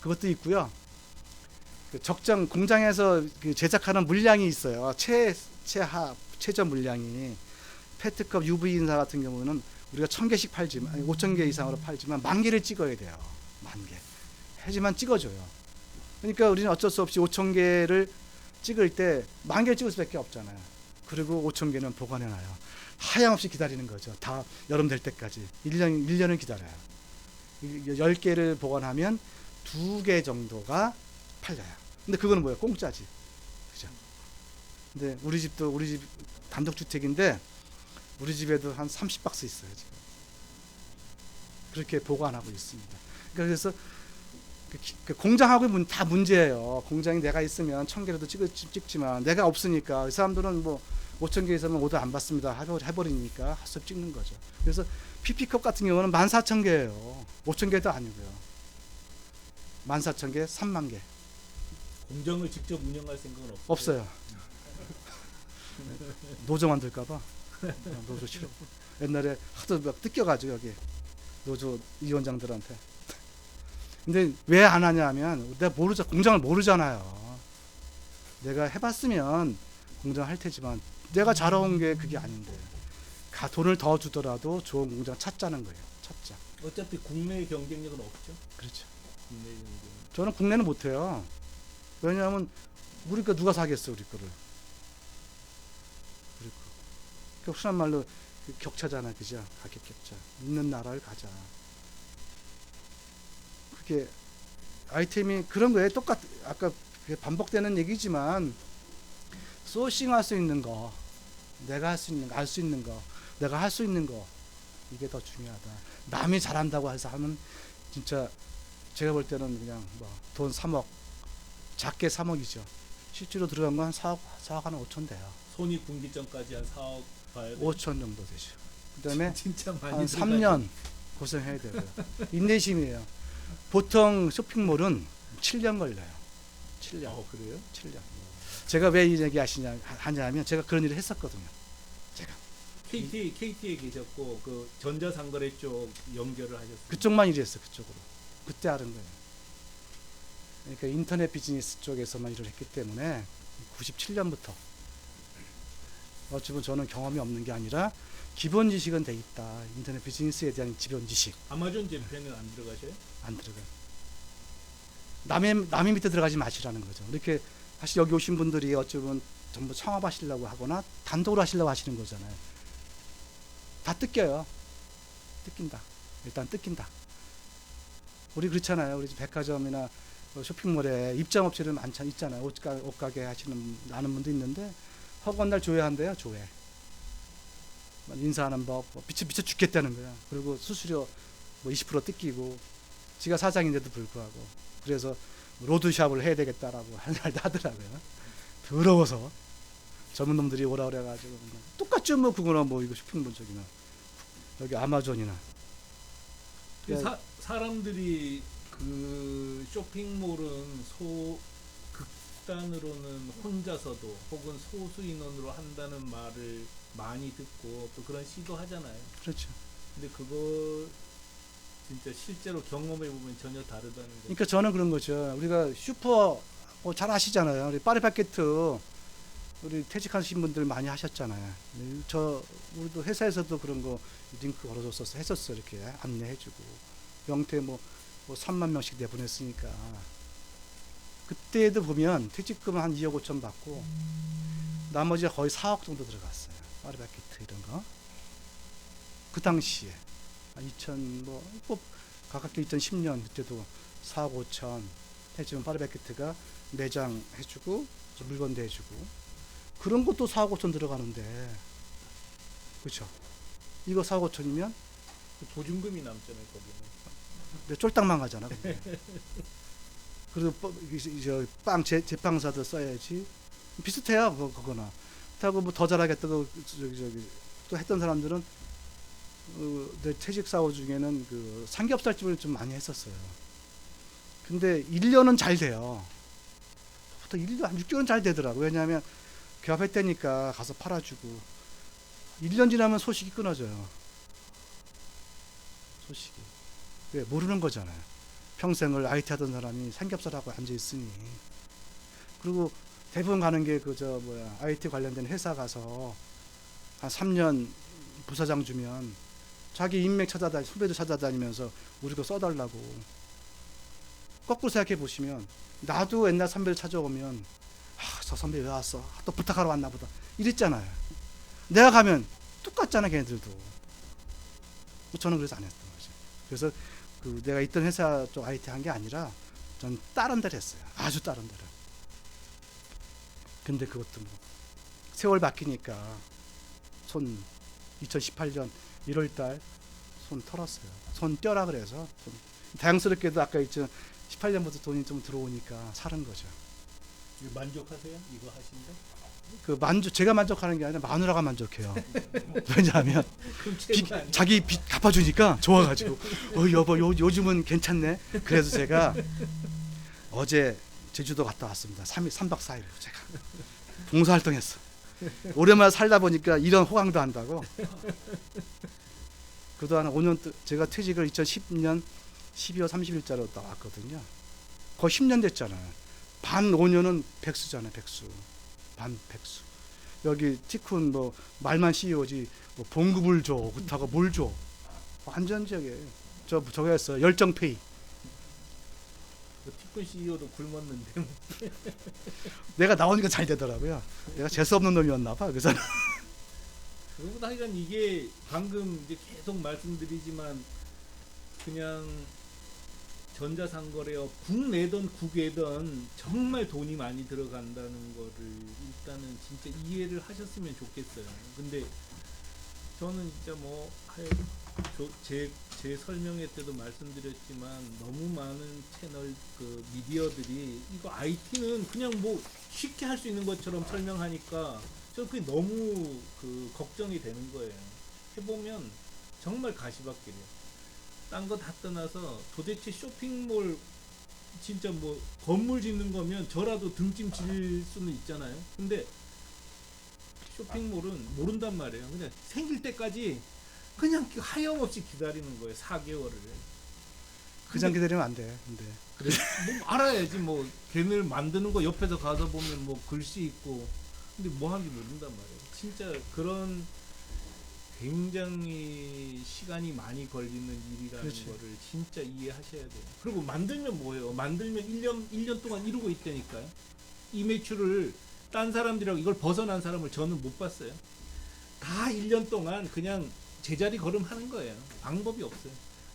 그것도 있고요. 그 적정 공장에서 그 제작하는 물량이 있어요. 최저 물량이 페트컵 UV 인사 같은 경우는 우리가 1000개씩 팔지만 5000개 이상으로 팔지만 10,000개를 찍어야 돼요. 10,000개. 하지만 찍어줘요. 그러니까 우리는 어쩔 수 없이 5000개를 찍을 때 10,000개를 찍을 수밖에 없잖아요. 그리고 5000개는 보관해놔요. 하염없이 기다리는 거죠. 다 여름 될 때까지 1년을 기다려요. 10개를 보관하면 2개 정도가 팔려요. 근데 그거는 뭐예요? 공짜지. 그죠? 근데 우리 집 단독주택인데 우리 집에도 한 30박스 있어요, 지금. 그렇게 보관하고 있습니다. 그래서 그 공장하고 다 문제예요. 공장이 내가 있으면 1000개라도 찍지만 내가 없으니까 이 사람들은 뭐 5000개 있으면 오더 안 받습니다 해버리니까 핫섭 찍는 거죠. 그래서 PP컵 같은 경우는 14,000개예요. 5000개도 아니고요. 14,000개, 30,000개. 공장을 직접 운영할 생각은 없어요. 없어요. 노조 만들까봐. 노조 싫어. 옛날에 하도 막 뜯겨가지고 여기 노조 위원장들한테. 근데 왜 안 하냐 하면 내가 공장을 모르잖아요. 내가 해봤으면 공장 할 테지만 내가 자라온 게 그게 아닌데 돈을 더 주더라도 좋은 공장 찾자는 거예요. 찾자. 어차피 국내 경쟁력은 없죠. 그렇죠. 국내 경쟁. 저는 국내는 못해요. 왜냐하면 우리 거 누가 사겠어, 우리 거를. 우리 거. 그 흔한 말로 격차잖아, 그죠? 가격 격차. 있는 나라를 가자. 그게 아이템이 그런 거에 아까 반복되는 얘기지만 소싱할 수 있는 거, 내가 할 수 있는 거, 알 수 있는 거, 내가 할 수 있는 거, 이게 더 중요하다. 남이 잘한다고 해서 하면 진짜 제가 볼 때는 그냥 뭐 돈 3억, 작게 3억이죠. 실제로 들어간 건 한 4억 한 5천 돼요. 손이 굶기 전까지 한 4억 봐야 돼. 5천 정도 되죠. 그다음에 진짜 많이 한 3년 고생해야 되고요. 인내심이에요. 보통 쇼핑몰은 7년 걸려요. 7년. 그래요? 7년. 제가 왜 이 얘기 하냐면 제가 그런 일을 했었거든요. 제가 KT에 계셨고 그 전자상거래 쪽 연결을 하셨어요. 그쪽만 일했어요. 그쪽으로. 그때 알은 거예요. 그러니까 인터넷 비즈니스 쪽에서만 일을 했기 때문에 97년부터 어찌 보면 저는 경험이 없는 게 아니라 기본 지식은 돼 있다. 인터넷 비즈니스에 대한 기본 지식. 아마존 재팬은 안 들어가셔요? 안 들어가요. 남의 밑에 들어가지 마시라는 거죠. 이렇게 사실 여기 오신 분들이 어찌 보면 전부 창업하시려고 하거나 단독으로 하시려고 하시는 거잖아요. 다 뜯겨요. 뜯긴다. 일단 뜯긴다. 우리 그렇잖아요. 우리 백화점이나 쇼핑몰에 입장업체를 있잖아요. 옷가게 하시는 아는 분도 있는데 허구한 날 조회한대요. 조회. 인사하는 법 미쳐 죽겠다는 거야. 그리고 수수료 뭐 20% 뜯기고 지가 사장인데도 불구하고 그래서 로드샵을 해야 되겠다라고 하더라고요. 더러워서 젊은 놈들이 오라 그래가지고 똑같죠 뭐 그거나 뭐 이거 쇼핑몰 쪽이나 여기 아마존이나 사람들이 그 쇼핑몰은 극단으로는 혼자서도 혹은 소수 인원으로 한다는 말을 많이 듣고 또 그런 시도하잖아요. 그렇죠. 근데 그거 진짜 실제로 경험해 보면 전혀 다르다는 거죠. 그러니까 저는 그런 거죠. 우리가 슈퍼 잘 아시잖아요. 우리 파리바게트 우리 퇴직하신 분들 많이 하셨잖아요. 우리도 회사에서도 그런 거 링크 걸어줬었어 했었어 이렇게 안내해주고 명태 뭐 3만 명씩 내보냈으니까 그때도 보면 퇴직금 한 2억 5천 받고 나머지 거의 4억 정도 들어갔어요. 파리바게트 이런 거. 그 당시에 2000 가깝게 2010년 그때도 4억 5천 해주면 파리바게트가 매장 해주고 물건도 해주고 그런 것도 4억 5천 들어가는데 그렇죠. 이거 4억 5천이면 보증금이 남잖아요 거기는. 쫄딱만 가잖아. 그리고 빵 제빵사도 써야지 비슷해요. 그거나 그렇다고 뭐 더 잘하겠다고 또 했던 사람들은 내 퇴직 사원 중에는 그 삼겹살집을 좀 많이 했었어요. 근데 1년은 잘 돼요. 보통 1년 한 6개월은 잘 되더라고. 왜냐하면 개업했다니까 가서 팔아주고 1년 지나면 소식이 끊어져요. 소식이. 왜? 모르는 거잖아요. 평생을 IT 하던 사람이 삼겹살하고 앉아 있으니. 그리고 대부분 가는 게 IT 관련된 회사 가서 한 3년 부사장 주면 자기 인맥 선배들 찾아다니면서 우리 거 써달라고. 거꾸로 생각해 보시면 나도 옛날 선배를 찾아오면 저 선배 왜 왔어? 또 부탁하러 왔나 보다. 이랬잖아요. 내가 가면 똑같잖아 걔네들도. 저는 그래서 안 했던 거죠. 그래서 내가 있던 회사 쪽 IT 한 게 아니라 전 다른 데를 했어요. 아주 다른 데를. 근데 그것도 뭐 세월 바뀌니까 손 2018년 1월달 손 털었어요. 손 떼라 그래서 다양스럽게도 아까 있죠. 18년부터 돈이 좀 들어오니까 사는 거죠. 만족하세요? 이거 하신데? 그 제가 만족하는 게 아니라 마누라가 만족해요. 왜냐하면 그럼 최고 아니에요? 자기 빚 갚아주니까 좋아가지고 여보 요즘은 괜찮네. 그래서 제가 어제 제주도 갔다 왔습니다. 3박 4일 제가 봉사활동했어. 오랜만에 살다 보니까 이런 호강도 한다고. 그동안 5년 제가 퇴직을 2010년 12월 30일자로 나왔거든요. 거의 10년 됐잖아요. 반 5년은 백수잖아요. 백수. 반 백수. 여기 티쿤 뭐 말만 CEO지 뭐 봉급을 줘. 그렇다고 뭘 줘. 완전 저거 했어요. 열정페이. 티콘 CEO도 굶었는데. 내가 나오니까 잘 되더라고요. 내가 재수없는 놈이었나 봐. 그래서 그리고 하여간 이게 방금 이제 계속 말씀드리지만 그냥 전자상거래업 국내든 국외든 정말 돈이 많이 들어간다는 거를 일단은 진짜 이해를 하셨으면 좋겠어요. 근데 저는 진짜 뭐 제 설명회 때도 말씀드렸지만 너무 많은 채널 그 미디어들이 이거 IT는 그냥 뭐 쉽게 할 수 있는 것처럼 설명하니까 저는 그게 너무 그 걱정이 되는 거예요. 해보면 정말 가시밭길이에요. 딴 거 다 떠나서 도대체 쇼핑몰 진짜 뭐 건물 짓는 거면 저라도 등짐 질 수는 있잖아요. 근데 쇼핑몰은 모른단 말이에요. 그냥 생길 때까지 그냥 하염없이 기다리는 거예요. 4개월을. 그냥 기다리면 안 돼. 근데 뭐 알아야지. 뭐 걔네를 만드는 거 옆에서 가서 보면 뭐 글씨 있고 근데 뭐 하는지 모른단 말이에요. 진짜 그런 굉장히 시간이 많이 걸리는 일이라는 그렇지. 거를 진짜 이해하셔야 돼요. 그리고 만들면 뭐예요? 만들면 1년 동안 이루고 있다니까요. 이 매출을 딴 사람들이랑 이걸 벗어난 사람을 저는 못 봤어요. 다 1년 동안 그냥 제자리 걸음하는 거예요. 방법이 없어요.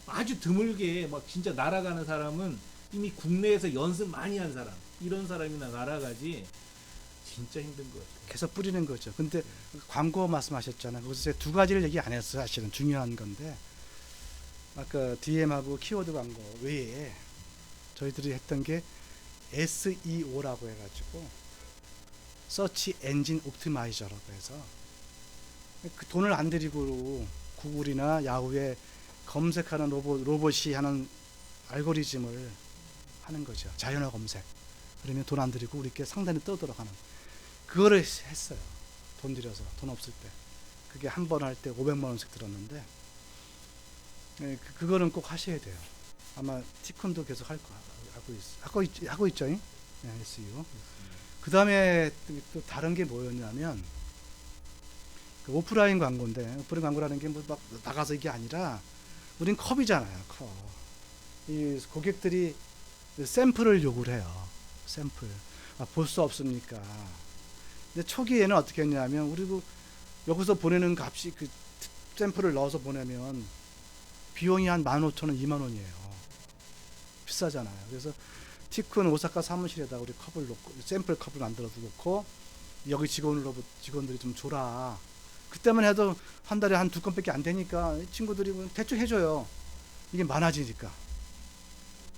아주 드물게 막 진짜 날아가는 사람은 이미 국내에서 연습 많이 한 사람, 이런 사람이나 날아가지 진짜 힘든 것 같아요. 계속 뿌리는 거죠. 근데 광고 말씀하셨잖아요. 거기서 제가 두 가지를 얘기 안 했어요. 사실은 중요한 건데 아까 DM하고 키워드 광고 외에 저희들이 했던 게 SEO라고 해가지고 서치 엔진 옵티마이저라고 해서 그 돈을 안 들이고 구글이나 야후에 검색하는 로봇이 하는 알고리즘을 하는 거죠. 자연어 검색. 그러면 돈 안 들이고 우리께 상단에 떠들어가는 그거를 했어요. 돈 들여서 돈 없을 때 그게 한 번 할 때 500만 원씩 들었는데 그거는 꼭 하셔야 돼요. 아마 티콘도 계속 하고 있죠. 네, SEO. 그 다음에 또 다른 게 뭐였냐면 그 오프라인 광고인데 오프라인 광고라는 게 뭐 막 나가서 이게 아니라 우린 컵이잖아요. 컵. 이 고객들이 샘플을 요구를 해요. 샘플. 볼 수 없습니까? 근데 초기에는 어떻게 했냐면 우리 여기서 보내는 값이 그 샘플을 넣어서 보내면 비용이 한 15,000원, 20,000원이에요. 비싸잖아요. 그래서 티콘 오사카 사무실에다 우리 컵을 놓고 샘플 컵을 만들어서 놓고 여기 직원들이 좀 줘라. 그때만 해도 한 달에 한 2건밖에 안 되니까 친구들이 대충 해줘요. 이게 많아지니까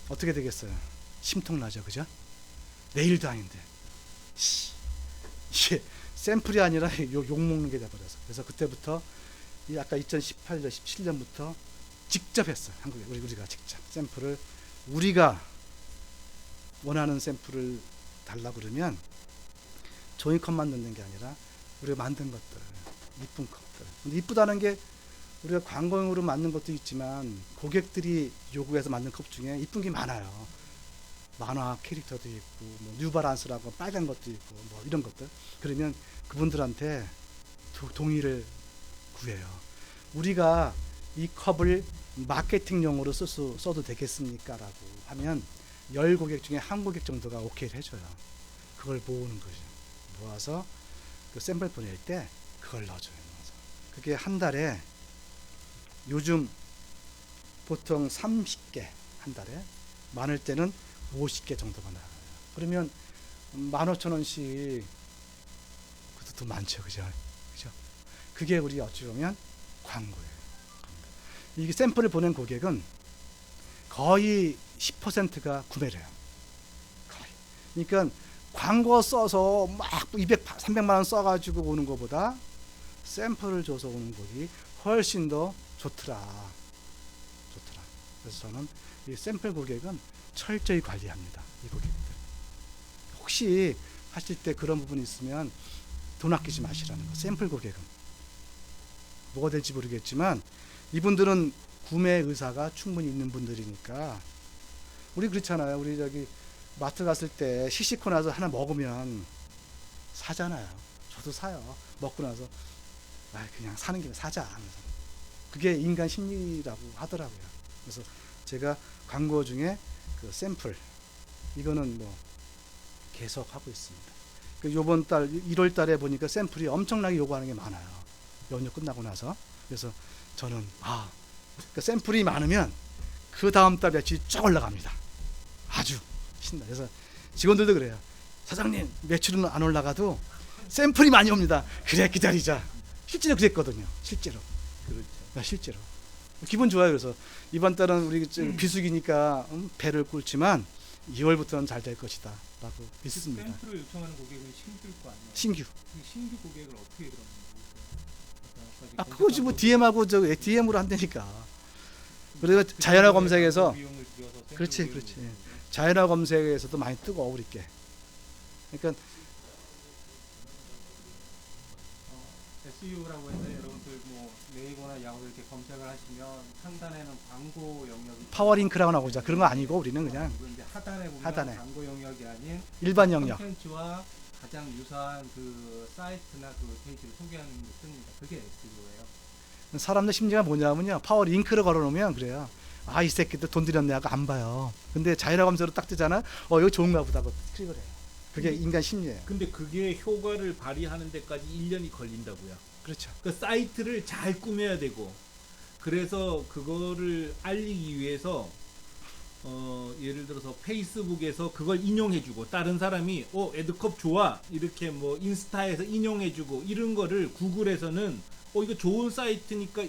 어떻게 되겠어요? 심통나죠, 그죠? 내일도 아닌데 이게 샘플이 아니라 욕먹는 게 돼버려서 그래서 그때부터 이 아까 2018년, 17년부터 직접 했어요. 한국에 우리가 직접 샘플을 우리가 원하는 샘플을 달라고 그러면 종이컵만 넣는 게 아니라 우리가 만든 것들 이쁜 컵들. 근데 이쁘다는 게 우리가 광고용으로 만든 것도 있지만 고객들이 요구해서 만든 컵 중에 이쁜 게 많아요. 만화 캐릭터도 있고 뭐 뉴발란스라고 빨간 것도 있고 뭐 이런 것들. 그러면 그분들한테 동의를 구해요. 우리가 이 컵을 마케팅용으로 써도 되겠습니까? 라고 하면 10 고객 중에 한 고객 정도가 오케이를 해줘요. 그걸 모으는 거죠. 모아서 그 샘플 보낼 때 그걸 넣어줘요. 그게 한 달에 요즘 보통 30개 한 달에 많을 때는 50개 정도가 나가요. 그러면 15,000원씩 그것도 더 많죠, 그죠? 그죠? 그게 우리 어찌 보면 광고예요. 이게 샘플을 보낸 고객은 거의 10%가 구매를 해요. 거의. 그러니까 광고 써서 막 200, 300만 원 써가지고 오는 것보다 샘플을 줘서 오는 곡이 훨씬 더 좋더라. 그래서 저는 이 샘플 고객은 철저히 관리합니다. 이 고객들. 혹시 하실 때 그런 부분이 있으면 돈 아끼지 마시라는 거. 샘플 고객은 뭐가 될지 모르겠지만 이분들은 구매 의사가 충분히 있는 분들이니까. 우리 그렇잖아요. 우리 저기 마트 갔을 때 시식코 나서 하나 먹으면 사잖아요. 저도 사요. 먹고 나서 그냥 사는 김에 사자 하면서. 그게 인간 심리라고 하더라고요. 그래서 제가 광고 중에 그 샘플 이거는 뭐 계속 하고 있습니다. 그 요번 달 1월 달에 보니까 샘플이 엄청나게 요구하는 게 많아요. 연휴 끝나고 나서. 그래서 저는 그 샘플이 많으면 그 다음 달 며칠 쫙 올라갑니다. 아주 신나. 그래서 직원들도 그래요. 사장님 매출은 안 올라가도 샘플이 많이 옵니다. 그래 기다리자. 실제로 그랬거든요. 실제로. 실제로. 기분 좋아요. 그래서 이번 달은 우리 비수기니까 배를 꿇지만 2월부터는 잘 될 것이다 라고 믿습니다. 샘플을 요청하는 고객은 신규일 거 아니에요? 신규. 신규 고객을 어떻게 그러면 그거지 뭐 DM하고 DM으로 한다니까. 그리고 자연화 검색에서 그렇지. 자연화 검색에서도 많이 뜨고 우리 게. 그러니까 SEO라고 해서 여러분들 뭐 네이버나 야후 이렇게 검색을 하시면 상단에는 광고 영역이 파워링크라고 나오자. 그런 거 아니고 우리는 그냥 이제 하단에 보면 하단에. 광고 영역이 아닌 일반 영역. 콘텐츠와 가장 유사한 그 사이트나 그 페이지를 소개하는 게 뜹니다. 그게 SEO예요. 사람들 심리가 뭐냐면요. 파워링크를 걸어놓으면 그래요. 이 새끼들 돈 들였네 하고 안 봐요. 근데 자연화 검색으로 딱 뜨잖아. 이거 좋은가 보다 하고 클릭을 해요. 그게 인간 심리예요. 근데 그게 효과를 발휘하는 데까지 1년이 걸린다고요. 그렇죠. 그 사이트를 잘 꾸며야 되고, 그래서 그거를 알리기 위해서 예를 들어서 페이스북에서 그걸 인용해주고, 다른 사람이 에드컵 좋아 이렇게 뭐 인스타에서 인용해주고, 이런 거를 구글에서는 이거 좋은 사이트니까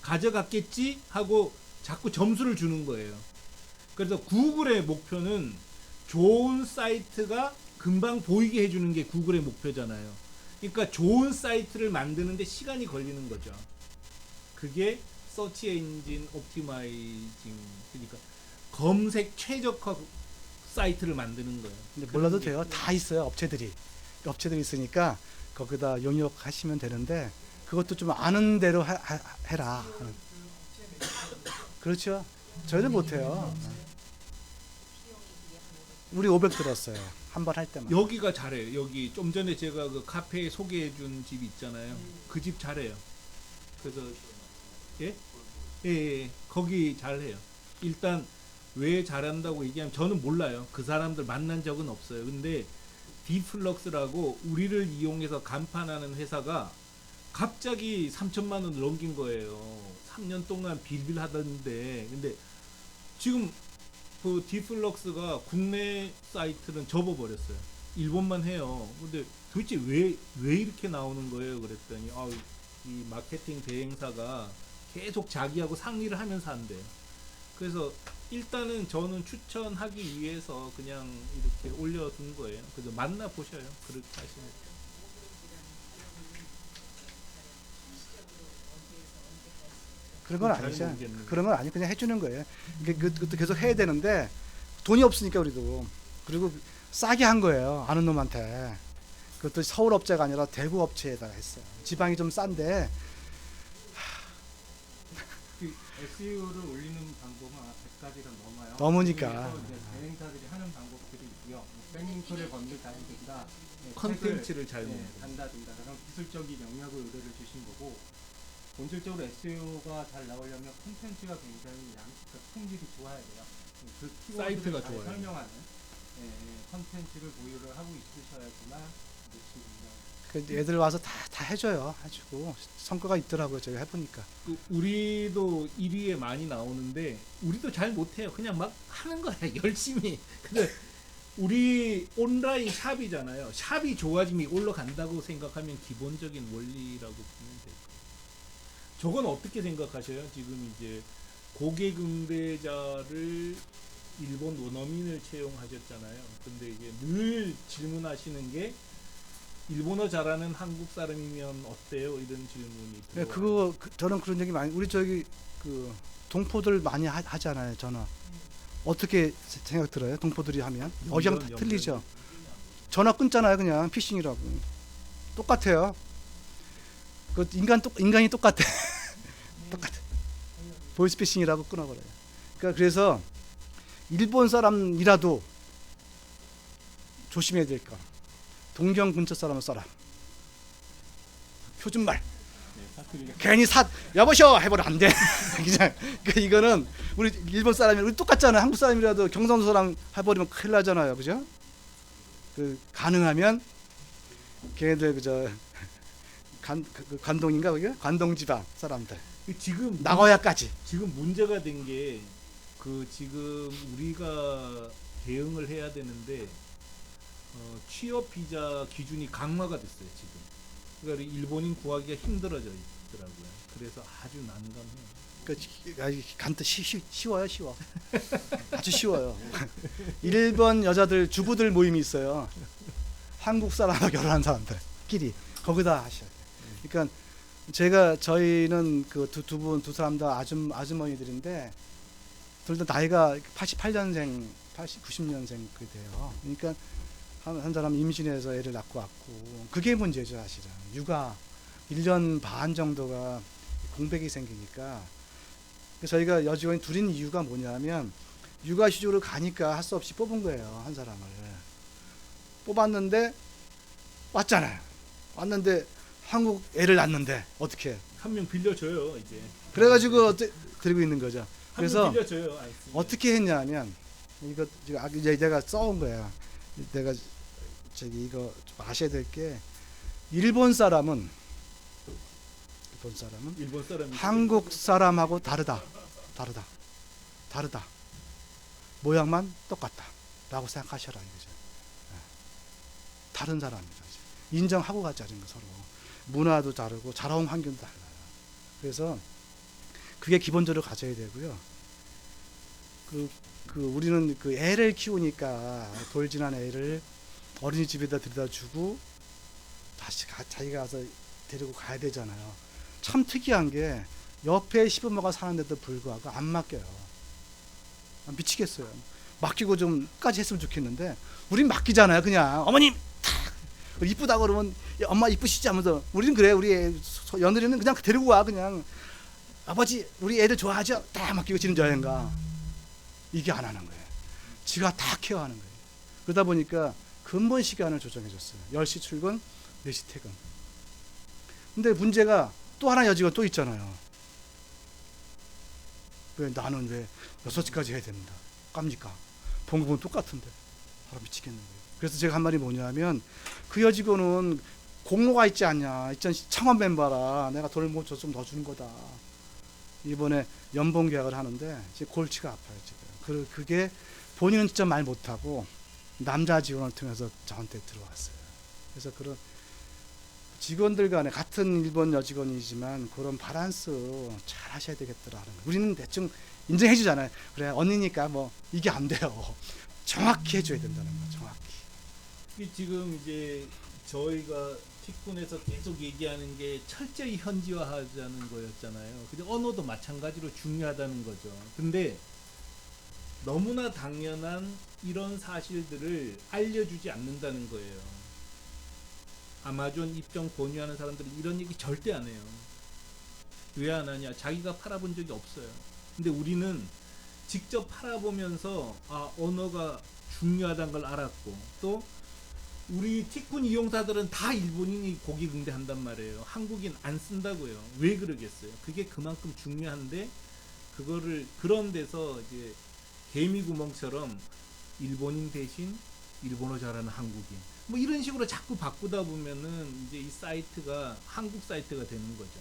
가져갔겠지 하고 자꾸 점수를 주는 거예요. 그래서 구글의 목표는 좋은 사이트가 금방 보이게 해주는 게 구글의 목표잖아요. 그러니까 좋은 사이트를 만드는데 시간이 걸리는 거죠. 그게 서치 엔진 옵티마이징, 그러니까 검색 최적화 사이트를 만드는 거예요. 근데 몰라도 돼요. 다 있어요. 업체들이 있으니까 거기다 용역하시면 되는데 그것도 좀 아는 대로 해라. 그렇죠. 저희는 못해요. 우리 500 들었어요. 한 번 할 때만. 여기가 잘해요. 여기 좀 전에 제가 그 카페에 소개해준 집 있잖아요. 그 집 잘해요. 그래서 예, 거기 잘해요. 일단 왜 잘한다고 얘기하면 저는 몰라요. 그 사람들 만난 적은 없어요. 근데 디플럭스라고 우리를 이용해서 간판하는 회사가 갑자기 3천만 원을 넘긴 거예요. 3년 동안 빌빌 하던데. 근데 지금 그 디플럭스가 국내 사이트는 접어버렸어요. 일본만 해요. 근데 도대체 왜 이렇게 나오는 거예요? 그랬더니 이 마케팅 대행사가 계속 자기하고 상의를 하면서 한대요. 그래서 일단은 저는 추천하기 위해서 그냥 이렇게 올려둔 거예요. 그래서 만나보셔요. 그렇게 하시면. 그런 건 아니죠. 그런 건 아니 그냥 해주는 거예요. 그것도 계속 해야 되는데 돈이 없으니까 우리도. 그리고 싸게 한 거예요. 아는 놈한테. 그것도 서울 업체가 아니라 대구 업체에다 했어요. 지방이 좀 싼데. 그 SEO를 올리는 방법은 100가지가 넘어요. 넘으니까. 대행사들이 하는 방법들이 있고요. 백링크를 건들다든가 컨텐츠를 잘 단다든가 그런 기술적인 영역을 의뢰를 주신 거고, 본질적으로 SEO가 잘 나오려면 콘텐츠가 굉장히 품질이 좋아야 돼요. 그 사이트가 잘 좋아요. 설명하는 콘텐츠를 보유를 하고 있으셔야지만 매출이 그 애들 와서 다 해줘요. 해주고 성과가 있더라고요. 제가 해보니까. 우리도 1위에 많이 나오는데 우리도 잘 못해요. 그냥 막 하는 거야 열심히. 근데 우리 온라인 샵이잖아요. 샵이 좋아짐이 올라간다고 생각하면 기본적인 원리라고 보면 될 거예요. 저건 어떻게 생각하셔요? 지금 이제 고객 응대자를 일본 원어민을 채용하셨잖아요. 근데 이게 늘 질문하시는 게 일본어 잘하는 한국 사람이면 어때요? 이런 질문이 예, 들어와요. 저는 그런 얘기 많이 우리 저기 그 동포들 많이 하잖아요. 전화. 어떻게 생각 들어요? 동포들이 하면 어디랑 다 틀리죠. 전화 끊잖아요. 그냥 피싱이라고. 똑같아요. 그 인간이 똑같아. 똑같아. 보이스피싱이라고 끊어버려요. 그러니까 그래서 일본 사람이라도 조심해야 될 거. 동경 근처 사람을 써라. 표준말. 괜히 여보셔 해버려 안 돼. 그냥 그러니까 이거는 우리 일본 사람이 우리 똑같잖아요. 한국 사람이라도 경상도 사람 해버리면 큰일 나잖아요, 그죠? 그 가능하면 걔네들 그저 관동인가 그게 관동지방 사람들 지금 나고야까지. 지금 문제가 된 게 그 지금 우리가 대응을 해야 되는데 취업 비자 기준이 강화가 됐어요 지금. 그러니까 일본인 구하기가 힘들어져 있더라고요. 그래서 아주 난감해요. 간단 쉬워요, 쉬워. 아주 쉬워요. 일본 여자들 주부들 모임이 있어요. 한국 사람하고 결혼한 사람들끼리 거기다 하셔야 돼요. 그러니까 저희는 그 두 사람 다 아주머니들인데 둘 다 나이가 88년생, 90년생 그 돼요. 그러니까 한 사람 임신해서 애를 낳고 왔고 그게 문제죠 사실은. 육아 1년 반 정도가 공백이 생기니까 저희가 여직원이 둘인 이유가 뭐냐면 육아휴직으로 가니까 할 수 없이 뽑은 거예요. 한 사람을 뽑았는데 왔잖아요. 왔는데 한국 애를 낳는데 어떻게 한 명 빌려줘요 이제. 그래가지고 데리고 있는 거죠. 그래서 빌려줘요. 어떻게 했냐면 이거 이제 내가 써온 거야. 내가 이거 좀 아셔야 될 게 일본 사람은 한국 사람하고 다르다. 모양만 똑같다라고 생각하셔라 이거죠. 다른 사람이다. 인정하고 가자는 거 서로. 문화도 다르고 자라온 환경도 달라요. 그래서 그게 기본적으로 가져야 되고요. 우리는 그 애를 키우니까 돌진한 애를 어린이집에다 데려다 주고 다시 자기가 가서 데리고 가야 되잖아요. 참 특이한 게 옆에 시부모가 사는데도 불구하고 안 맡겨요. 미치겠어요. 맡기고 좀까지 했으면 좋겠는데 우린 맡기잖아요. 그냥 어머님 탁 이쁘다고 그러면 엄마 이쁘시지 하면서 우리는 그래. 우리 며느리는 그냥 데리고 와. 그냥 아버지 우리 애들 좋아하죠? 다 맡기고 지는 여행가. 이게 안 하는 거예요. 지가 다 케어하는 거예요. 그러다 보니까 근본 시간을 조정해줬어요. 10시 출근, 4시 퇴근. 근데 문제가 또 하나 여지가 또 있잖아요. 나는 왜 6시까지 해야 된다. 깝니까? 봉급은 똑같은데. 바로 미치겠는 거예요. 그래서 제가 한 말이 뭐냐면 그 여직원은 공로가 있지 않냐. 있잖아 창원 멤버라 내가 돈을 좀 더 주는 거다. 이번에 연봉 계약을 하는데 지금 골치가 아파요. 지금. 그게 본인은 진짜 말 못하고 남자 직원을 통해서 저한테 들어왔어요. 그래서 그런 직원들 간에 같은 일본 여직원이지만 그런 바란스 잘 하셔야 되겠더라는 거예요. 우리는 대충 인정해 주잖아요. 그래 언니니까 뭐 이게 안 돼요. 정확히 해줘야 된다는 거예요. 정확히. 지금 이제 저희가 티쿤에서 계속 얘기하는 게 철저히 현지화하자는 거였잖아요. 근데 언어도 마찬가지로 중요하다는 거죠. 근데 너무나 당연한 이런 사실들을 알려주지 않는다는 거예요. 아마존 입점 권유하는 사람들은 이런 얘기 절대 안 해요. 왜 안 하냐? 자기가 팔아본 적이 없어요. 근데 우리는 직접 팔아보면서 언어가 중요하다는 걸 알았고 또 우리 티쿤 이용사들은 다 일본인이 고객 응대한단 말이에요. 한국인 안 쓴다고요. 왜 그러겠어요? 그게 그만큼 중요한데 그거를 그런 데서 이제 개미구멍처럼 일본인 대신 일본어 잘하는 한국인 뭐 이런 식으로 자꾸 바꾸다 보면은 이제 이 사이트가 한국 사이트가 되는 거죠.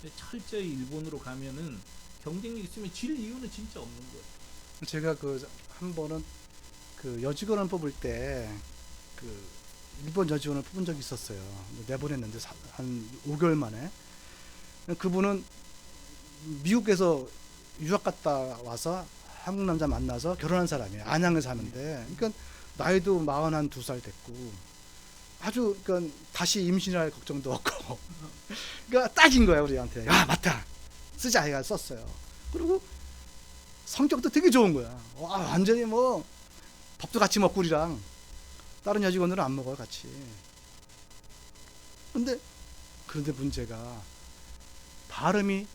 근데 철저히 일본으로 가면은 경쟁력 있으면 질 이유는 진짜 없는 거예요. 제가 그 한 번은 그 여직원을 뽑을 때 그 일본 여직원을 뽑은 적이 있었어요. 내보냈는데 한 5개월 만에. 그분은 미국에서 유학 갔다 와서 한국 남자 만나서 결혼한 사람이에요. 안양에 사는데. 그러니까 나이도 42살 됐고 아주 그러니까 다시 임신할 걱정도 없고. 그러니까 딱인 거예요, 우리한테. 야, 맞다. 쓰자 해가 썼어요. 그리고 성격도 되게 좋은 거야. 와, 완전히 뭐 밥도 같이 먹고 우리랑. 다른 여직원들은 안 먹어요, 같이. 그런데 문제가 발음이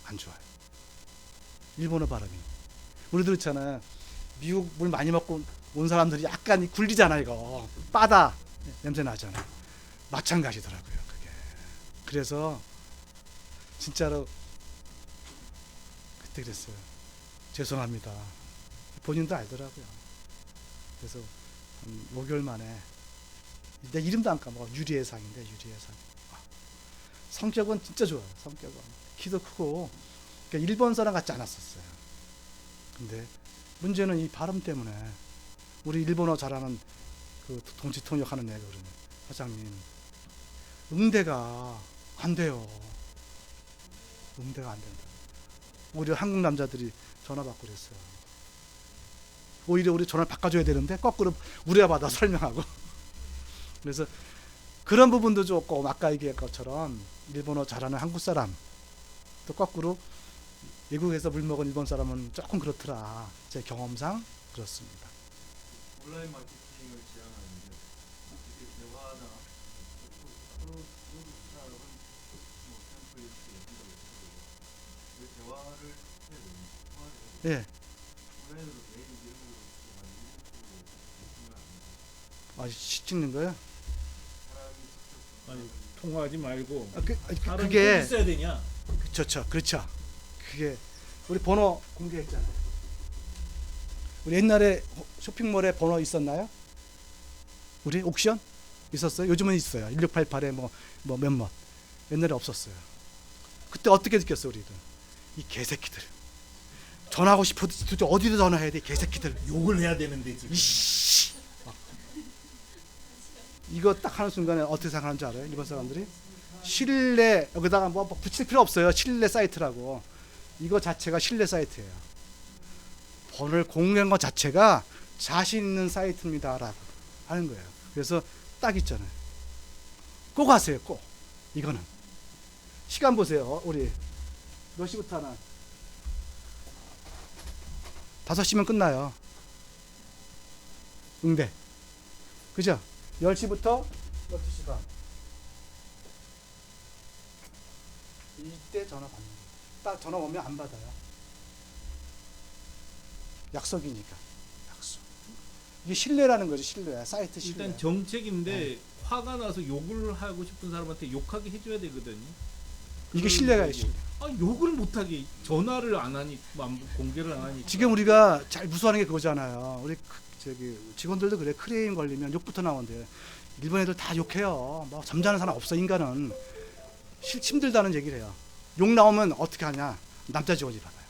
안 좋아요. 일본어 발음이. 우리들 있잖아요. 미국 물 많이 먹고 온 사람들이 약간 굴리잖아, 이거. 빠다 냄새 나잖아. 마찬가지더라고요, 그게. 그래서 진짜로 그때 그랬어요. 죄송합니다. 본인도 알더라고요. 그래서 한 5개월 만에 내 이름도 안 까먹어. 유리의 상인데, 유리의 상. 성격은 진짜 좋아요. 성격은 키도 크고 그러니까 일본 사람 같지 않았었어요. 근데 문제는 이 발음 때문에 우리 일본어 잘하는 그 동시 통역하는 애가 그러네. 사장님, 응대가 안 돼요. 응대가 안 된다. 오히려 한국 남자들이 전화 받고 그랬어요. 오히려 우리 전화를 바꿔줘야 되는데 거꾸로 우리가 받아 설명하고. 그래서 그런 부분도 조금 아까 얘기한 것처럼 일본어 잘하는 한국 사람 또 거꾸로 외국에서 물 먹은 일본 사람은 조금 그렇더라. 제 경험상 그렇습니다. 온라인 마케팅을 지향하는데 이게 대화나 서로 사람은 뭐 템플릿 한다고 했고 왜 대화를 해요? 예. 온라인으로 메일 이름으로 찍으면 찍는 거예요? 사람이 직접 아니 통화하지 말고 그게 꼭 있어야 되냐? 그렇죠. 그게 우리 번호 공개했잖아요. 우리 옛날에 쇼핑몰에 번호 있었나요? 우리 옥션 있었어요? 요즘은 있어요. 1688에 뭐 몇몇. 옛날에 없었어요. 그때 어떻게 느꼈어요, 우리들? 이 개새끼들. 전화하고 싶어도 도대체 어디다 전화해야 돼, 개새끼들. 욕을 해야 되는데 지금. 이씨. 이거 딱 하는 순간에 어떻게 생각하는 줄 알아요? 일본 사람들이? 신뢰, 여기다가 뭐 붙일 필요 없어요. 신뢰 사이트라고. 이거 자체가 신뢰 사이트예요. 번호를 공개한 것 자체가 자신 있는 사이트입니다라고 하는 거예요. 그래서 딱 있잖아요. 꼭 하세요, 꼭. 이거는. 시간 보세요. 우리 몇 시부터 하나? 5시면 끝나요. 응대. 그죠? 10시부터 12시 반. 이때 전화 받는 거예요. 딱 전화 오면 안 받아요. 약속이니까. 약속. 이게 신뢰라는 거죠, 신뢰. 사이트 신뢰. 일단 정책인데 화가 나서 욕을 하고 싶은 사람한테 욕하게 해줘야 되거든요. 이게 신뢰가요, 신뢰. 욕을 못하게 전화를 안 하니 공개를 안 하니. 지금 우리가 잘 무서워하는 게 그거잖아요. 우리 저기 직원들도 그래. 크레임 걸리면 욕부터 나오는데 일본 애들 다 욕해요. 뭐 잠자는 사람 없어, 인간은. 힘들다는 얘기를 해요. 욕 나오면 어떻게 하냐? 남자 직원이 받아요.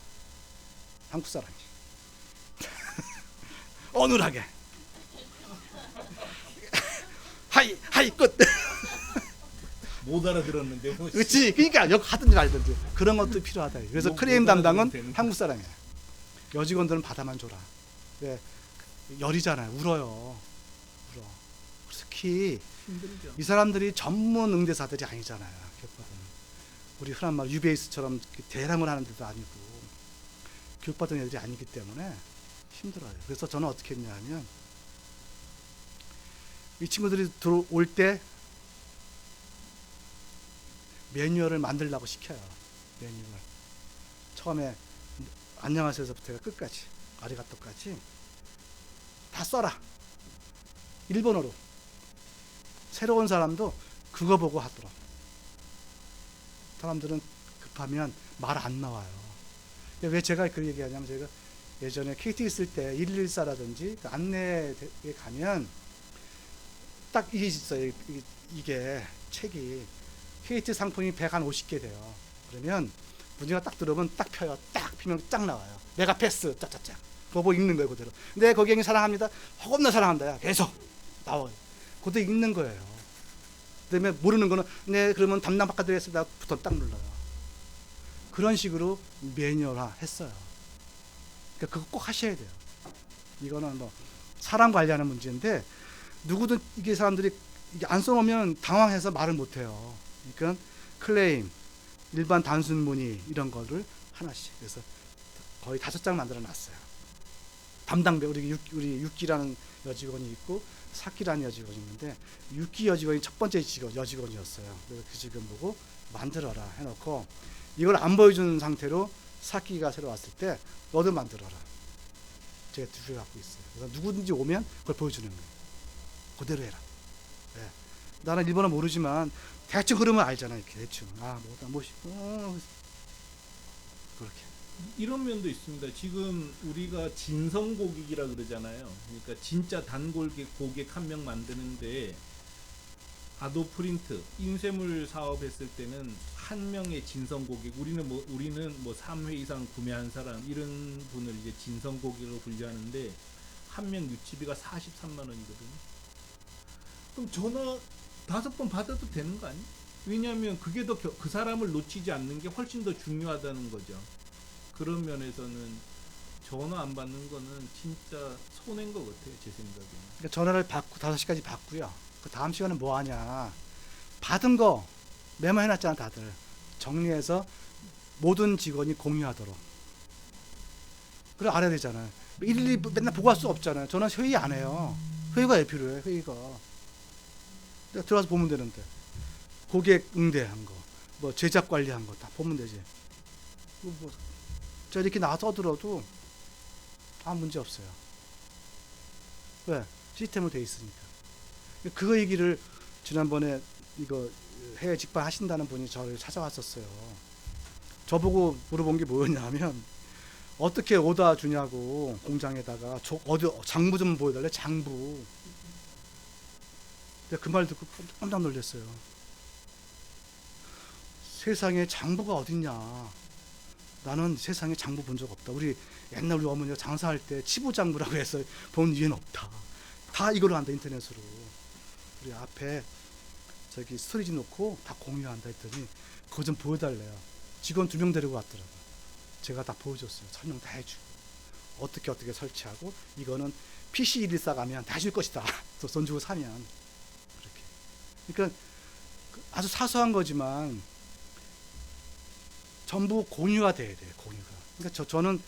한국 사람이. 어눌하게. 하이 끝. 못 알아들었는데 뭐. 그렇지. 그러니까 욕 하든지 말든지 그런 것도 필요하다. 그래서 못 크레임 담당은 되는 한국 사람이에요. 여직원들은 받아만 줘라. 왜? 열이잖아요. 울어요. 울어. 특히 힘들죠. 이 사람들이 전문 응대사들이 아니잖아요. 교육받은. 우리 흔한 말 UBS처럼 대량을 하는 데도 아니고 교육받은 애들이 아니기 때문에 힘들어요. 그래서 저는 어떻게 했냐면 이 친구들이 들어올 때 매뉴얼을 만들라고 시켜요. 매뉴얼. 처음에 안녕하세요서부터 끝까지 아리가또까지 다 써라. 일본어로. 새로운 사람도 그거 보고 하더라. 사람들은 급하면 말 안 나와요. 왜 제가 그 얘기하냐면 제가 예전에 KT 있을 때 114라든지 그 안내에 가면 딱 이게 있어요. 이게 책이 KT 상품이 150개 돼요. 그러면 문제가 딱 들어오면 딱 펴요. 딱 피면 쫙 나와요. 메가 패스 짝짝짝. 그거 보고 읽는 거예요, 그대로. 근데 거기 사랑합니다. 허겁나 사랑한다야. 계속 나와요. 그것도 읽는 거예요. 그다음에 모르는 거는 네 그러면 담당 바꿔드리겠습니다. 부터 딱 눌러요. 그런 식으로 매뉴얼화 했어요. 그러니까 그거 꼭 하셔야 돼요. 이거는 뭐 사람 관리하는 문제인데 누구든 이게 사람들이 이게 안 써놓으면 당황해서 말을 못해요. 그러니까 클레임, 일반 단순 문의 이런 거를 하나씩. 그래서 거의 5장 만들어 놨어요. 담당배 우리 6기라는 여직원이 있고 4기라는 여직원이 있는데 6기 여직원이 첫 번째 여직원이었어요. 그래서 그 직원 보고 만들어라 해놓고 이걸 안 보여주는 상태로 4기가 새로 왔을 때 너도 만들어라. 제가 2개 갖고 있어요. 그래서 누구든지 오면 그걸 보여주는 거예요. 그대로 해라. 네. 나는 일본어 모르지만 대충 흐름을 알잖아. 이렇게 대충. 그렇게. 이런 면도 있습니다. 지금 우리가 진성 고객이라 그러잖아요. 그러니까 진짜 고객 한 명 만드는데 아도 프린트 인쇄물 사업했을 때는 한 명의 진성 고객 우리는 뭐 3회 이상 구매한 사람 이런 분을 이제 진성 고객으로 분류하는데 한 명 유치비가 43만 원이거든요. 그럼 전화 5번 받아도 되는 거 아니에요? 왜냐하면 그게 더 그 사람을 놓치지 않는 게 훨씬 더 중요하다는 거죠. 그런 면에서는 전화 안 받는 거는 진짜 손해인 것 같아요, 제 생각에는. 그러니까 전화를 받고 5시까지 받고요. 그 다음 시간은 뭐 하냐? 받은 거 메모해놨잖아, 다들. 정리해서 모든 직원이 공유하도록. 그래 알아야 되잖아요. 일일이 맨날 보고 할 수 없잖아요. 저는 회의 안 해요. 회의가 왜 필요해? 회의가. 내가 들어가서 보면 되는데. 고객 응대한 거, 뭐 제작 관리한 거 다 보면 되지. 제가 이렇게 나와 떠들어도 아무 문제 없어요. 왜? 시스템으로 돼 있으니까. 그 얘기를 지난번에 이거 해외 직방 하신다는 분이 저를 찾아왔었어요. 저보고 물어본 게 뭐였냐면 어떻게 오다 주냐고 공장에다가 어디 장부 좀 보여달래 장부. 그 말 듣고 깜짝 놀랐어요. 세상에 장부가 어딨냐. 나는 세상에 장부 본 적 없다. 우리 옛날 우리 어머니가 장사할 때 치부장부라고 해서 본 이유는 없다. 다 이걸로 한다 인터넷으로. 우리 앞에 저기 스토리지 놓고 다 공유한다 했더니 그거 좀 보여달래요. 직원 2명 데리고 왔더라고요. 제가 다 보여줬어요. 설명 다 해주고 어떻게 설치하고 이거는 PC114 가면 다 해줄 것이다. 또 돈 주고 사면 그렇게. 그러니까 아주 사소한 거지만 전부 공유가 돼야 돼요. 공유가. 그러니까 저는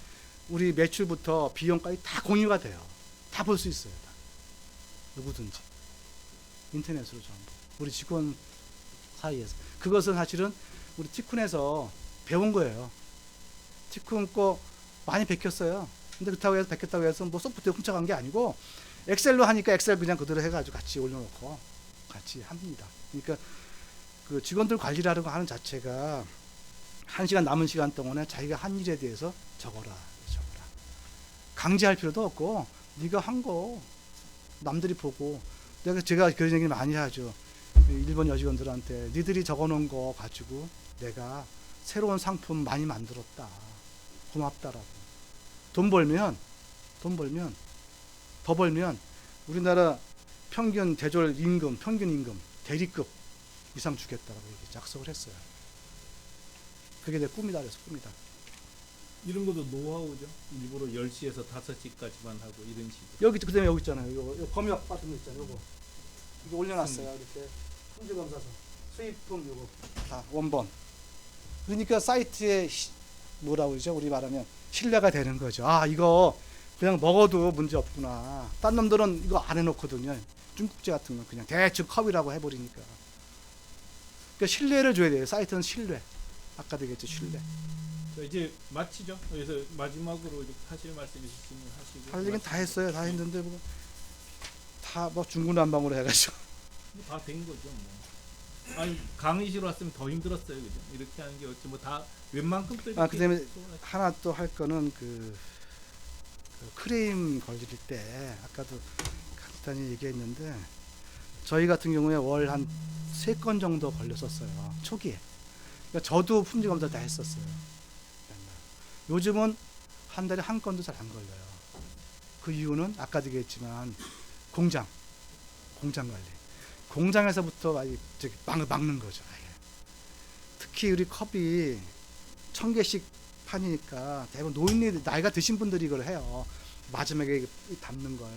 우리 매출부터 비용까지 다 공유가 돼요. 다 볼 수 있어요. 다. 누구든지 인터넷으로 전부 우리 직원 사이에서. 그것은 사실은 우리 티쿤에서 배운 거예요. 티쿤 거 많이 베꼈어요. 근데 그렇다고 해서 베꼈다고 해서 뭐 소프트웨어 훔쳐간 게 아니고 엑셀로 하니까 엑셀 그냥 그대로 해가지고 같이 올려놓고 같이 합니다. 그러니까 그 직원들 관리를 하는 거 하는 자체가 1시간 남은 시간 동안에 자기가 한 일에 대해서 적어라. 강제할 필요도 없고 네가 한 거 남들이 보고 제가 그런 얘기 많이 하죠. 일본 여직원들한테 니들이 적어놓은 거 가지고 내가 새로운 상품 많이 만들었다. 고맙다라고. 돈 벌면 더 벌면 우리나라 평균 대졸 임금, 평균 임금 대리급 이상 주겠다라고 이렇게 약속을 했어요. 그게 내 꿈이다 그래서 꿈이다. 이런 것도 노하우죠. 일부러 10시에서 5시까지만 하고 이런 식으로. 여기 그다음에 여기 있잖아요. 이거 검역 같은 거 있잖아요. 이거 올려놨어요. 이렇게 품질검사서 수입품 이거 다 원본. 그러니까 사이트에 뭐라고 그러죠? 우리 말하면 신뢰가 되는 거죠. 아 이거 그냥 먹어도 문제 없구나. 딴 놈들은 이거 안 해놓거든요. 중국제 같은 건 그냥 대충 컵이라고 해버리니까. 그러니까 신뢰를 줘야 돼요. 사이트는 신뢰. 아까도 얘기했죠. 신뢰. 이제 마치죠. 그래서 마지막으로 이렇게 하실 말씀 있으시면 하시고. 할 얘기는 다 했어요. 다 했는데 뭐 다 뭐 중구난방으로 해가지고. 다 된 거죠. 뭐. 아니 강의실 왔으면 더 힘들었어요, 그죠? 이렇게 하는 게 어찌 뭐 다 웬만큼 또. 아 그다음에 하나 또 할 거는 그 크레임 걸릴 때 아까도 간단히 얘기했는데 저희 같은 경우에 월 한 3건 정도 걸렸었어요. 초기에. 그러니까 저도 품질 검사 다 했었어요. 요즘은 한 달에 한 건도 잘 안 걸려요. 그 이유는 아까도 얘기했지만 공장 관리. 공장에서부터 막는 거죠. 아예. 특히 우리 컵이 1000개씩 판이니까 대부분 노인네 나이가 드신 분들이 이걸 해요. 마지막에 담는 걸.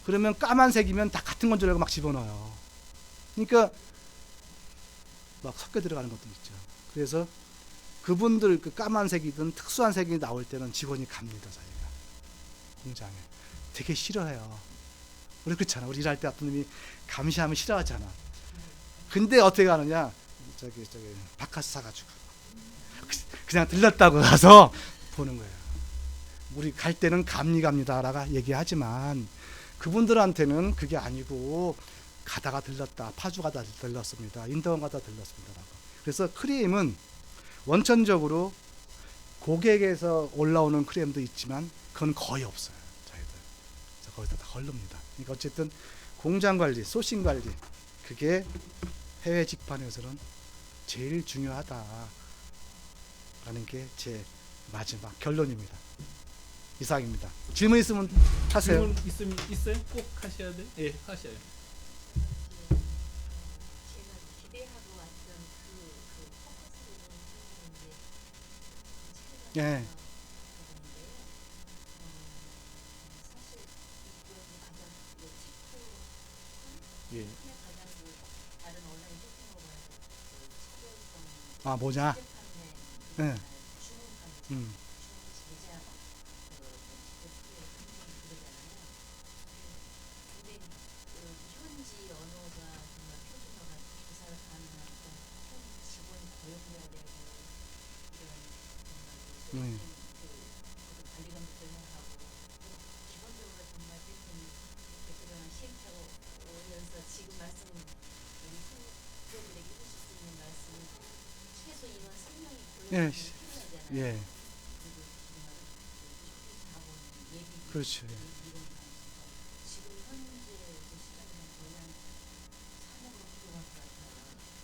그러면 까만색이면 다 같은 건 줄 알고 막 집어넣어요. 그러니까 막 섞여 들어가는 것도 있죠. 그래서 그분들 그 까만색이든 특수한 색이 나올 때는 직원이 갑니다. 자기가 공장에 되게 싫어해요. 우리 그렇잖아. 우리 일할 때 어떤 놈이 감시하면 싫어하잖아. 근데 어떻게 하느냐? 저기 바카스 사가지고 그냥 들렀다고 가서 보는 거예요. 우리 갈 때는 갑니다라고 얘기하지만 그분들한테는 그게 아니고 가다가 들렀다. 파주 가다 들렀습니다. 인덕원 가다 들렀습니다라고. 그래서 크림은 원천적으로 고객에서 올라오는 크림도 있지만 그건 거의 없어요. 저희들. 거기다 다 걸릅니다. 그러니까 어쨌든 공장 관리, 소싱 관리 그게 해외 직판에서는 제일 중요하다라는 게 제 마지막 결론입니다. 이상입니다. 질문 있으면 하세요. 질문 있으면 있어요? 꼭 하셔야 돼? 예, 하셔요. 제가 기대하고 왔던 그 포커스를 예. 촬영을 사실 이쪽이 가장 체크 예. 가장 다른 온라인 쇼핑몰과의 차별성 아 뭐냐? 판매 예. 주문판 제작 그러잖아요. 근데 현지 언어가 정말 표준어가 조사를 가능한 현지 직원이 고용돼야 되고 이런 정말 관리감도 하고 기본적으로 정말 대표님 그동안 시행착오 오면서 지금 말씀 우리 후배들에게 해주실 수 있는 말씀은 최소 이런 설명이 예. 필요하잖아요. 예. 그리고 정말 자본 예비 그렇죠. 예. 이런 방식과 지금 현재 시간이면 거의 한 3억은 필요할 것 같아요.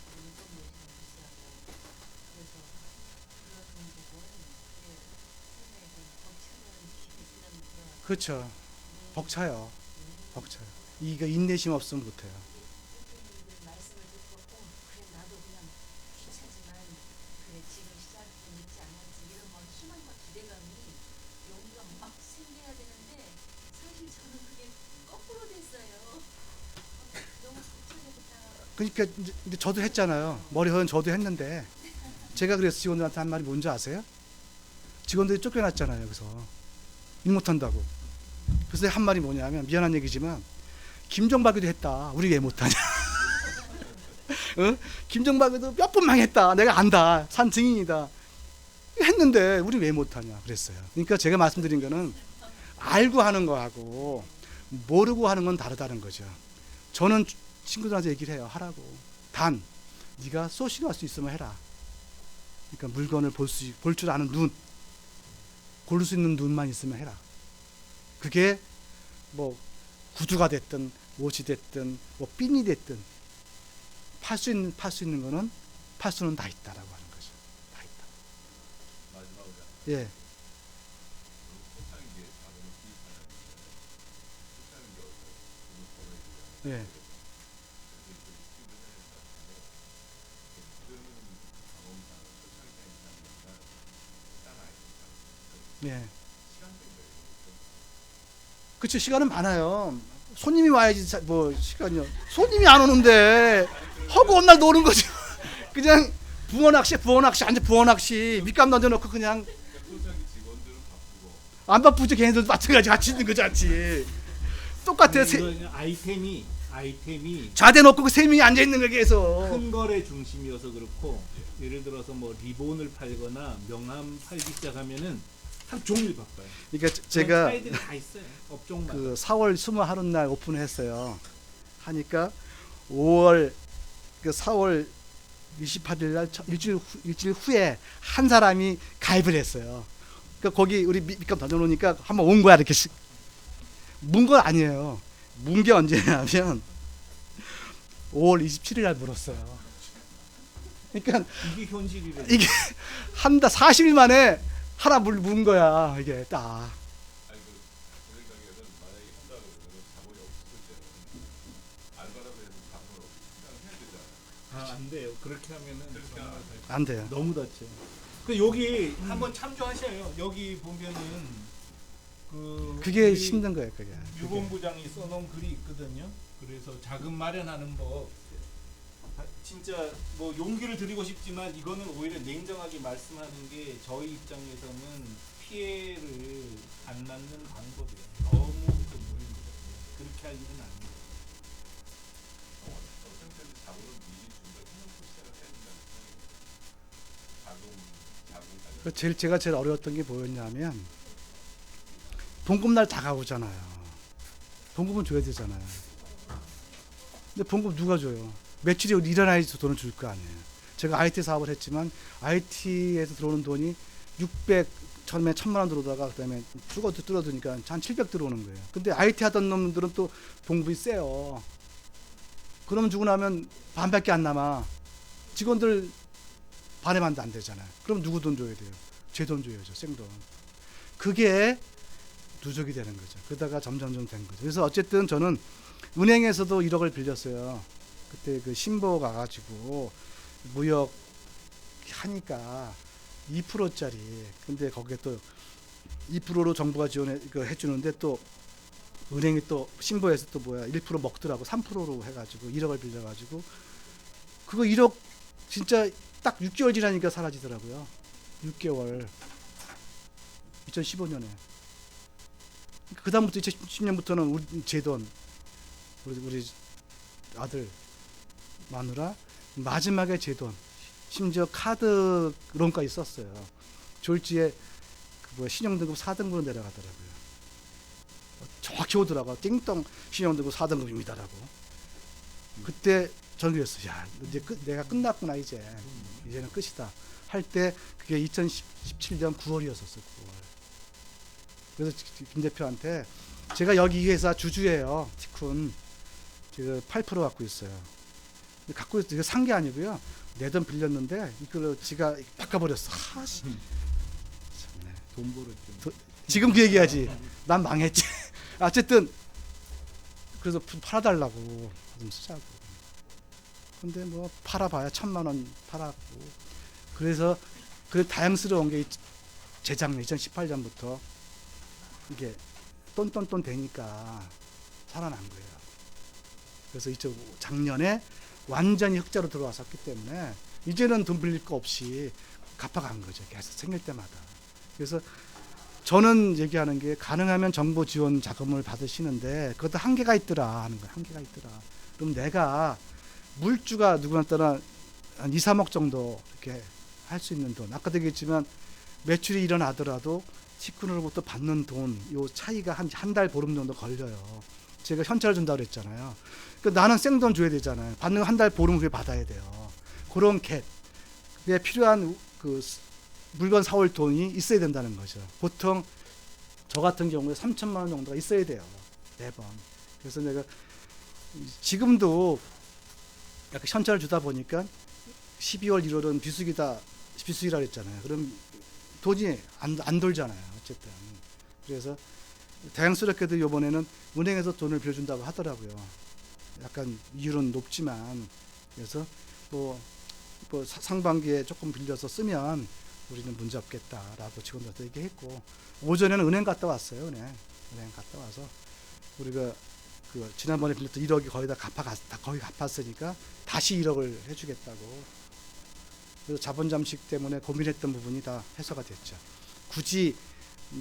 인건비 시간 비싸고 그래서 그런 부분 상당히 좀 벅차는 시간이 필요하고 그렇죠. 벅차요. 벅차요. 이거 인내심 없으면 못해요. 대표님들 말씀을 듣고 그래 나도 그냥 귀찮지만 그래 지금 시작이 늦지 않았지 이런 막 희망과 기대감이 용기가 막 생겨야 되는데 사실 저는 그게 거꾸로 됐어요. 너무 벅차겠다. 그러니까 이제 저도 했잖아요. 머리 허연 저도 했는데 제가 그래서 직원들한테 한 말이 뭔지 아세요? 직원들이 쫓겨났잖아요. 여기서 일 못한다고. 그래서 한 말이 뭐냐면 미안한 얘기지만 김정박이도 했다. 우리 왜 못하냐? 어? 김정박이도 몇 번 망했다. 내가 안다. 산 증인이다. 했는데 우리 왜 못하냐? 그랬어요. 그러니까 제가 말씀드린 거는 알고 하는 거하고 모르고 하는 건 다르다는 거죠. 저는 친구들한테 얘기를 해요. 하라고. 단 네가 소싱할 수 있으면 해라. 그러니까 물건을 볼 줄 아는 눈, 고를 수 있는 눈만 있으면 해라. 그게 뭐 구두가 됐든 옷이 됐든 뭐 핀이 됐든 팔 수 있는 거는 팔 수는 다 있다라고 하는 거죠. 다 있다. 마지막으로 예. 포장이 게 자본을 투입하는 포장이 게 예. 예. 그치, 시간은 많아요. 손님이 와야지 뭐 시간이요. 손님이 안 오는데 허구 온 날 노는 거죠. 그냥 붕어 낚시 완전 붕어 낚시 밑감 던져놓고 그냥 포장이 직원들은 바쁘고 안 바쁘죠. 걔네들도 마찬가지 같이 있는 거지 같이. 똑같아. 이거 아이템이 좌대 놓고 그 세 명이 앉아 있는 거 계속. 큰 거래 중심이어서 그렇고 예를 들어서 뭐 리본을 팔거나 명함 팔기 시작하면은 한 종일 바빠요. 그러니까 제가 사이들이 다 있어요. 업종마다. 그 4월 20하루 날 오픈을 했어요. 하니까 5월 그 4월 28일 날 일주일 후에 한 사람이 가입을 했어요. 그러니까 거기 우리 밑값 던져놓으니까 한번 온 거야 이렇게. 문 건 아니에요. 문 게 언제냐면 5월 27일 날 물었어요. 그러니까 이게 현실이래. 이게 한 달 40일 만에 하나 문 거야. 이게 딱. 아니 제 생각에는 만약에 한다고 그러면 자본이 없을 때는 알바라고 해서 자본을 없이 시장을 해야 되잖아요. 안 돼요. 그렇게 하면은 그렇게 정말 하면 다쳐. 안 돼요. 너무 다쳐. 그 여기 한번 참조하셔요. 여기 보면은 그게 우리 힘든 거예요, 그게. 유본부장이 써놓은 글이 있거든요. 그래서 자금 마련하는 법. 진짜 뭐 용기를 드리고 싶지만 이거는 오히려 냉정하게 말씀하는 게 저희 입장에서는 피해를 안 낳는 방법이에요. 너무 그 무리인 것 같아요. 그렇게 할 일은 아니에요. 어떤 때는 자본을 미리 준비해놓고 시작을 해야 된다는 생각이에요. 자금 제가 제일 어려웠던 게 뭐였냐면 봉급날 다가오잖아요. 봉급은 줘야 되잖아요. 근데 봉급 누가 줘요? 매출이 일어나야지 돈을 줄 거 아니에요. 제가 IT 사업을 했지만 IT에서 들어오는 돈이 600, 처음에 1000만 원 들어오다가 그다음에 죽어도 뚫어두니까 한 700 들어오는 거예요. 근데 IT 하던 놈들은 또 봉급이 세요. 그러면 주고 나면 반밖에 안 남아. 직원들 반의 반도 안 되잖아요. 그럼 누구 돈 줘야 돼요? 제 돈 줘야죠. 생돈. 그게 누적이 되는 거죠. 그러다가 점점 된 거죠. 그래서 어쨌든 저는 은행에서도 1억을 빌렸어요. 그때 그 신보 가가지고 무역 하니까 2%짜리. 근데 거기에 또 2%로 정부가 지원해 해주는데 또 은행이 또 신보에서 또 1% 먹더라고. 3%로 해가지고 1억을 빌려가지고 그거 1억 진짜 딱 6개월 지나니까 사라지더라고요. 6개월. 2015년에. 그 다음부터 2010년부터는 우리 제 돈, 우리 아들 마누라 마지막에 제 돈, 심지어 카드 론까지 썼어요. 졸지에 신용등급 4등급으로 내려가더라고요. 정확히 오더라고. 띵동 신용등급 4등급입니다라고. 그때 저는 그랬어요. 야, 이제 내가 끝났구나 이제. 이제는 끝이다. 할 때 그게 2017년 9월이었었어요. 9월. 그래서 김 대표한테 제가 여기 이 회사 주주예요. 티쿤. 제가 8% 갖고 있어요. 갖고 있어. 이거 산 게 아니고요. 내 돈 빌렸는데 이걸 지가 바꿔버렸어. 하씨. 참네. 돈 벌었죠. 지금 그 얘기하지. 난 망했지. 어쨌든 그래서 팔아달라고 좀 쓰자고. 근데 뭐 팔아봐야 1000만 원 팔았고. 그래서 그 다양스러운 게 재작년 2018년부터 이게 똔똔똔 되니까 살아난 거예요. 그래서 작년에 완전히 흑자로 들어왔었기 때문에 이제는 돈 빌릴 거 없이 갚아간 거죠. 계속 생길 때마다. 그래서 저는 얘기하는 게 가능하면 정부 지원 자금을 받으시는데 그것도 한계가 있더라 하는 거예요. 한계가 있더라. 그럼 내가 물주가 누구나 따라 한 2, 3억 정도 이렇게 할 수 있는 돈. 아까도 얘기했지만 매출이 일어나더라도 티쿤으로부터 받는 돈, 요 차이가 한 달 보름 정도 걸려요. 제가 현찰을 준다고 그랬잖아요. 그러니까 나는 생돈 줘야 되잖아요. 받는 한 달 보름 후에 받아야 돼요. 그런 갭에 필요한 그 물건 사올 돈이 있어야 된다는 거죠. 보통 저 같은 경우에 3천만 원 정도가 있어야 돼요. 매번. 그래서 내가 지금도 약간 현찰을 주다 보니까 12월 1월은 비수기라 그랬잖아요. 그럼 돈이 안 돌잖아요. 어쨌든. 그래서 다양스럽게도 이번에는 은행에서 돈을 빌려준다고 하더라고요. 약간 이율은 높지만 그래서 뭐 상반기에 조금 빌려서 쓰면 우리는 문제 없겠다라고 직원들한테 얘기했고 오전에는 은행 갔다 왔어요. 은행 갔다 와서 우리가 그 지난번에 빌렸던 1억이 거의 다 거의 갚았으니까 다시 1억을 해주겠다고. 그래서 자본 잠식 때문에 고민했던 부분이 다 해소가 됐죠. 굳이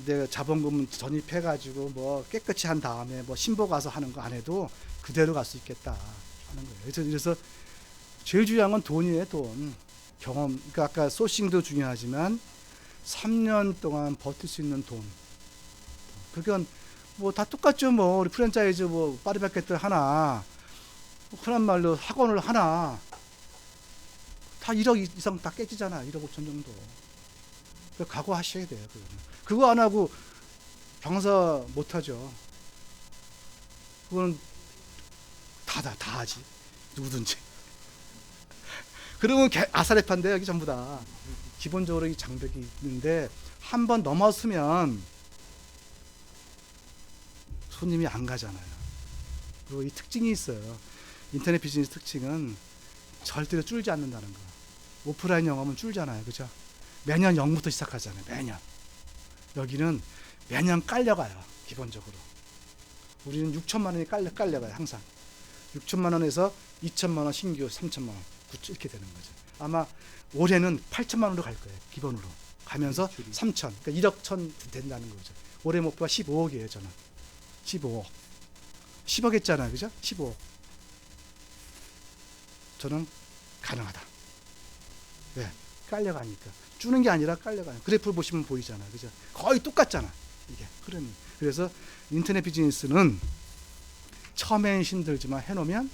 내가 자본금 전입해가지고 뭐 깨끗이 한 다음에 뭐 신보 가서 하는 거 안 해도 그대로 갈 수 있겠다 하는 거예요. 그래서 제일 중요한 건 돈이에요. 돈. 경험. 그러니까 아까 소싱도 중요하지만 3년 동안 버틸 수 있는 돈. 그건 뭐 다 똑같죠. 뭐 우리 프랜차이즈 뭐 파리바게뜨 하나, 흔한 말로 학원을 하나, 다 1억 이상 다 깨지잖아. 1억 5천 정도. 각오하셔야 돼요. 그거 안 하고 병사 못 하죠. 그거는 다 하지. 누구든지. 그러면 아사레파인데 여기 전부 다 기본적으로 이 장벽이 있는데 한 번 넘었으면 손님이 안 가잖아요. 그리고 이 특징이 있어요. 인터넷 비즈니스 특징은 절대로 줄지 않는다는 거. 오프라인 영업은 줄잖아요, 그죠? 매년 0부터 시작하잖아요, 매년. 여기는 매년 깔려가요, 기본적으로. 우리는 6천만 원이 깔려가요, 항상. 6천만 원에서 2천만 원 신규, 3천만 원, 9천 이렇게 되는 거죠. 아마 올해는 8천만 원으로 갈 거예요, 기본으로. 가면서 3천, 그러니까 1억 천 된다는 거죠. 올해 목표가 15억이에요, 저는. 15억. 10억 했잖아요, 그죠? 15억. 저는 가능하다. 왜? 깔려가니까. 주는 게 아니라 깔려가요. 그래프를 보시면 보이잖아요, 그죠? 거의 똑같잖아, 이게 흐름이. 그래서 인터넷 비즈니스는 처음엔 힘들지만 해놓으면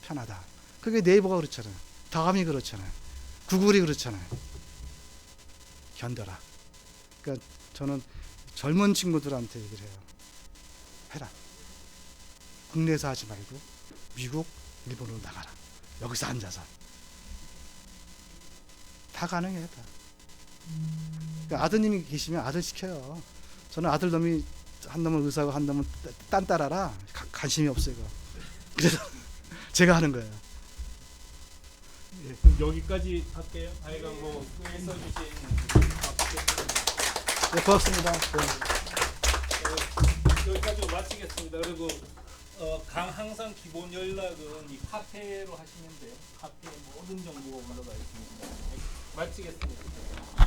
편하다. 그게 네이버가 그렇잖아요. 다음이 그렇잖아요. 구글이 그렇잖아요. 견뎌라. 그러니까 저는 젊은 친구들한테 얘기를 해요. 해라. 국내에서 하지 말고 미국, 일본으로 나가라. 여기서 앉아서. 다 가능해, 다. 그러니까 아드님이 계시면 아들 시켜요. 저는 아들 놈이 한 놈은 의사고 한 놈은 딴 따라라. 관심이 없어요, 이거. 그래서 제가 하는 거예요. 예, 그럼 여기까지 할게요. 하여간 뭐 써주신 네, 고맙습니다. 네. 여기까지 마치겠습니다. 그리고 항상 기본 연락은 이 카페로 하시면 돼요. 카페에 모든 정보가 올라가 있습니다. 네, 마치겠습니다.